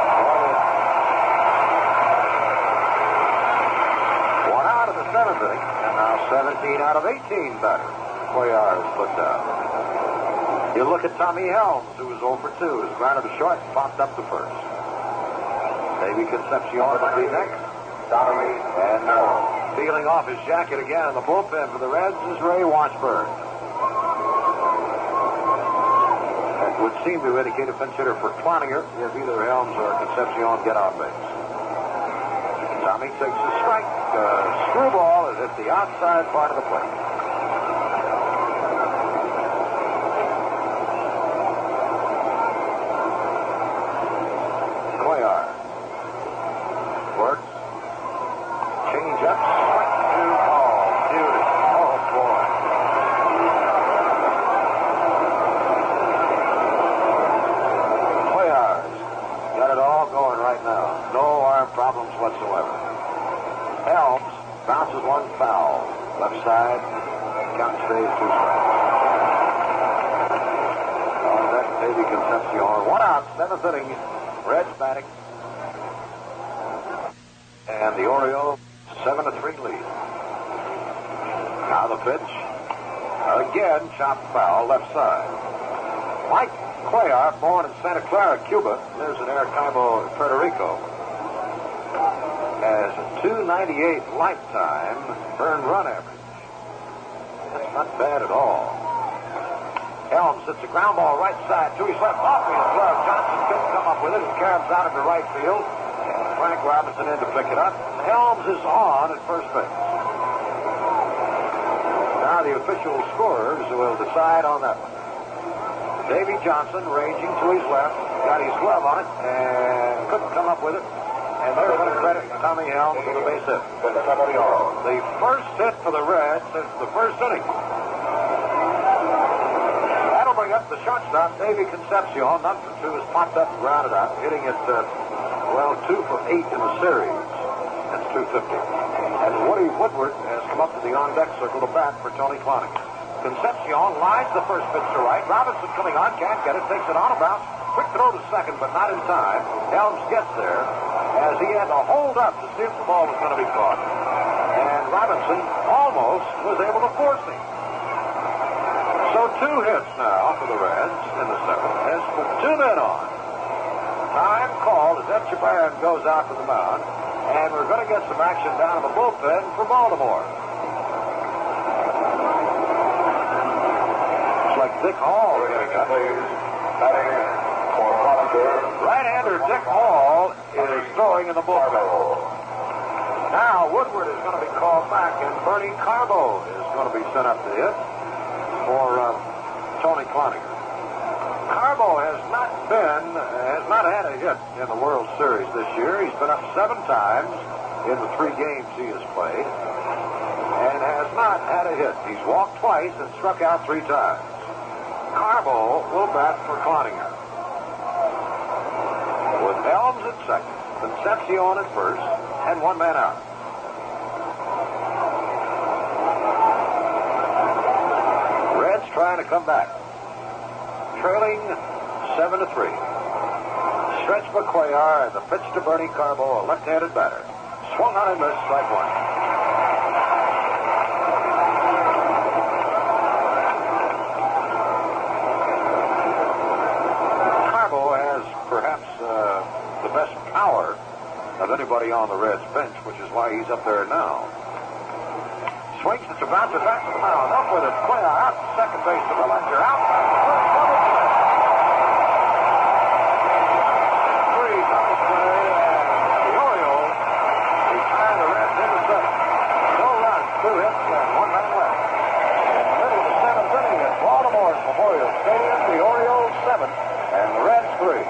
One out of the 7th inning. And now 17 out of 18 batters. Cuellar is put down. You look at Tommy Helms, who was 0 for 2. Has grounded to short and popped up to first. Davey Concepcion will be next. And feeling off his jacket again in the bullpen for the Reds is Ray Washburn. That would seem to indicate a pinch hitter for Cloninger if either Helms or Concepcion get on base. Tommy takes a strike. Screwball is at the outside part of the plate. Cuellar works. Change up. Strike 2 ball. Beauty. Oh, boy. Cuellar's got it all going right now. No arm problems whatsoever. Helms bounces one foul. Left side. Count stays 2 strikes. On deck, Davey Concepcion. 1 out. 7th inning. Reds batting. And the Orioles 7-3 lead. Now the pitch. Again, chopped foul, left side. Mike Cuellar, born in Santa Clara, Cuba, lives in Maracaibo, Puerto Rico, has a .298 lifetime earned run average. That's not bad at all. Helms hits a ground ball right side to his left, off his glove. Johnson couldn't come up with it. It carries out into right field. Frank Robinson in to pick it up. Helms is on at first base. Now the official scorers will decide on that one. Davy Johnson ranging to his left, got his glove on it, and couldn't come up with it. And they're going to credit Tommy Helms for the base hit. The first hit for the Reds since the first inning. That'll bring up the shortstop, Davey Concepcion. 0 for 2 is popped up and grounded out, hitting it, 2 for 8 in the series. That's .250. And Woody Woodward has come up to the on-deck circle to bat for Tony Cloninger. Concepcion lines the first pitch to right. Robinson coming on, can't get it, takes it on a bounce. Quick throw to second, but not in time. Helms gets there as he had to hold up to see if the ball was going to be caught. And Robinson almost was able to force him. So 2 hits now for the Reds in the 7th. Has put 2 men on. Time called as Echebarren goes out to the mound. And we're going to get some action down in the bullpen for Baltimore. Looks like Dick Hall is getting up. Right-hander Dick Hall is throwing in the bullpen. Now Woodward is going to be called back, and Bernie Carbo is going to be sent up to hit for Tony Cloninger. Carbo has not had a hit in the World Series this year. He's been up 7 times in the 3 games he has played and has not had a hit. He's walked twice and struck out 3 times. Carbo will bat for Cloninger. With Helms at second, Concepcion at first, and 1 man out. Reds trying to come back. Trailing 7-3. Stretch for Cuellar and the pitch to Bernie Carbo, a left-handed batter. Swung on and missed, strike 1. Carbo has perhaps the best power of anybody on the Reds bench, which is why he's up there now. Swings it to bouncer back to the mound. Up with it. Cuellar out to second base to Bellinger. Out back to first. The Orioles retire the Reds into 7th. No runs, 2 hits, and 1 man left. In the middle of the 7th inning at Baltimore's Memorial Stadium, the Orioles 7 and the Reds 3.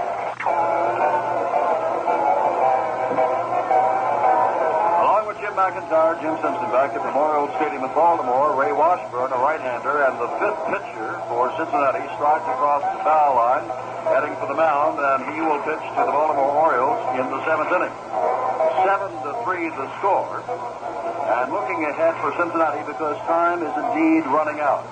Along with Jim Mcintyre, Jim Simpson back at Memorial Stadium in Baltimore. Ray Washburn, a right-hander, and the fifth pitcher for Cincinnati strides across the foul line, heading for the mound, and he will pitch to the Baltimore Orioles in the seventh inning. 7-3 the score. And looking ahead for Cincinnati because time is indeed running out.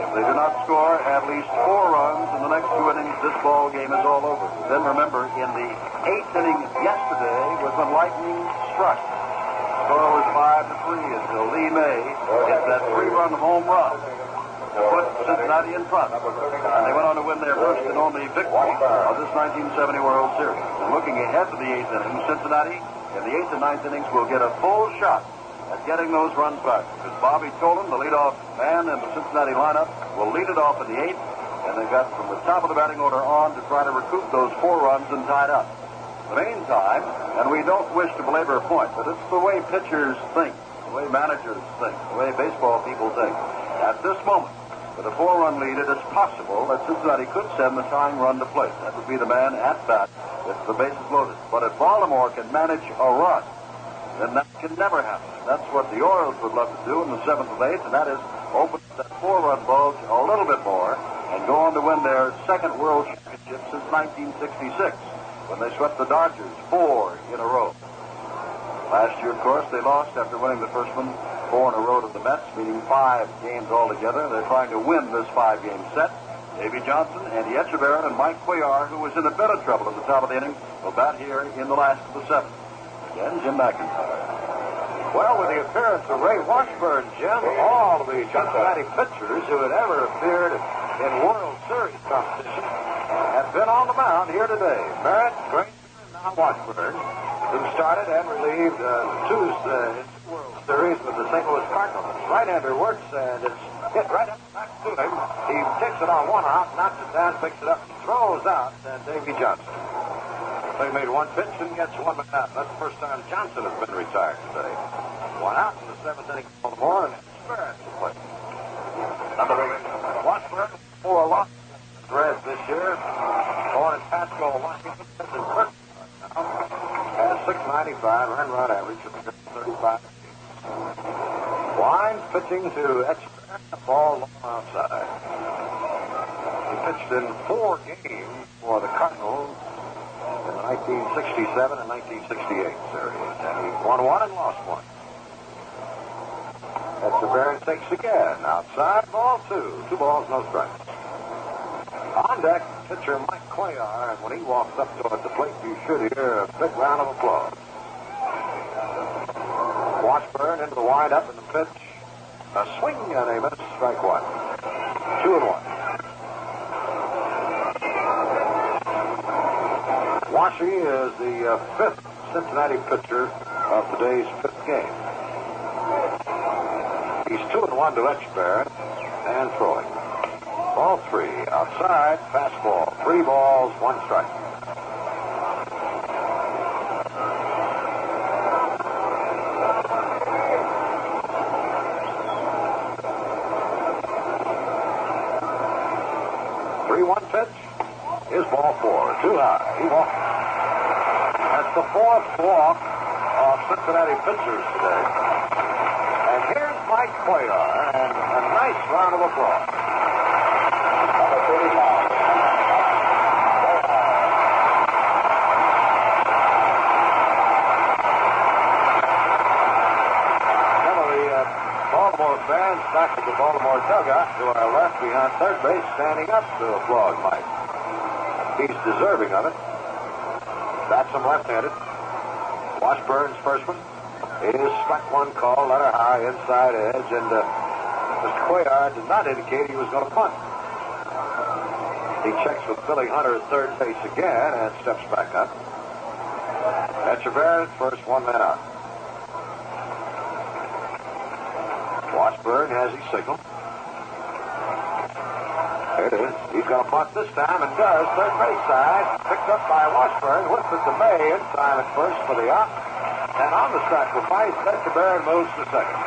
If they do not score at least 4 runs in the next 2 innings, this ball game is all over. Then remember, in the 8th inning yesterday was when lightning struck. The score was 5-3 until Lee May hit that 3-run home run to put Cincinnati in front. And they went on to win their first and only victory of this 1970 World Series. And looking ahead to the 8th inning, Cincinnati in the 8th and 9th innings will get a full shot at getting those runs back. Because Bobby Tolan, the leadoff man in the Cincinnati lineup, will lead it off in the 8th, and they've got from the top of the batting order on to try to recoup those 4 runs and tie it up. In the meantime, and we don't wish to belabor a point, but it's the way pitchers think, the way managers think, the way baseball people think. At this moment, with a 4-run lead, it is possible that Cincinnati could send the tying run to plate. That would be the man at bat if the base is loaded. But if Baltimore can manage a run, then that can never happen. That's what the Orioles would love to do in the 7th and 8th, and that is open that 4-run bulge a little bit more and go on to win their second World Championship since 1966, when they swept the Dodgers 4 in a row. Last year, of course, they lost after winning the first one 4 in a row to the Mets, meaning 5 games altogether. They're trying to win this 5-game set. Davey Johnson, Andy Etchebarren, and Mike Cuellar, who was in a bit of trouble at the top of the inning, will bat here in the last of the 7th. Again, Jim McIntyre. Well, with the appearance of Ray Washburn, Jim, all of the Cincinnati pitchers who had ever appeared in World Series competition have been on the mound here today. Barrett, Granger, and now Washburn, who started and relieved two World Series with the St. Louis Cardinals. Right-hander works, and it's hit right up back to him. He takes it on 1 out, knocks it down, picks it up, throws out, and Davey Johnson. They made 1 pitch and gets 1 man out. That's the first time Johnson has been retired today. 1 out in the 7th inning of Baltimore, and it's Barrett to play. Washburn, 4 losses in the Reds this year. Born in Pasco, Washington, now has 695 run average of 35. Wines pitching to Exeter, ball long outside. He pitched in 4 games for the Cardinals in the 1967 and 1968 series, and he won 1 and lost 1. Etchebarren takes again. Outside, ball 2. 2 balls, no strikes. On deck, pitcher Mike Cuellar, and when he walks up toward the plate, you should hear a big round of applause. Washburn into the windup and the pitch. A swing and a miss, strike 1. 2 and 1. Washy is the 5th Cincinnati pitcher of today's 5th game. He's 2 and 1 to Etchebarren and throwing. Ball 3 outside, fastball. 3 balls, 1 strike. Pitch is ball 4, too high. He walked. That's the 4th walk of Cincinnati pitchers today. And here's Mike Cuellar, and a nice round of applause. Some of the Baltimore fans back at the Baltimore dugout to our left behind third base standing up to applaud Mike. He's deserving of it. That's him left-handed. Washburn's first one is strike 1 call, letter high, inside edge, and Mr. Cuellar did not indicate he was going to punt. He checks with Billy Hunter at third base again and steps back up. Etchebarren first, 1 man out. Washburn has his signal. There it is. He's going to punt this time and does. Third base side. Picked up by Washburn. Whips it to May. In time at first for the out. And on the sacrifice, Etchebarren moves to second.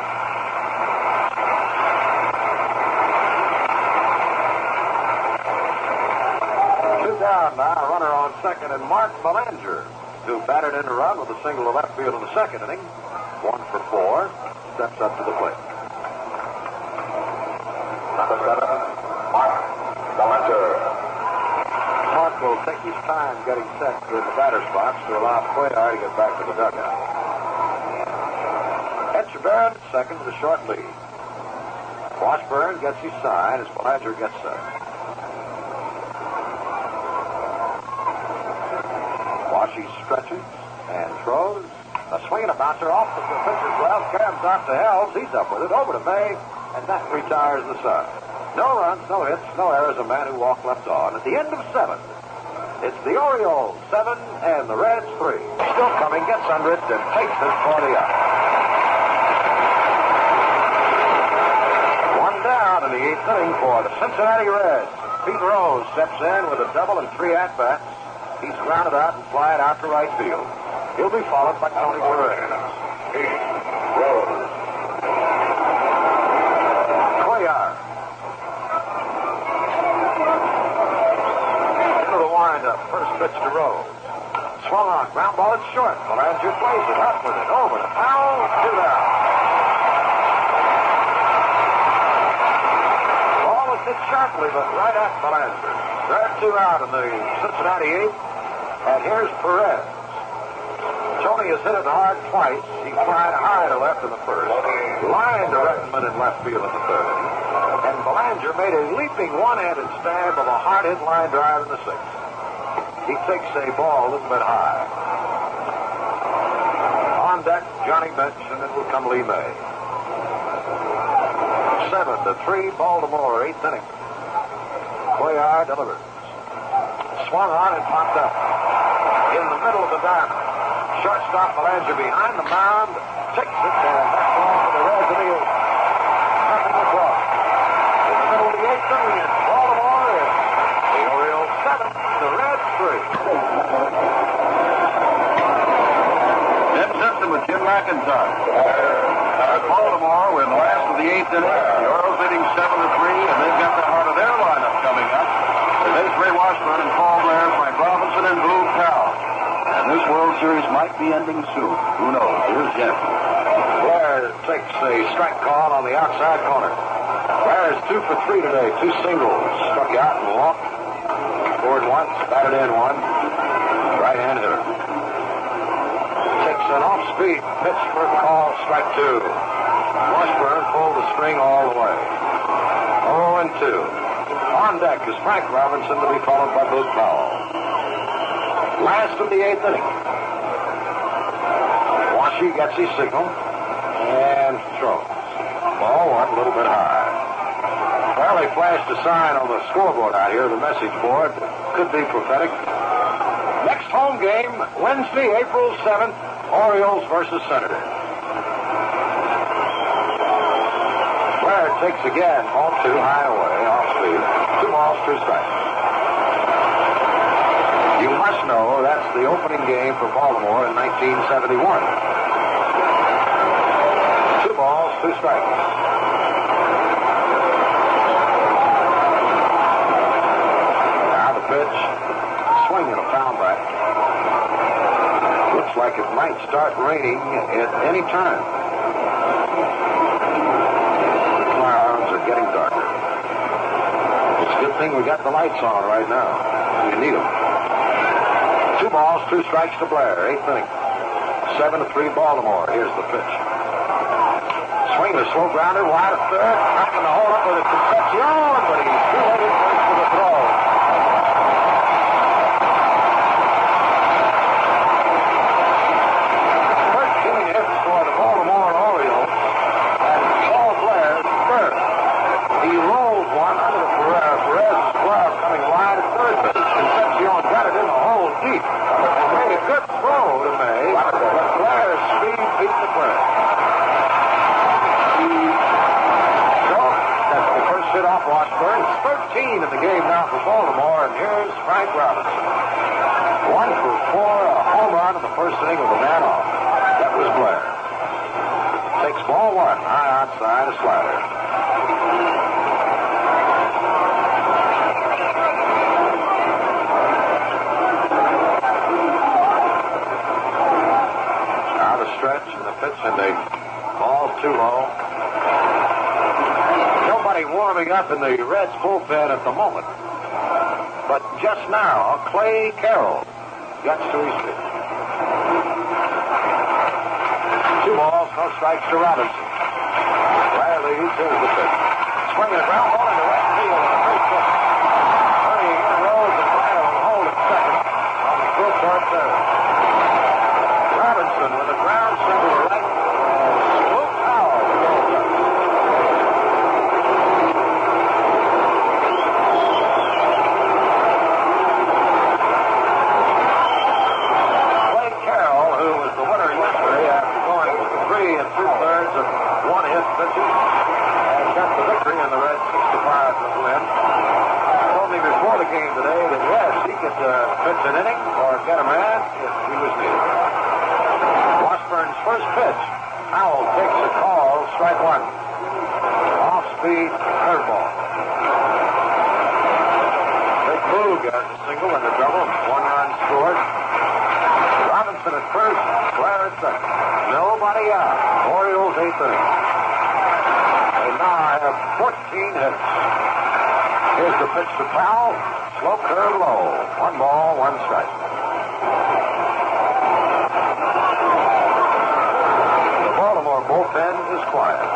Two down now. Runner on second. And Mark Belanger, who batted in a run with a single to left field in the 2nd inning, 1 for 4. Steps up to the plate. Number 7, Mark Mcintyre. Mark will take his time getting set in the batter's box to allow Cuellar to get back to the dugout. Etchebarren at second with a short lead. Washburn gets his sign as Belanger gets set. Washy stretches and throws. A swing and a bouncer off the pitcher's glove. Carams out to Helms. He's up with it. Over to May. And that retires the side. No runs, no hits, no errors. A man who walked left on. At the end of 7. It's the Orioles 7 and the Reds 3. Still coming. Gets under it and takes it for the out. One down in the 8th inning for the Cincinnati Reds. Pete Rose steps in with a double and 3 at-bats. He's grounded out and flying out to right field. He'll be followed by Tony Perez. Cuellar. Into the windup. First pitch to Rose. Swung on. Ground ball. It's short. Belanger plays it. Up with it. Over to Powell. 2 down. Ball was hit sharply, but right at Belanger. There are 2 out in the Cincinnati 8th. And here's Perez. Tony has hit it hard twice. He flied high to left in the first. Line to Rettenman in left field in the 3rd. And Belanger made a leaping one-handed stab of a hard-hit line drive in the 6th. He takes a ball a little bit high. On deck, Johnny Bench, and then will come Lee May. 7-3, Baltimore, 8th inning. Cuellar delivers. Swung on and popped up. In the middle of the diamond. Shortstop Belanger behind the mound. Takes it and that's all for the Reds of the 8th. Nothing across. In the middle of the 8th inning, it's Baltimore is the Orioles 7, the Reds 3. Dead system with Jim McIntyre. Baltimore, we're in the last of the 8th inning. The Orioles leading 7-3, and they've got the heart of their lineup coming up. There's Ray Washburn and Paul Blair, Frank Robinson, and Blue Cow. And this World Series might be ending soon. Who knows? Here's Jeff. Blair takes a strike call on the outside corner. Blair is 2 for 3 today. 2 singles. Struck out and walked. Scored once, batted in one. Right-hand hitter. Takes an off-speed pitch for a call. Strike 2. Washburn pulled the string all the way. 0-2. On deck is Frank Robinson to be followed by Boog Powell. Last of the 8th inning. Washy gets his signal and throws. Ball 1 a little bit high. Well, they flashed a sign on the scoreboard out here, the message board. Could be prophetic. Next home game, Wednesday, April 7th, Orioles versus Senators. Blair takes again, ball 2 high away, off speed. 2 balls, 2 strikes. You must know that's the opening game for Baltimore in 1971. 2 balls, 2 strikes. Now the pitch, swing and a foul back. Looks like it might start raining at any time. The clouds are getting darker. It's a good thing we got the lights on right now. We need them. 2 balls, 2 strikes to Blair. 8th inning. 7-3 Baltimore. Here's the pitch. Swing a slow grounder, wide of 3rd. Knocking the hole up with a Concepcion, but he's two-headed first for the throw. 13 hits for the Baltimore Orioles. And Paul Blair, 3rd. He rolled one under the Perez's glove coming wide at 3rd base. Concepcion got it in the hole deep. And made a good throw to May, but Blair's speed beat the play. So, that's the first hit off Washburn. It's 13 in the game now for Baltimore, and here's Frank Robinson. 1 for 4, a home run in the first inning with a man off. That was Blair. Takes ball 1, high outside, a slider. Stretch and the pitch, and the ball's too low. Nobody warming up in the Reds bullpen at the moment. But just now, Clay Carroll gets to his feet. 2 balls, no strikes to Robinson. Blair leads. Here's the pitch. Swinging a ground ball into right field on the first pitch. Hurrying in Rose, and Blair will hold at second on the throw toward third. Robinson with a ground center to right. Luke Powell goes up. Clay Carroll, who was the winner yesterday after going 3 2/3 of 1-hit pitches, and got the victory in the Reds' 65 win, told me before the game today that yes, he could pitch an inning or get a man if he was needed. Washburn's first pitch. Powell takes a call, strike 1. Off-speed curveball. Big Boog has a single and a double. 1 run scored. Robinson at first, Blair at second. Nobody out. Orioles 8th inning. They now have 14 hits. Here's the pitch to Powell. Slow curve low. 1 ball, 1 strike. The Baltimore bullpen is quiet.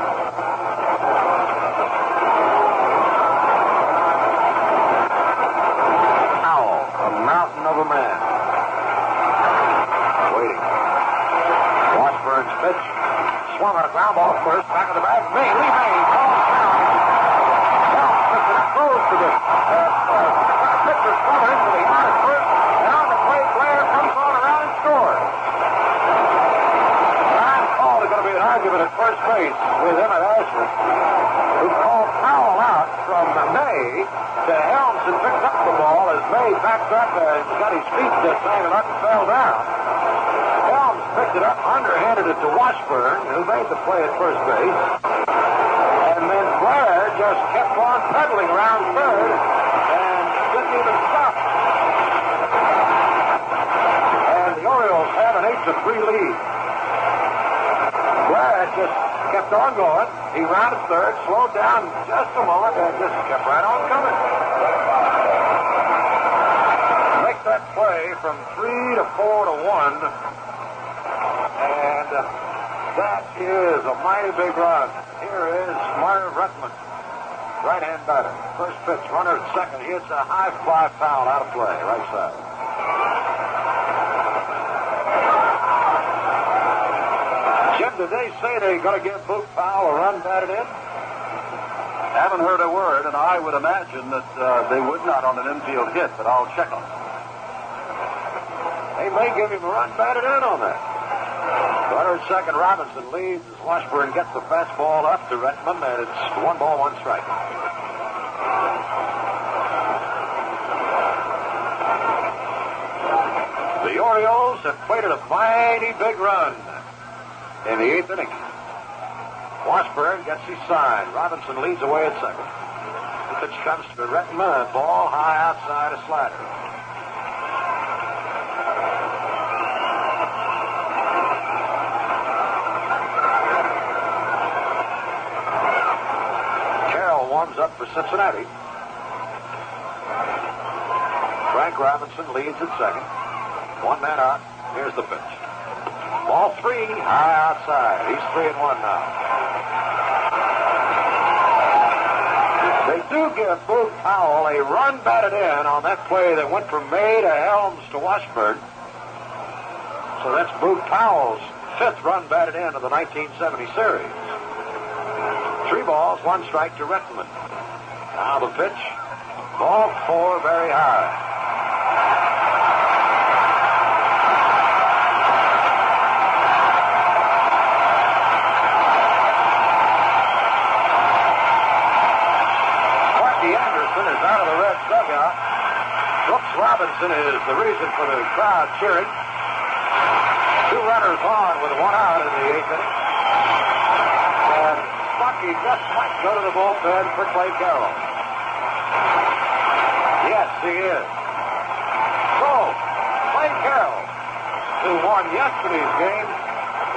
Powell, a mountain of a man. Waiting. Washburn's pitch. Swung on a ground ball first. Back of the bag. Lee May. Calls down. Help. Throws to this. Pitcher's coming into the yard at first. And on the plate, Blair comes on around and scores. Ryan called is going to be an argument at first base with Emmett Ashford, who called Powell out from May to Helms and picked up the ball as May backed up and got his feet tangled up and fell down. Helms picked it up, underhanded it to Washburn, who made the play at first base. And then Blair just kept on pedaling around third and didn't even stop. And the Orioles have an 8-3 lead. Blair just kept on going. He rounded third, slowed down just a moment, and just kept right on coming. Make that play from 3 to 4 to 1. And that is a mighty big run. Here is Marv Ruttman, right-hand batter. First pitch, runner at second. He hits a high fly foul out of play, right side. Jim, did they say they're going to give Boog Powell a run batted in? Haven't heard a word, and I would imagine that they would not on an infield hit, but I'll check on it. They may give him a run batted in on that. Runner at second, Robinson leads as Washburn gets the fastball up to Redmond, and it's 1 ball, 1 strike. The Orioles have played a mighty big run in the 8th inning. Washburn gets his sign. Robinson leads away at second. The pitch comes to Redmond, ball high outside, a slider. Warms up for Cincinnati. Frank Robinson leads at second. 1 man out. Here's the pitch. Ball 3, high outside. He's 3-1 now. They do give Boog Powell a run batted in on that play that went from May to Helms to Washburn. So that's Boog Powell's 5th run batted in of the 1970 series. 3 balls, 1 strike to Redmond. Now the pitch. Ball 4, very high. Marky Anderson is out of the Reds dugout. Brooks Robinson is the reason for the crowd cheering. 2 runners on with 1 out in the 8th inning. Bucky just might go to the bullpen for Clay Carroll. Yes, he is. So, Clay Carroll, who won yesterday's game,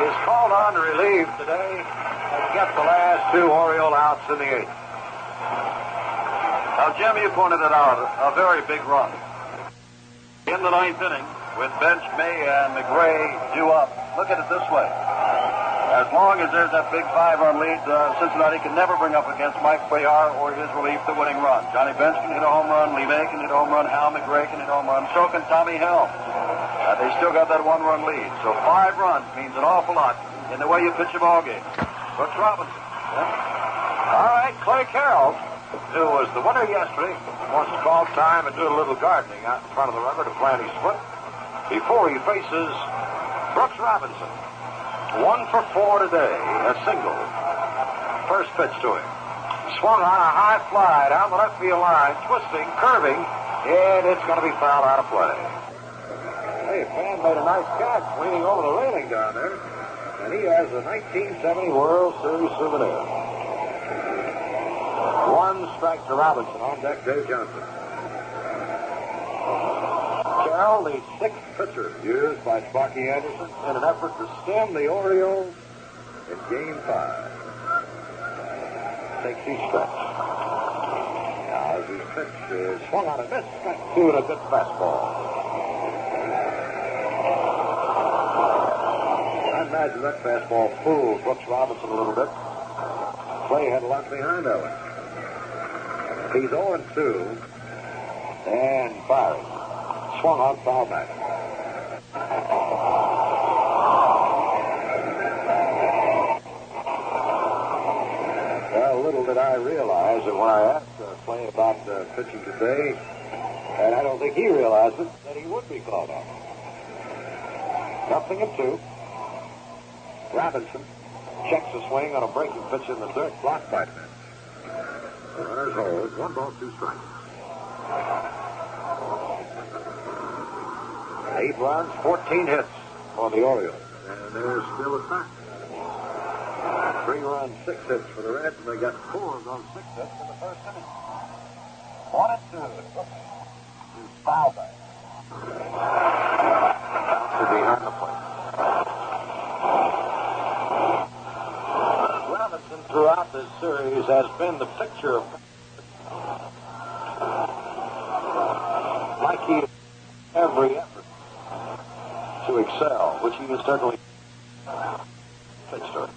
is called on to relieve today and get the last two Oriole outs in the eighth. Now, Jim, you pointed it out, a very big run. In the ninth inning, with Bench, May, and McRae due up, look at it this way. As long as there's that big 5-run lead, Cincinnati can never bring up against Mike Cuellar or his relief the winning run. Johnny Bench can hit a home run, Lee May can hit a home run, Hal McRae can hit a home run, so can Tommy Helm. They still got that 1-run lead. So 5 runs means an awful lot in the way you pitch a ball game. Brooks Robinson. Yeah. All right, Clay Carroll, who was the winner yesterday, wants to call time and do a little gardening out in front of the rubber to plant his foot before he faces Brooks Robinson. 1 for 4 today, a single. First pitch to him. Swung on a high fly down the left field line, twisting, curving, and it's going to be fouled out of play. Hey, a fan made a nice catch leaning over the railing down there, and he has a 1970 World Series souvenir. 1 strike to Robinson. On deck, Dave Johnson. Carroll, the 6th pitcher used by Sparky Anderson in an effort to stem the Orioles in Game 5. Takes his stretch. Now, as his pitch is swung on a miss, strike 2 and a good fastball. I imagine that fastball fooled Brooks Robinson a little bit. Clay had a lot behind of it. He's 0-2 and firing. Swung on, foul back. Well, little did I realize that when I asked Clay about pitching today, and I don't think he realized it, that he would be called on. 0-2. Robinson checks the swing on a breaking pitch in the dirt, blocked by Bench. The runners hold. 1 ball, 2 strikes. 8 runs, 14 hits for the Orioles. And they're still at back. 3 runs, 6 hits for the Reds, and they got 4 of those 6 hits in the first inning. 1-2. Foul back. To behind the plate. Robinson, throughout this series, has been the picture of like he every effort to excel, which he has certainly pitched to it.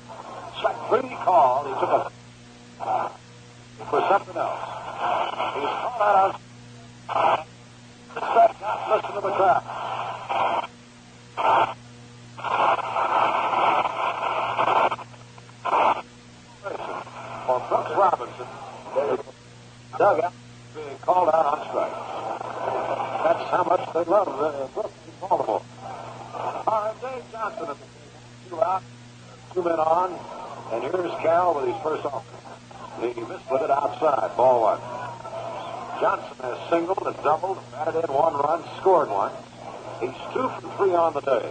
Strike 3 called. He took a for something else. He's caught out on the strike. Not listen to the crowd. For Brooks Robinson, dugout being called out on strike. That's how much they love Brooks in Baltimore. All right, Dave Johnson at the 2 out, 2 men on, and here's Carroll with his first offense. He misput it outside, ball 1. Johnson has singled and doubled, batted in 1 run, scored 1. He's 2 for 3 on the day,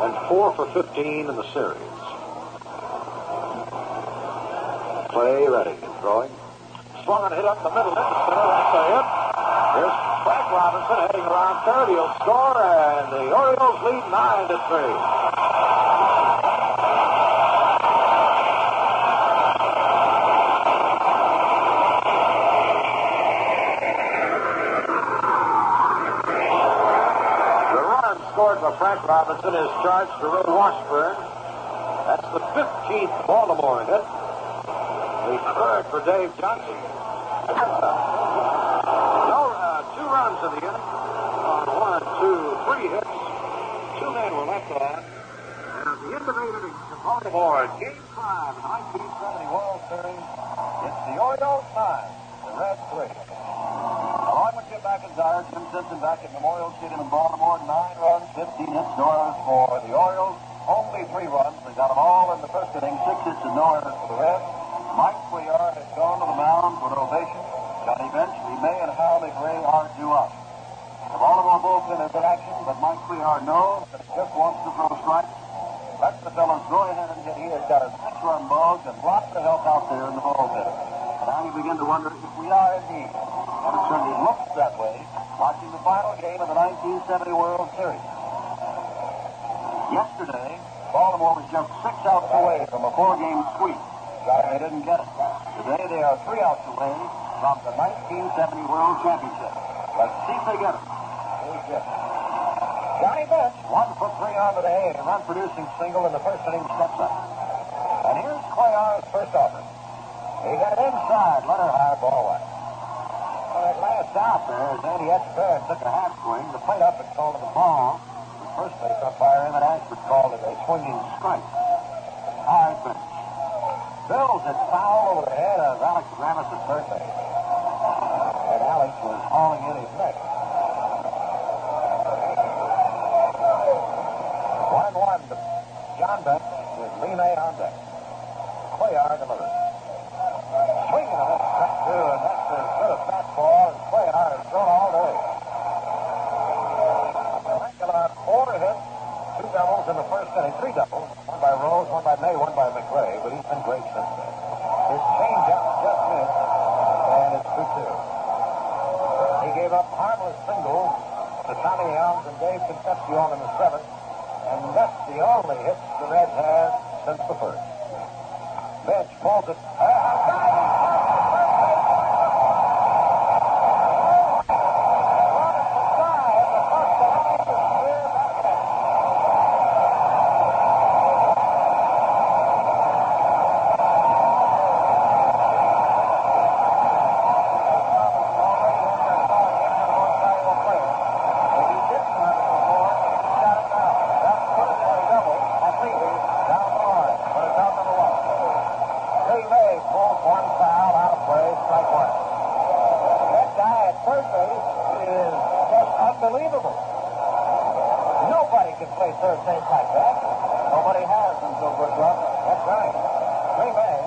and 4 for 15 in the series. Clay ready and throwing. Swung and hit up the middle. That's a hit. Here's Frank Robinson heading around third. He'll score, and the Orioles lead 9-3. Scored by Frank Robinson is charged to Ray Washburn. That's the 15th Baltimore hit. The 3rd for Dave Johnson. No, 2 runs in the inning on 1, 2, 3 hits. 2 men were left on. And at the end of 8 innings for Baltimore, Game 5 in the 1970 World Series, it's the Orioles 9, the Reds 3. Along with Jim Mcintyre, Jim Simpson back at Memorial Stadium in Baltimore. 9 runs, 15 hits, no errors for the Orioles. Only 3 runs. They got them all in the first inning. 6 hits and no errors for the Reds. Mike Cuellar has gone to the mound for an ovation. Johnny Bench, Lee May, and Hal McRae are due up. The Baltimore bullpen is in action, but Mike Cuellar knows that he just wants to throw strikes. Let the fellas go ahead and hit. He has got a 6-run ball and lots of help out there in the bullpen. Now you begin to wonder if we are indeed. And it certainly looks that way, watching the final game of the 1970 World Series. Yesterday, Baltimore was just 6 outs away from a 4-game sweep. They didn't get it. Today they are 3 outs away from the 1970 World Championship. Let's see if they get it. Johnny Bench, 1 for 3 onto the hay, a run-producing single in the first inning, steps up. And here's Cuellar's first offering. He got it inside, let her high, ball away. Well, that last out there, as Andy Etchebarren took a half swing, the plate up and called it a ball. The first base umpire, Emmett Ashford, called it a swinging strike. Hard Bench. Bills it foul over the head of Alex Ramis at third base. And Alex was hauling in his neck. 1-1 to John Bench with Lee May on deck. Cuellar delivers. Swinging on it, strike 2, and that's as good a fastball as Cuellar has thrown all day. Aguilar, 4 hits, 2 doubles in the first inning, 3 doubles. 1 by Rose, 1 by May, 1 by McRae, but he's been great since then. His changeup just missed, and it's 2-2. He gave up harmless singles to Tommy Helms and Dave Concepcion in the 7th, and that's the only hits the Reds have since the first. Bench pulls it. Unbelievable. Nobody can play third base like that. Nobody has until Bush Russell. That's right. Lee May